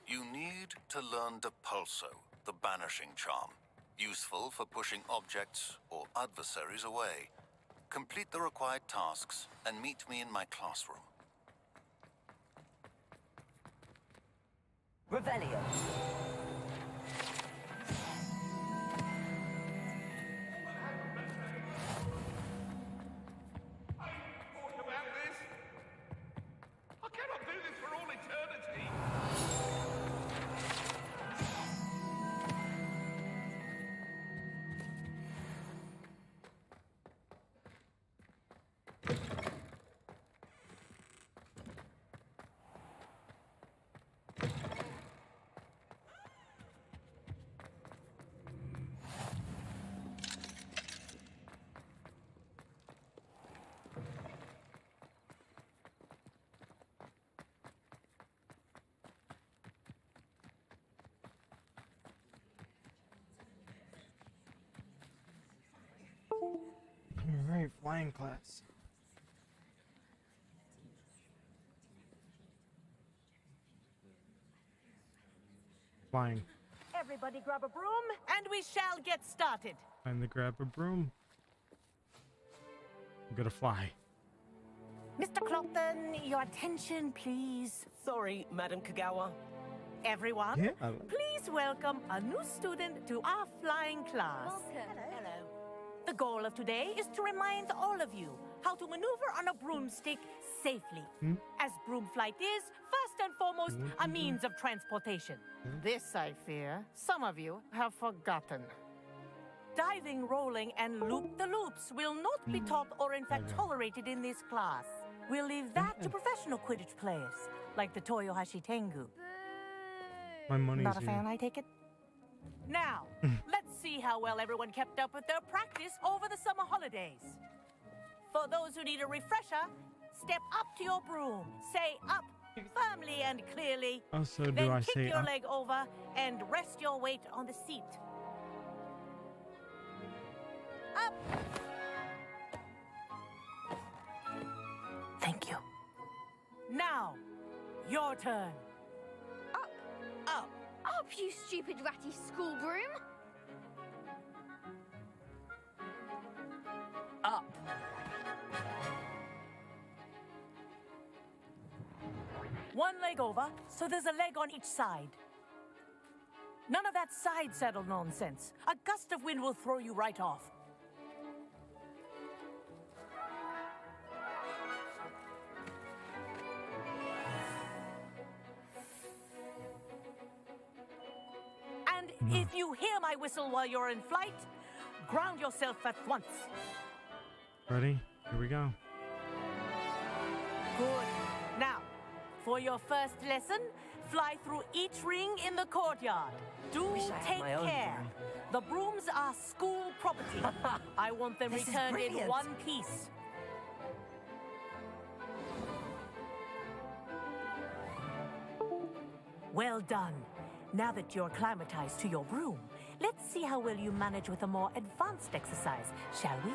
You need to learn Depulso, the banishing charm. Useful for pushing objects or adversaries away. Complete the required tasks and meet me in my classroom. Revelio. Alright, flying class. Flying. Everybody grab a broom, and we shall get started. Time to grab a broom. I'm gonna fly. Mr. Clopton, your attention, please. Sorry, Madam Kagawa. Everyone, Yeah. please welcome a new student to our flying class. Welcome. Hello. The goal of today is to remind all of you how to maneuver on a broomstick safely. As broom flight is, first and foremost, a means of transportation. This, I fear, some of you have forgotten. Diving, rolling, and loop-the-loops will not be taught or in fact tolerated in this class. We'll leave that to professional Quidditch players, like the Toyohashi Tengu. My money's Not a here. fan, I take it? Now, let's see how well everyone kept up with their practice over the summer holidays. For those who need a refresher, step up to your broom, say up firmly and clearly, Also, do then I kick say your up? leg over and rest your weight on the seat. Up! Thank you. Now, your turn. Up! Up! Up, you stupid ratty school broom! leg over, so there's a leg on each side. None of that side saddle nonsense. A gust of wind will throw you right off. And if you hear my whistle while you're in flight, ground yourself at once. Ready? Here we go. Good. Now, for your first lesson, fly through each ring in the courtyard. Do take care. The brooms are school property. I want them This is returned in brilliant. one piece. Well done. Now that you're acclimatized to your broom, let's see how well you manage with a more advanced exercise, shall we?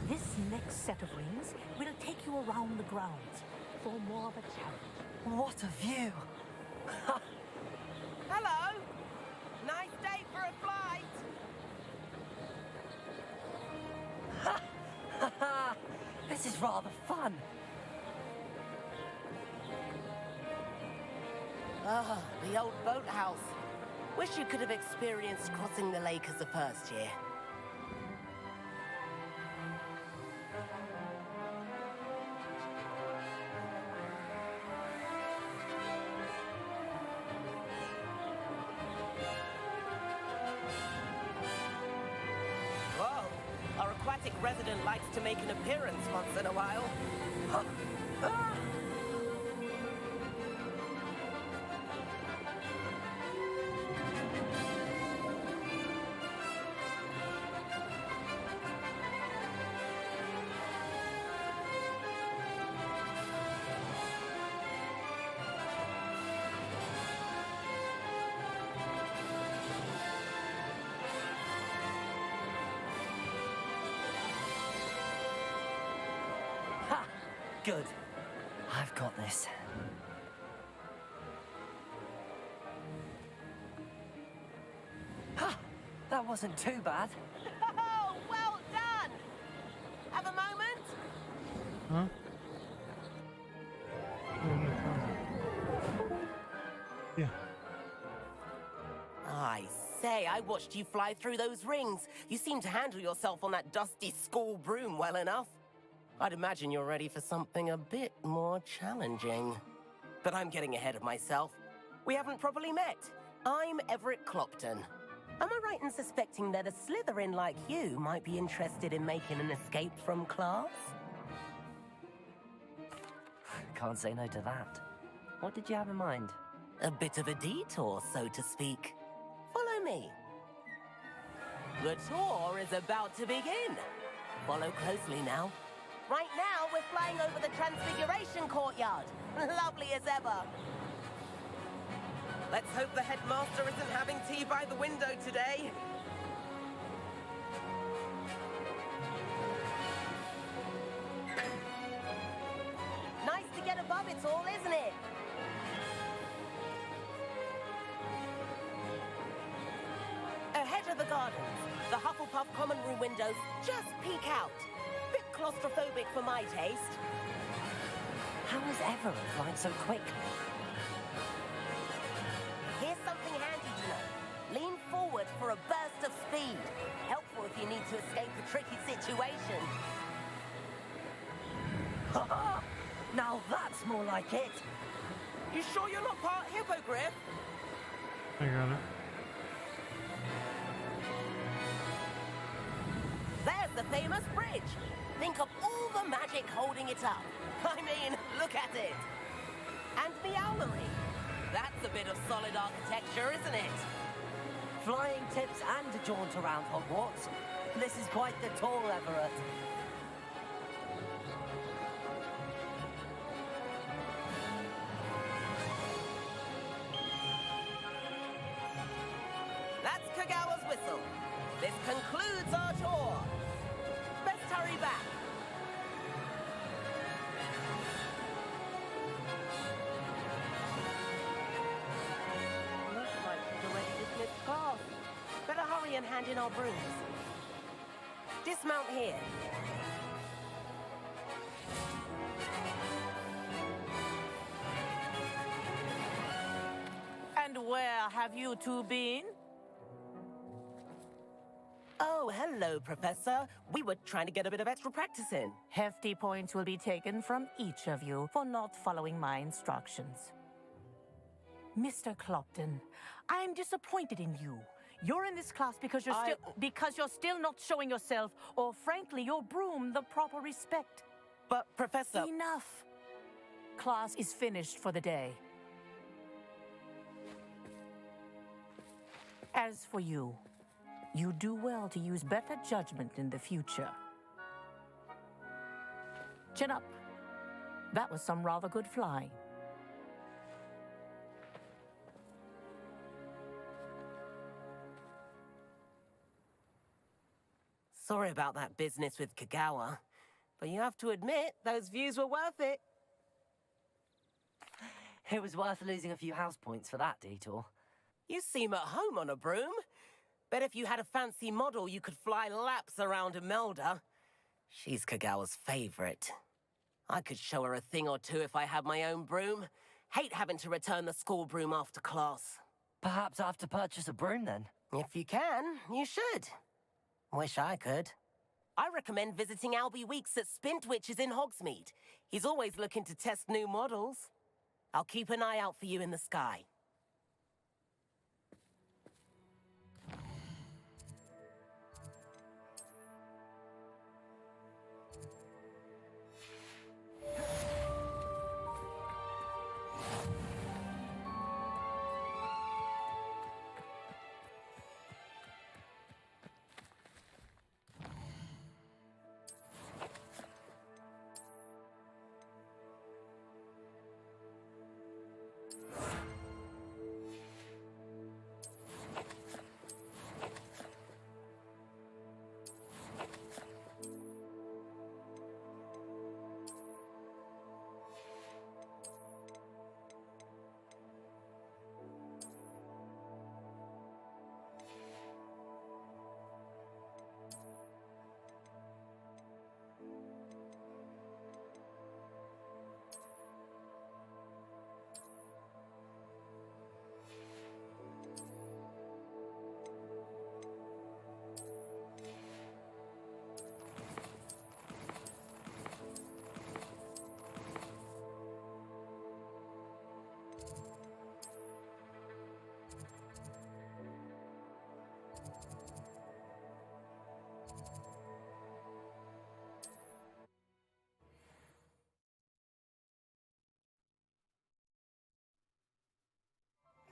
This next set of rings will take you around the grounds for more of a challenge. What a view! Hello! Nice day for a flight! This is rather fun. Ah, the old boathouse. Wish you could have experienced crossing the lake as a first year. Whoa, our aquatic resident likes to make an appearance once in a while. Good. I've got this. That wasn't too bad. Oh, well done! Have a moment? Huh? Yeah. I say, I watched you fly through those rings. You seem to handle yourself on that dusty school broom well enough. I'd imagine you're ready for something a bit more challenging. But I'm getting ahead of myself. We haven't properly met. I'm Everett Clopton. Am I right in suspecting that a Slytherin like you might be interested in making an escape from class? Can't say no to that. What did you have in mind? A bit of a detour, so to speak. Follow me. The tour is about to begin. Follow closely now. Right now, we're flying over the Transfiguration Courtyard. Lovely as ever. Let's hope the headmaster isn't having tea by the window today. Nice to get above it all, isn't it? Ahead of the gardens, the Hufflepuff common room windows just peek out. Bit claustrophobic for my taste. How was Everett flying so quickly? Here's something handy to know. Lean forward for a burst of speed. Helpful if you need to escape a tricky situation. Now that's more like it. You sure you're not part hippogriff? I got it. There's the famous bridge. Think of all the magic holding it up. I mean, look at it. And the owlery. That's a bit of solid architecture, isn't it? Flying tips and a jaunt around Hogwarts. This is quite the tour, Everett. That's Kagawa's whistle. This concludes our tour. Best hurry back. Looks like she's already dismissed class. Better hurry and hand in our brooms. dismount here. And where have you two been? Oh, hello, Professor. We were trying to get a bit of extra practice in. Hefty points will be taken from each of you for not following my instructions. Mr. Clopton, I'm disappointed in you. You're in this class because you're still not showing yourself, or frankly, your broom the proper respect. But, Professor... Enough. Class is finished for the day. As for you, you do well to use better judgment in the future. Chin up. That was some rather good flying. Sorry about that business with Kagawa, but you have to admit, those views were worth it. It was worth losing a few house points for that detour. You seem at home on a broom. Bet if you had a fancy model, you could fly laps around Imelda. She's Kagawa's favorite. I could show her a thing or two if I had my own broom. Hate having to return the school broom after class. Perhaps I have to purchase a broom then? If you can, you should. Wish I could. I recommend visiting Albie Weeks at Spintwitches in Hogsmeade. He's always looking to test new models. I'll keep an eye out for you in the sky.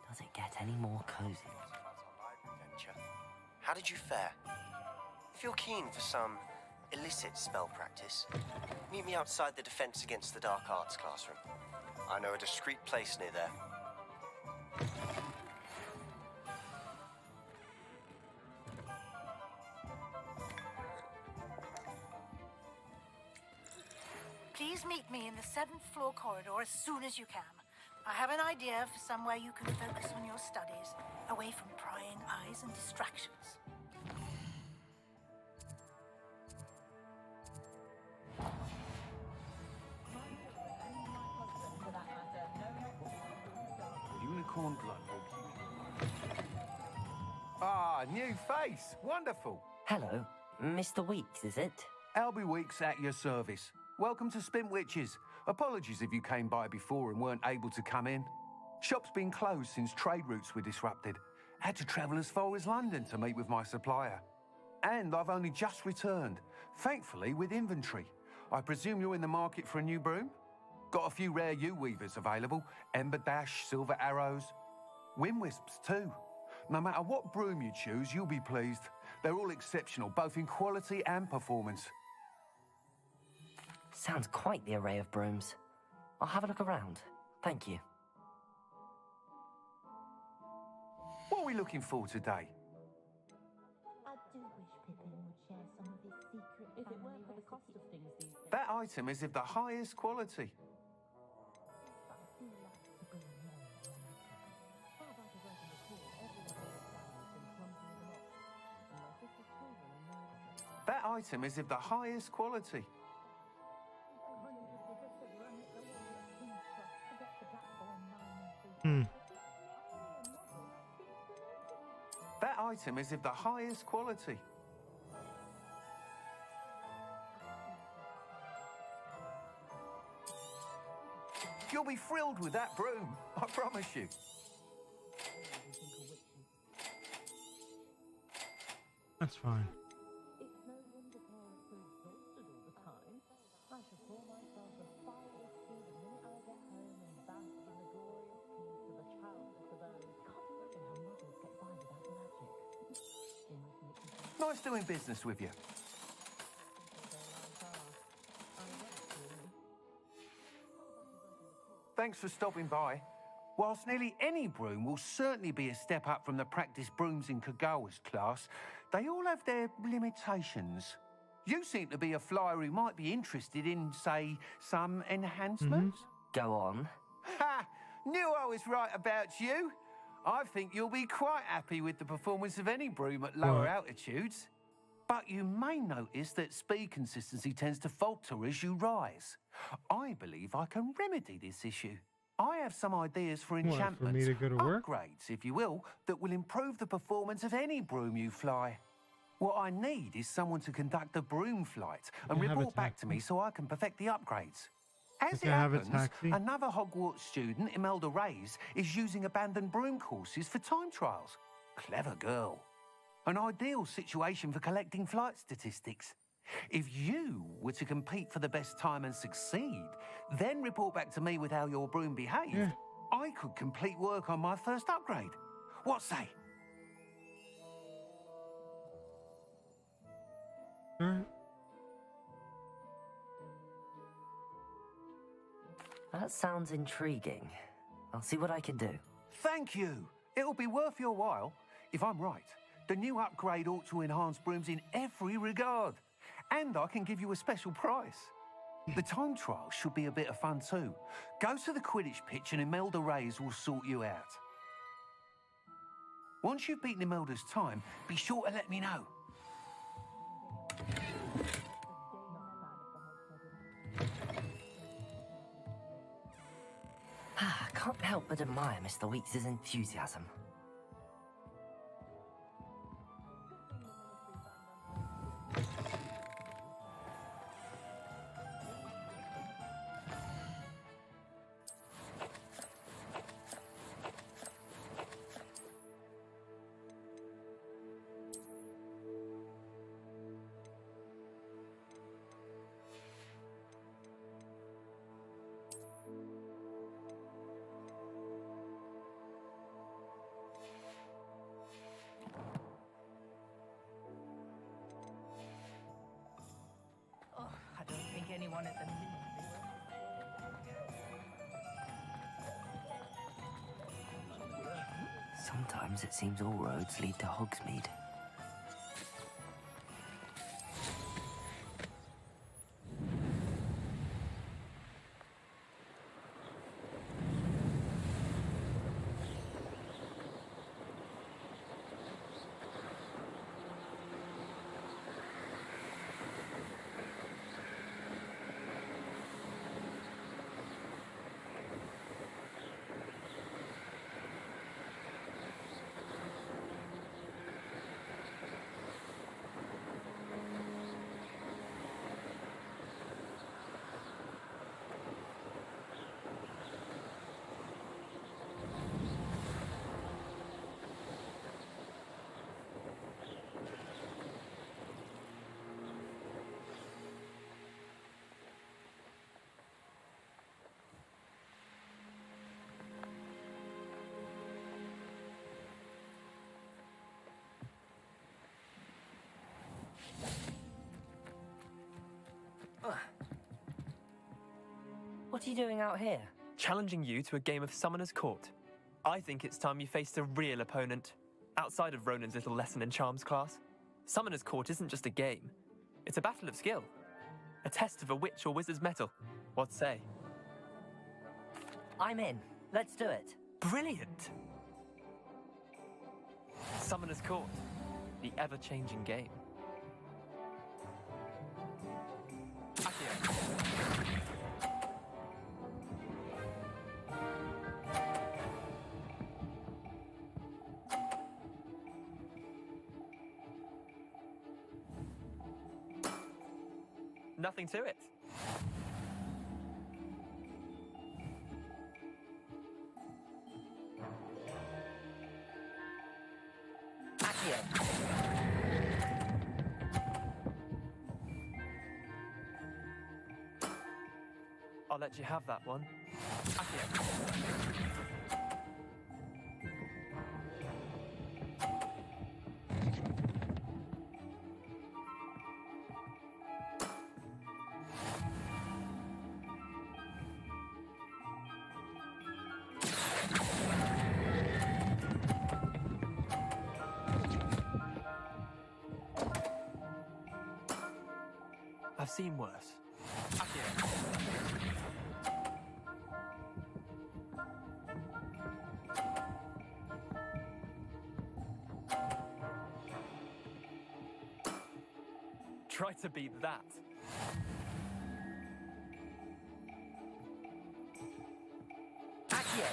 Does it get any more cozy? How did you fare? If you're keen for some illicit spell practice, meet me outside the Defense Against the Dark Arts classroom. I know a discreet place near there. Please meet me in the 7th floor corridor as soon as you can. I have an idea for somewhere you can focus on your studies, away from prying eyes and distractions. Unicorn blood. Ah, new face. Wonderful. Hello. Mr. Weeks, is it? Albie Weeks at your service. Welcome to Spintwitches. Apologies if you came by before and weren't able to come in. Shop's been closed since trade routes were disrupted. Had to travel as far as London to meet with my supplier. And I've only just returned, thankfully with inventory. I presume you're in the market for a new broom? Got a few rare U-weavers available. Ember Dash, Silver Arrows. Wind Wisps too. No matter what broom you choose, you'll be pleased. They're all exceptional, both in quality and performance. Sounds quite the array of brooms. I'll have a look around. Thank you. What are we looking for today? I do wish Pippin would share some of his secret If it weren't for the cost of things these days. That item is of the highest quality. That item is of the highest quality. That item is of the highest quality. You'll be thrilled with that broom, I promise you. That's fine. Nice doing business with you. Thanks for stopping by. Whilst nearly any broom will certainly be a step up from the practice brooms in Kagawa's class, they all have their limitations. You seem to be a flyer who might be interested in, say, some enhancements. Go on. Ha! Knew I was right about you. I think you'll be quite happy with the performance of any broom at lower altitudes. But you may notice that speed consistency tends to falter as you rise. I believe I can remedy this issue. I have some ideas for enchantments, for me to go to work? upgrades, if you will, that will improve the performance of any broom you fly. What I need is someone to conduct a broom flight and You have a report back to me taxi? so I can perfect the upgrades. As Okay, it I have a happens, taxi. another Hogwarts student, Imelda Reyes, is using abandoned broom courses for time trials. Clever girl. An ideal situation for collecting flight statistics. If you were to compete for the best time and succeed, then report back to me with how your broom behaved, I could complete work on my first upgrade. What say? All right. That sounds intriguing. I'll see what I can do. Thank you. It'll be worth your while. If I'm right, the new upgrade ought to enhance brooms in every regard. And I can give you a special price. The time trial should be a bit of fun too. Go to the Quidditch pitch and Imelda Reyes will sort you out. Once you've beaten Imelda's time, be sure to let me know. I can't help but admire Mr. Weeks' enthusiasm. I don't think anyone at the Sometimes it seems all roads lead to Hogsmeade. What are you doing out here? Challenging you to a game of Summoner's Court. I think it's time you faced a real opponent, outside of Ronan's little lesson in charms class. Summoner's Court isn't just a game. It's a battle of skill. A test of a witch or wizard's mettle. What say? I'm in. Let's do it. Brilliant! Summoner's Court. The ever-changing game. Nothing to it. I'll let you have that one. Accio. I've seen worse. Accio. Try to beat that. Accio.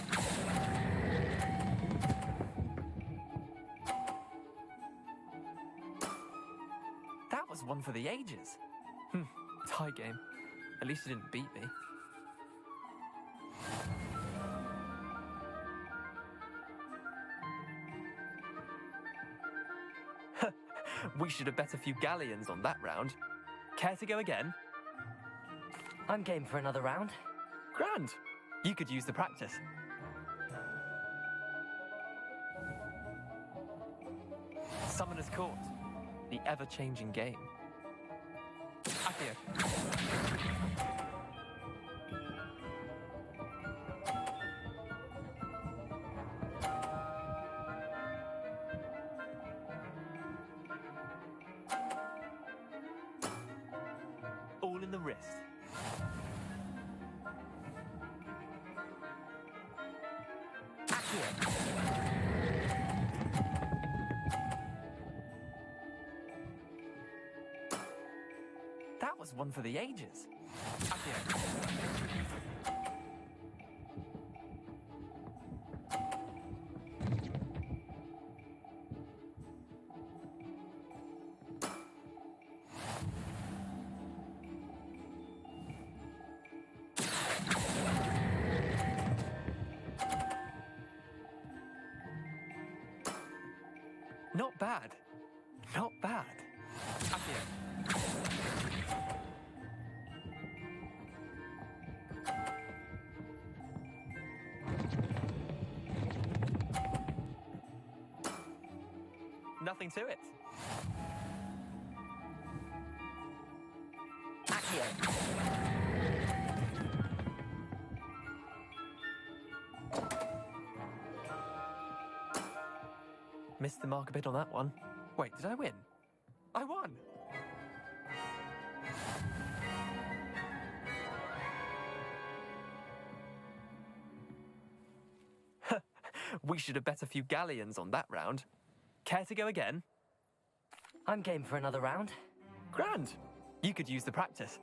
That was one for the ages. Tie game. At least you didn't beat me. We should have bet a few galleons on that round. Care to go again? I'm game for another round. Grand. You could use the practice. Summoner's Court. The ever-changing game. Accio. All in the wrist. Accio. That was one for the ages. Accio. Not bad. Not bad. Accio. Nothing to it. Accio. Missed the mark a bit on that one. Wait, did I win? I won! We should have bet a few galleons on that round. Care to go again? I'm game for another round. Grand. You could use the practice.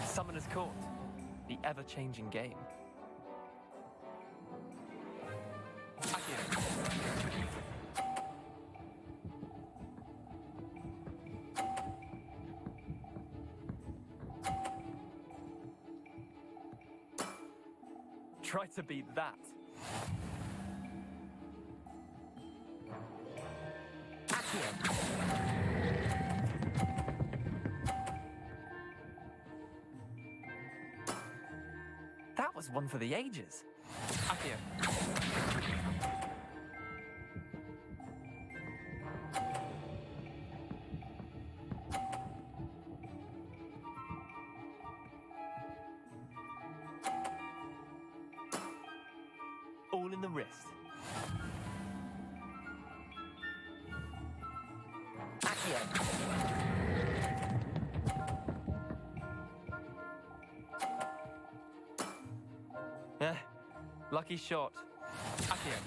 Summoner's Court. The ever-changing game. Accio. Try to beat that. Accio. That was one for the ages. Accio. All in the wrist. Accio. Lucky shot. Accio.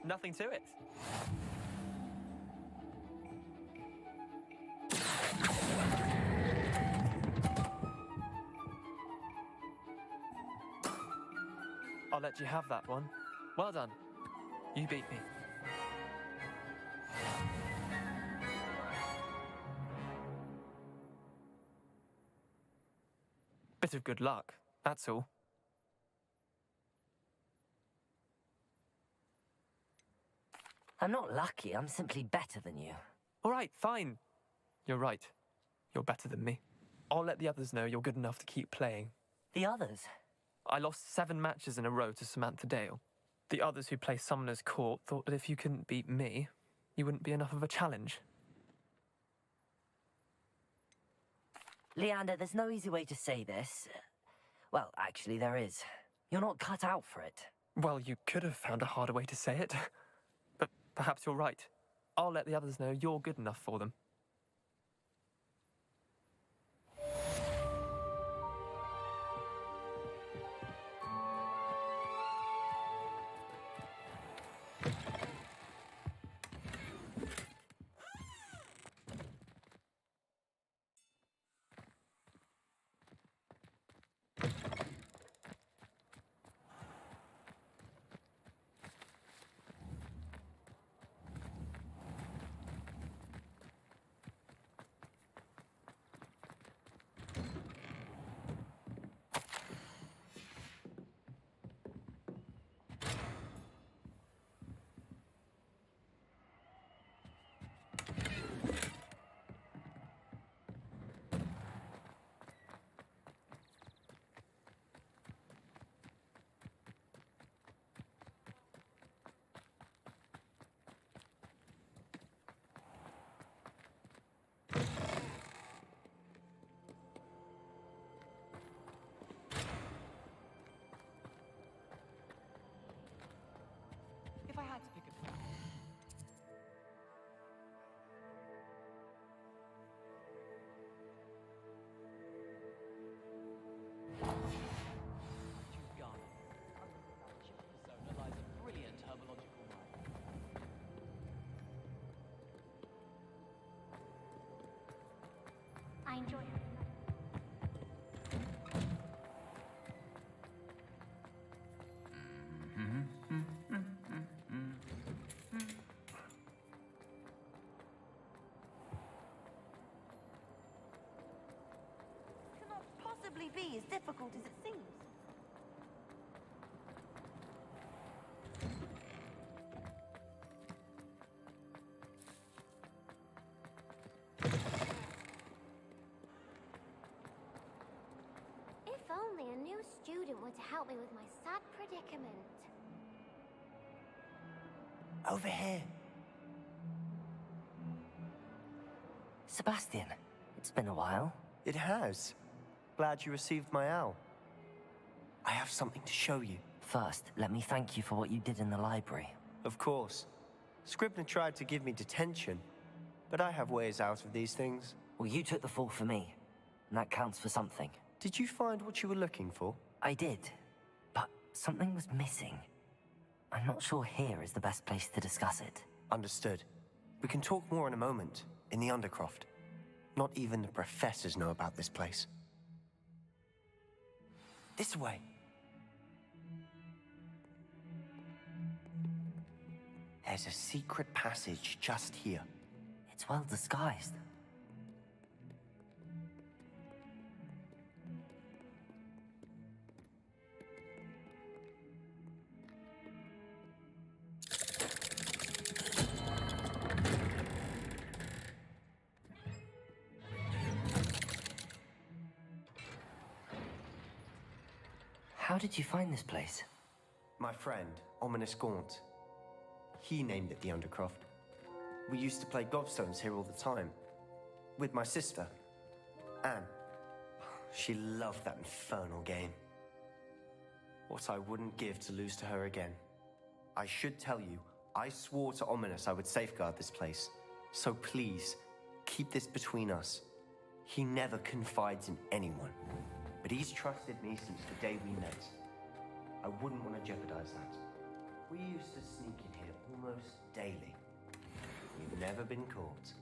Nothing to it. I'll let you have that one. Well done. You beat me. Bit of good luck, that's all. I'm not lucky, I'm simply better than you. All right, fine. You're right. You're better than me. I'll let the others know you're good enough to keep playing. The others? I lost 7 matches in a row to Samantha Dale. The others who play Summoner's Court thought that if you couldn't beat me, you wouldn't be enough of a challenge. Leander, there's no easy way to say this. Well, actually, there is. You're not cut out for it. Well, you could have found a harder way to say it. But perhaps you're right. I'll let the others know you're good enough for them. If I had to pick a... Persona lies a brilliant herbological mind. I enjoy it. Cannot possibly be as difficult as it seems. If only a new student were to help me with my sad predicament. Over here. Sebastian, it's been a while. It has. Glad you received my owl. I have something to show you. First, let me thank you for what you did in the library. Of course. Scribner tried to give me detention, but I have ways out of these things. Well, you took the fall for me, and that counts for something. Did you find what you were looking for? I did, but something was missing. I'm not sure here is the best place to discuss it. Understood. We can talk more in a moment, in the Undercroft. Not even the professors know about this place. This way. There's a secret passage just here. It's well disguised. How did you find this place? My friend, Ominous Gaunt. He named it the Undercroft. We used to play gobstones here all the time. With my sister, Anne. She loved that infernal game. What I wouldn't give to lose to her again. I should tell you, I swore to Ominous I would safeguard this place. So please, keep this between us. He never confides in anyone. But he's trusted me since the day we met. I wouldn't want to jeopardize that. We used to sneak in here almost daily. We've never been caught.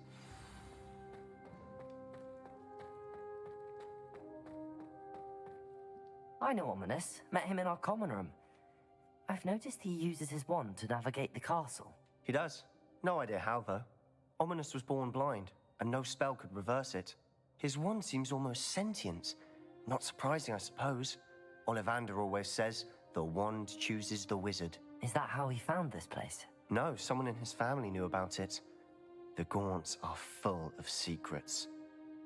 I know Ominous. Met him in our common room. I've noticed he uses his wand to navigate the castle. He does. No idea how, though. Ominous was born blind, and no spell could reverse it. His wand seems almost sentient. Not surprising, I suppose. Ollivander always says, the wand chooses the wizard. Is that how he found this place? No, someone in his family knew about it. The Gaunts are full of secrets.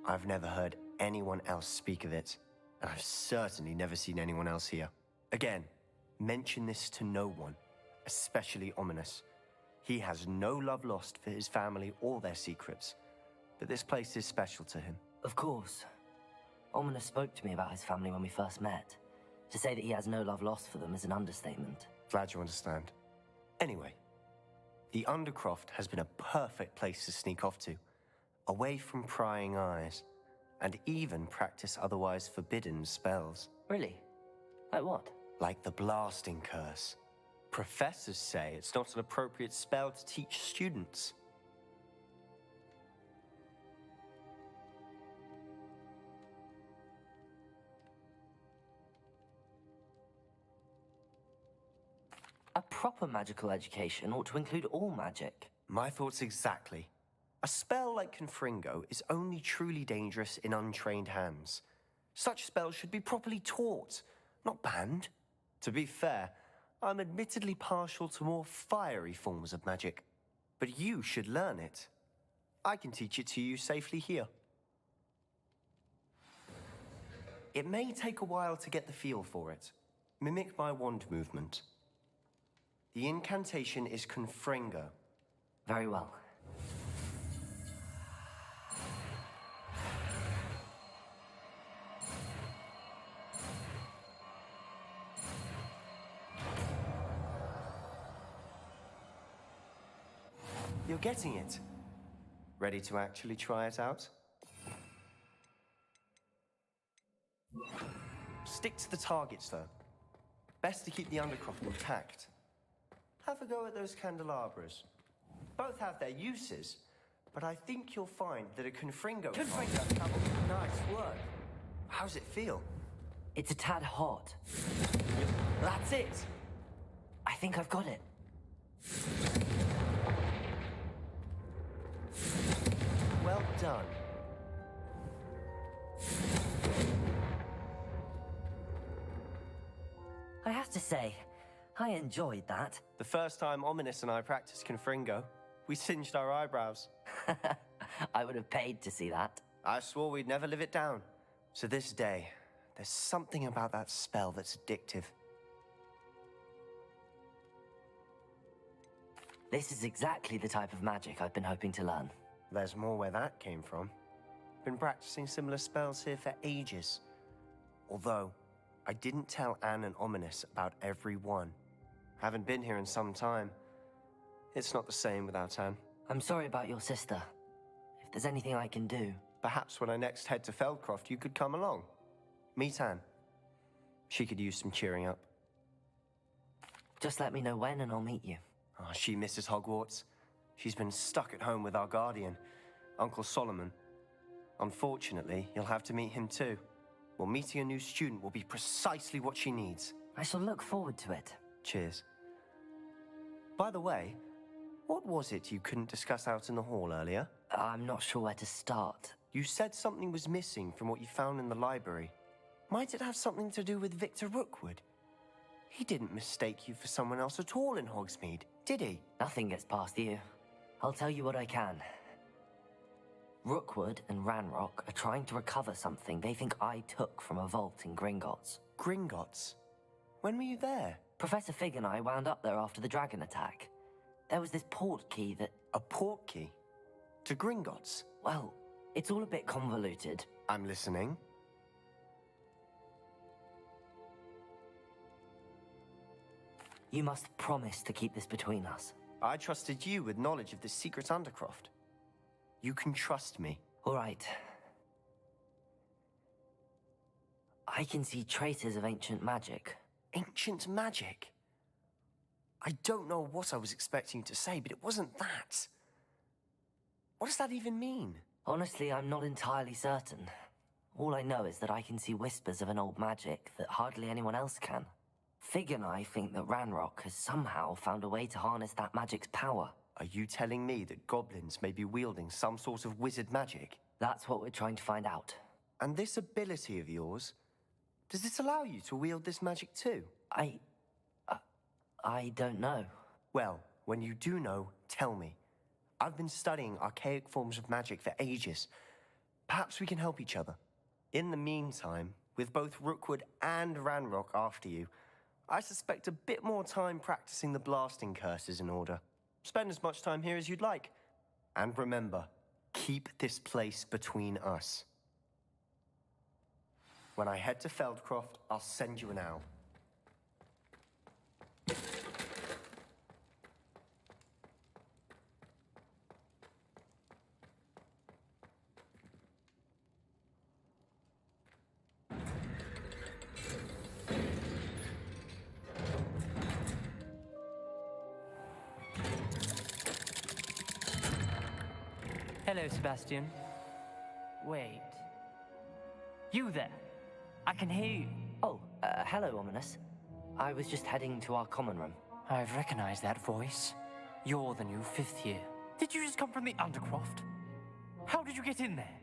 I've never heard anyone else speak of it, and I've certainly never seen anyone else here. Again, mention this to no one, especially Ominous. He has no love lost for his family or their secrets, but this place is special to him. Of course. Ominous spoke to me about his family when we first met. To say that he has no love lost for them is an understatement. Glad you understand. Anyway, the Undercroft has been a perfect place to sneak off to, away from prying eyes, and even practice otherwise forbidden spells. Really? Like what? Like the blasting curse. Professors say it's not an appropriate spell to teach students. A proper magical education ought to include all magic. My thoughts exactly. A spell like Confringo is only truly dangerous in untrained hands. Such spells should be properly taught, not banned. To be fair, I'm admittedly partial to more fiery forms of magic, but you should learn it. I can teach it to you safely here. It may take a while to get the feel for it. Mimic my wand movement. The incantation is Confringo. Very well. You're getting it. Ready to actually try it out? Stick to the targets, though. Best to keep the Undercroft intact. Have a go at those candelabras. Both have their uses, but I think you'll find that a Confringo... Nice work. How's it feel? It's a tad hot. That's it! I think I've got it. Well done. I have to say, I enjoyed that. The first time Ominous and I practiced Confringo, we singed our eyebrows. I would have paid to see that. I swore we'd never live it down. To this day, there's something about that spell that's addictive. This is exactly the type of magic I've been hoping to learn. There's more where that came from. Been practicing similar spells here for ages. Although, I didn't tell Anne and Ominous about every one. Haven't been here in some time. It's not the same without Anne. I'm sorry about your sister. If there's anything I can do... Perhaps when I next head to Feldcroft, you could come along. Meet Anne. She could use some cheering up. Just let me know when and I'll meet you. Oh, she misses Hogwarts. She's been stuck at home with our guardian, Uncle Solomon. Unfortunately, you'll have to meet him too. Well, meeting a new student will be precisely what she needs. I shall look forward to it. Cheers. By the way, what was it you couldn't discuss out in the hall earlier? I'm not sure where to start. You said something was missing from what you found in the library. Might it have something to do with Victor Rookwood? He didn't mistake you for someone else at all in Hogsmeade, did he? Nothing gets past you. I'll tell you what I can. Rookwood and Ranrock are trying to recover something they think I took from a vault in Gringotts. Gringotts? When were you there? Professor Fig and I wound up there after the dragon attack. There was this port key that... A port key? To Gringotts? Well, it's all a bit convoluted. I'm listening. You must promise to keep this between us. I trusted you with knowledge of the secret Undercroft. You can trust me. All right. I can see traces of ancient magic. Ancient magic? I don't know what I was expecting you to say, but it wasn't that. What does that even mean? Honestly, I'm not entirely certain. All I know is that I can see whispers of an old magic that hardly anyone else can. Fig and I think that Ranrock has somehow found a way to harness that magic's power. Are you telling me that goblins may be wielding some sort of wizard magic? That's what we're trying to find out. And this ability of yours, does it allow you to wield this magic too? I don't know. Well, when you do know, tell me. I've been studying archaic forms of magic for ages. Perhaps we can help each other. In the meantime, with both Rookwood and Ranrock after you, I suspect a bit more time practicing the blasting curse is in order. Spend as much time here as you'd like. And remember, keep this place between us. When I head to Feldcroft, I'll send you an owl. Hello, Sebastian. Wait. You there? I can hear you. Oh, hello, Ominous. I was just heading to our common room. I've recognized that voice. You're the new 5th year. Did you just come from the Undercroft? How did you get in there?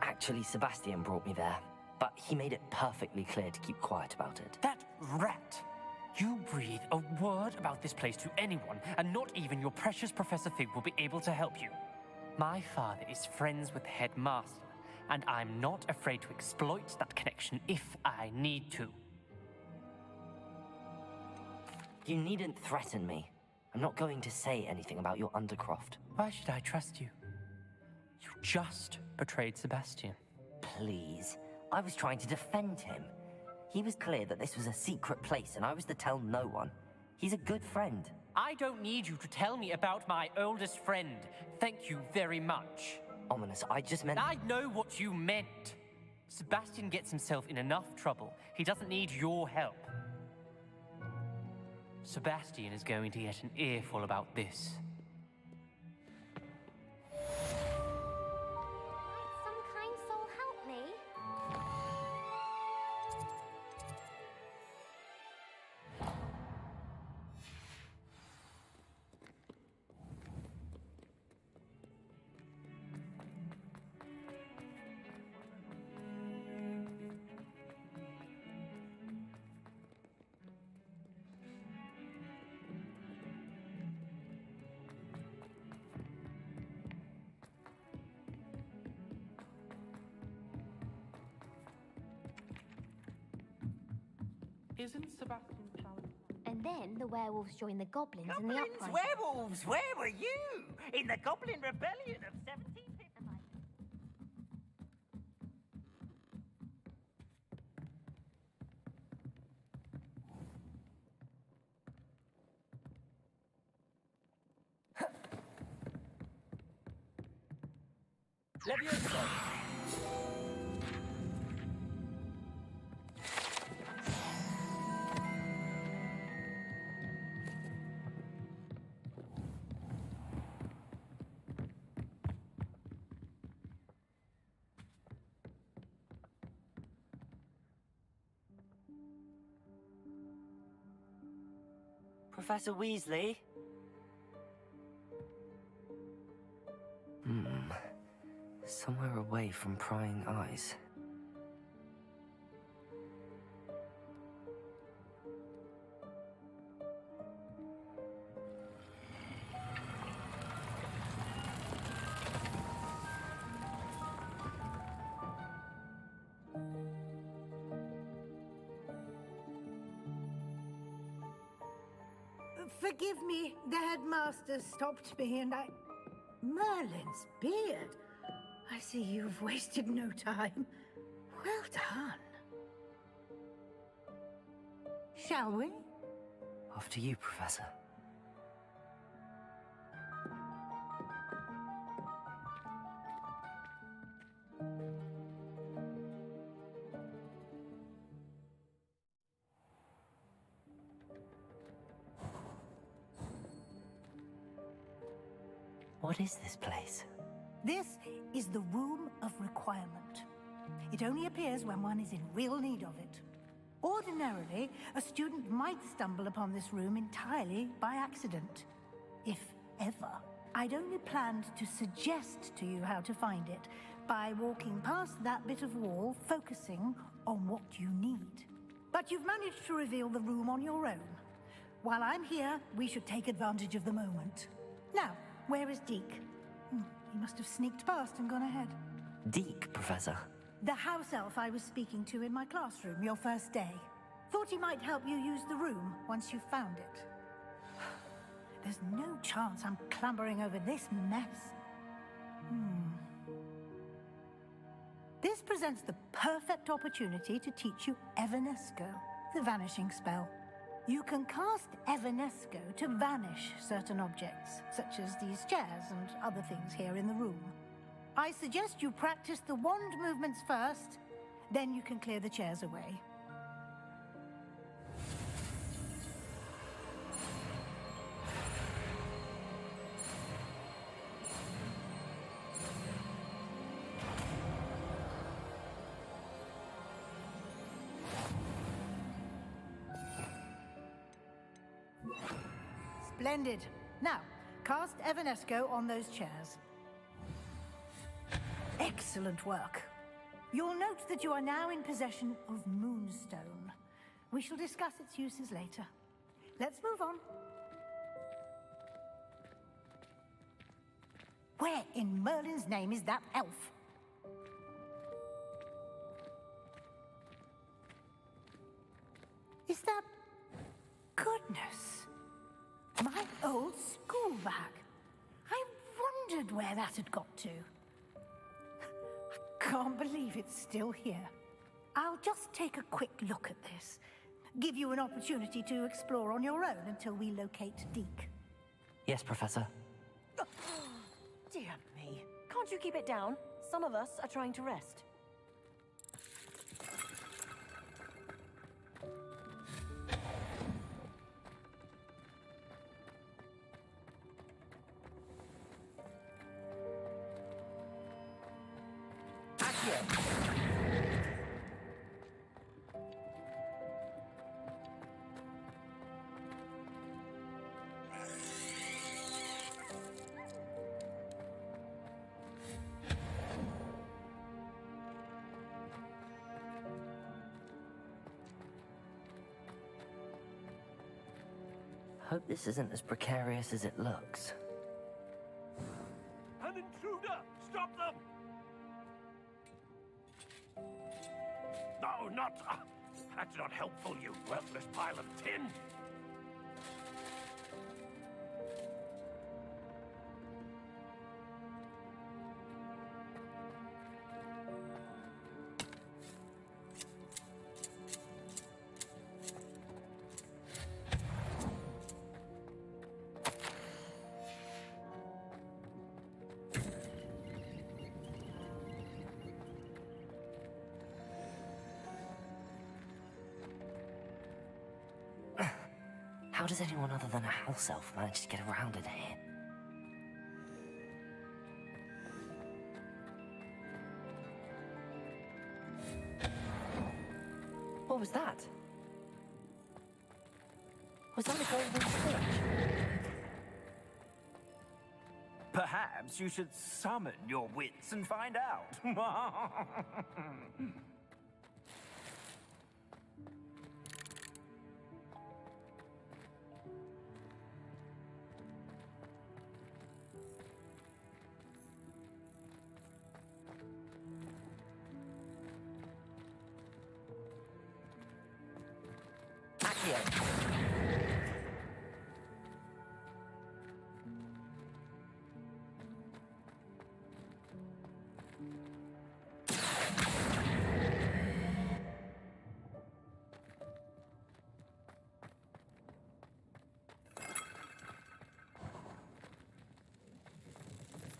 Actually, Sebastian brought me there, but he made it perfectly clear to keep quiet about it. That rat! You breathe a word about this place to anyone, and not even your precious Professor Fig will be able to help you. My father is friends with the headmaster, and I'm not afraid to exploit that connection if I need to. You needn't threaten me. I'm not going to say anything about your Undercroft. Why should I trust you? You just betrayed Sebastian. Please. I was trying to defend him. He was clear that this was a secret place, and I was to tell no one. He's a good friend. I don't need you to tell me about my oldest friend. Thank you very much. Ominous, I just meant... I know what you meant. Sebastian gets himself in enough trouble. He doesn't need your help. Sebastian is going to get an earful about this. Some kind soul help me? Isn't Sebastian challenged? And then the werewolves join the goblins in the Goblins, uprising. werewolves, where were you? In the Goblin Rebellion of 1750. Levioso! Professor Weasley? Somewhere away from prying eyes. Forgive me, the headmaster stopped me and I... Merlin's beard. I see you've wasted no time. Well done. Shall we? Off to you, Professor. What is this place? This is the Room of Requirement. It only appears when one is in real need of it. Ordinarily, a student might stumble upon this room entirely by accident. If ever. I'd only planned to suggest to you how to find it by walking past that bit of wall, focusing on what you need. But you've managed to reveal the room on your own. While I'm here, we should take advantage of the moment. Now, where is Deke? He must have sneaked past and gone ahead. Deke, Professor. The house elf I was speaking to in my classroom your first day. Thought he might help you use the room once you found it. There's no chance I'm clambering over this mess. This presents the perfect opportunity to teach you Evanesco, the vanishing spell. You can cast Evanesco to vanish certain objects, such as these chairs and other things here in the room. I suggest you practice the wand movements first, then you can clear the chairs away. Splendid. Now, cast Evanesco on those chairs. Excellent work. You'll note that you are now in possession of Moonstone. We shall discuss its uses later. Let's move on. Where in Merlin's name is that elf? Is that... Goodness. My old school bag. I wondered where that had got to. I can't believe it's still here. I'll just take a quick look at this. Give you an opportunity to explore on your own until we locate Deke. Yes, Professor. Oh, dear me. Can't you keep it down? Some of us are trying to rest. Hope this isn't as precarious as it looks. An intruder! Stop them! No, not... that's not helpful, you worthless pile of tin! How does anyone other than a house elf manage to get around in here? What was that? Was that a golden switch? Perhaps you should summon your wits and find out.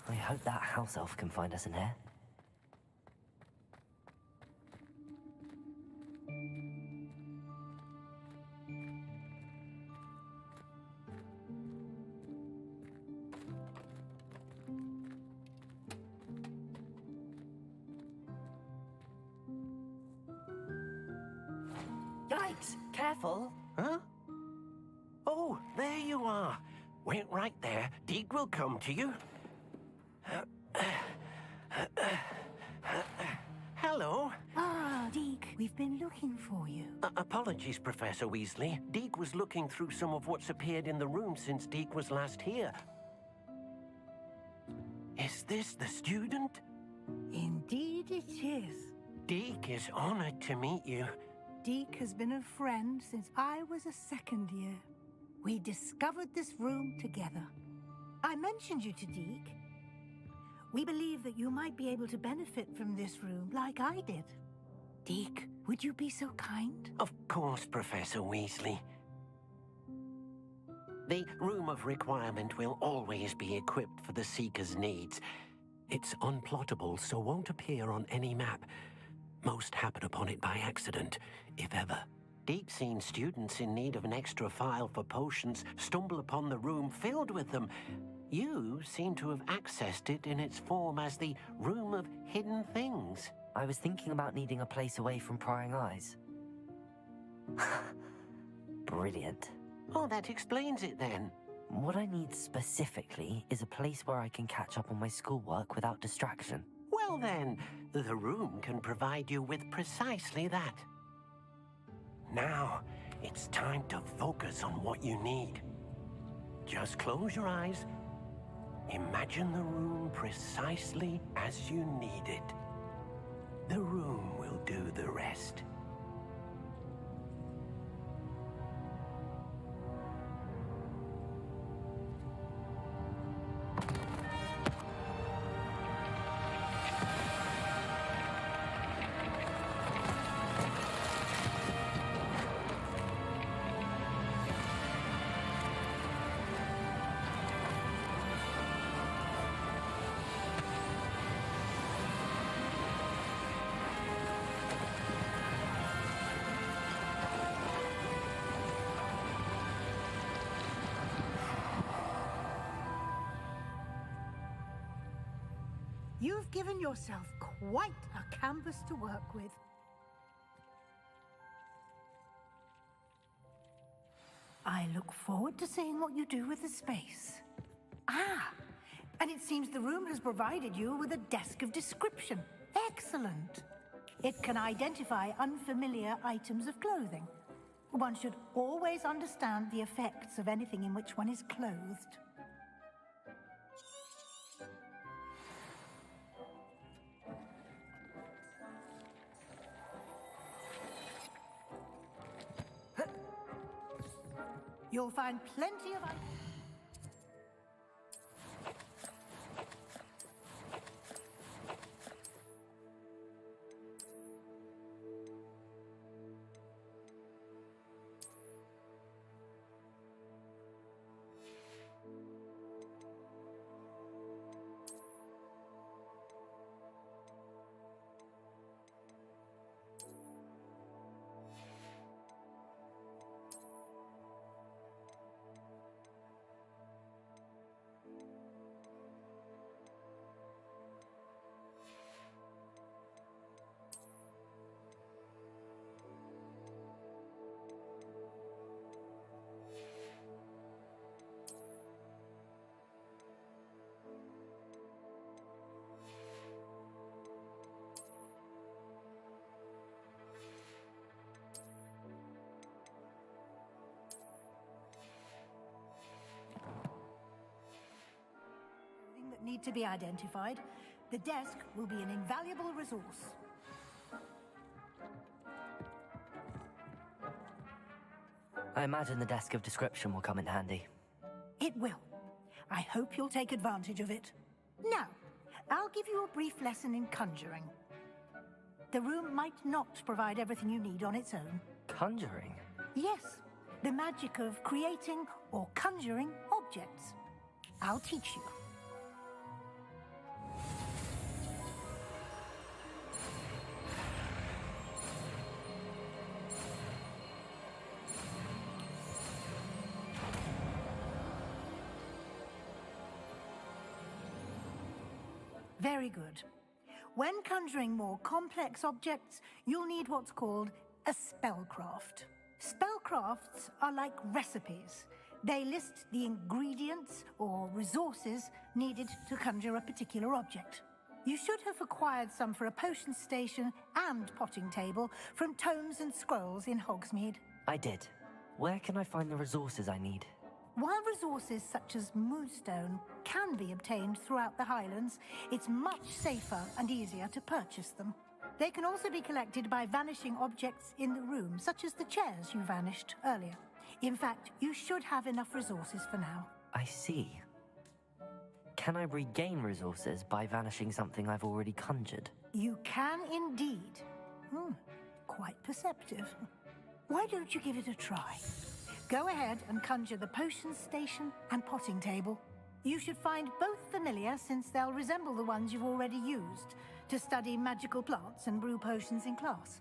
I hope that house elf can find us in here. Yikes! Careful! Huh? Oh, there you are. Wait right there. Deke will come to you. Hello. Ah, Deke, we've been looking for you. Apologies, Professor Weasley. Deke was looking through some of what's appeared in the room since Deke was last here. Is this the student? Indeed it is. Deke is honored to meet you. Deke has been a friend since I was a second year. We discovered this room together. I mentioned you to Deke. We believe that you might be able to benefit from this room like I did. Deke, would you be so kind? Of course, Professor Weasley. The Room of Requirement will always be equipped for the Seeker's needs. It's unplottable, so won't appear on any map. Most happen upon it by accident, if ever. Deke's seen students in need of an extra file for potions stumble upon the room filled with them. You seem to have accessed it in its form as the Room of Hidden Things. I was thinking about needing a place away from prying eyes. Brilliant. Oh, that explains it then. What I need specifically is a place where I can catch up on my schoolwork without distraction. Well then, the room can provide you with precisely that. Now, it's time to focus on what you need. Just close your eyes. Imagine the room precisely as you need it. The room will do the rest. You've given yourself quite a canvas to work with. I look forward to seeing what you do with the space. Ah, and it seems the room has provided you with a desk of description. Excellent. It can identify unfamiliar items of clothing. One should always understand the effects of anything in which one is clothed. You'll find plenty of... that need to be identified, the desk will be an invaluable resource. I imagine the desk of description will come in handy. It will. I hope you'll take advantage of it. Now, I'll give you a brief lesson in conjuring. The room might not provide everything you need on its own. Conjuring? Yes, the magic of creating or conjuring objects. I'll teach you. Very good. When conjuring more complex objects, you'll need what's called A spellcraft. Spellcrafts are like recipes. They list the ingredients or resources needed to conjure a particular object. You should have acquired some for a potion station and potting table from tomes and scrolls in Hogsmeade. I did. Where can I find the resources I need? While resources such as moonstone can be obtained throughout the Highlands, it's much safer and easier to purchase them. They can also be collected by vanishing objects in the room, such as the chairs you vanished earlier. In fact, you should have enough resources for now. I see. Can I regain resources by vanishing something I've already conjured? You can indeed. Quite perceptive. Why don't you give it a try? Go ahead and conjure the potion station and potting table. You should find both familiar, since they'll resemble the ones you've already used to study magical plants and brew potions in class.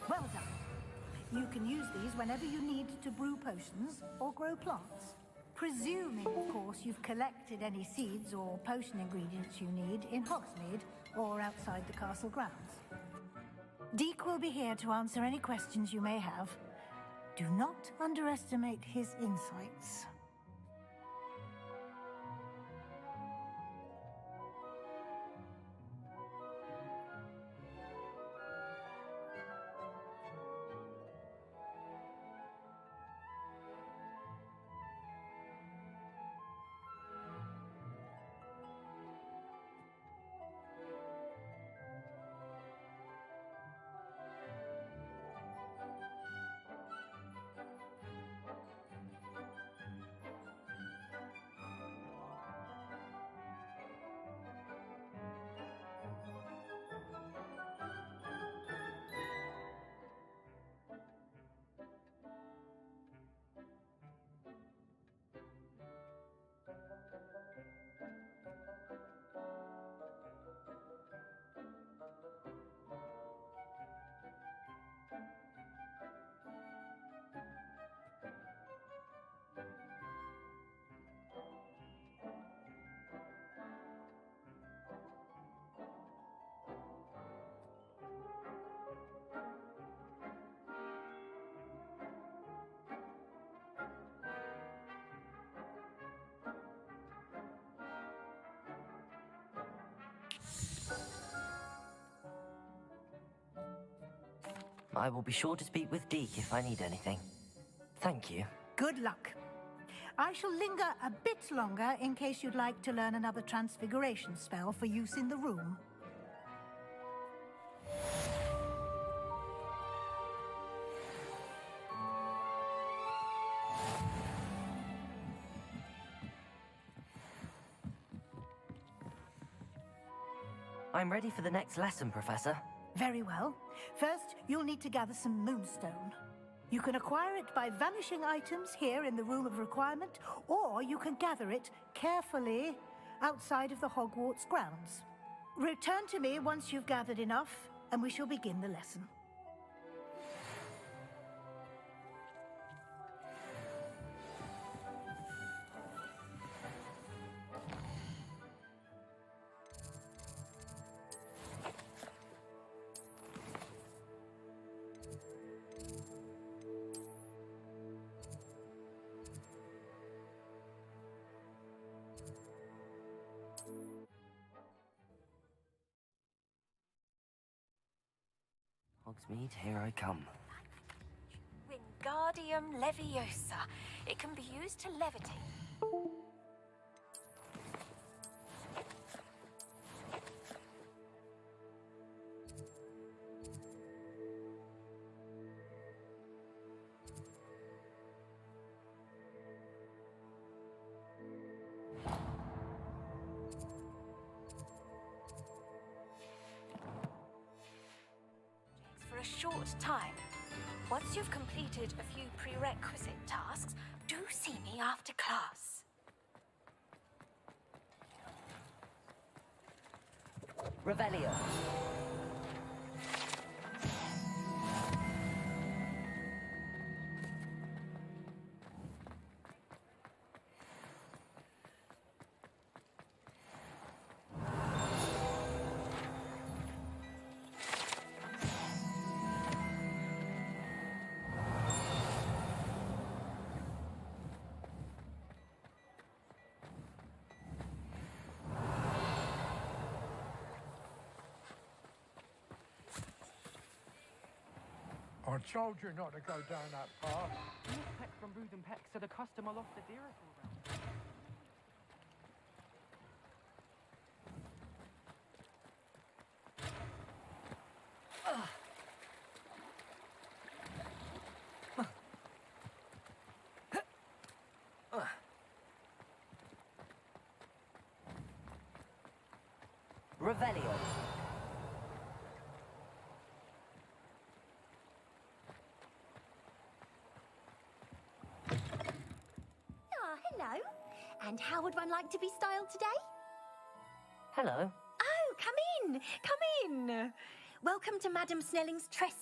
Well done. You can use these whenever you need to brew potions or grow plants. Presuming, of course, you've collected any seeds or potion ingredients you need in Hogsmeade or outside the castle grounds. Deke will be here to answer any questions you may have. Do not underestimate his insights. I will be sure to speak with Deke if I need anything. Thank you. Good luck. I shall linger a bit longer in case you'd like to learn another transfiguration spell for use in the room. I'm ready for the next lesson, Professor. Very well. First, you'll need to gather some moonstone. You can acquire it by vanishing items here in the Room of Requirement, or you can gather it carefully outside of the Hogwarts grounds. Return to me once you've gathered enough, and we shall begin the lesson. Hogsmeade, here I come. Wingardium Leviosa. It can be used to levitate. For a short time. Once you've completed a few prerequisite tasks, do see me after class. Revelio. I told you not to go down that path. Miss Peck from Rude and Peck said a customer lost a deer all round. Revelio. Hello. And how would one like to be styled today? Hello. Oh, come in. Come in. Welcome to Madame Snelling's Tress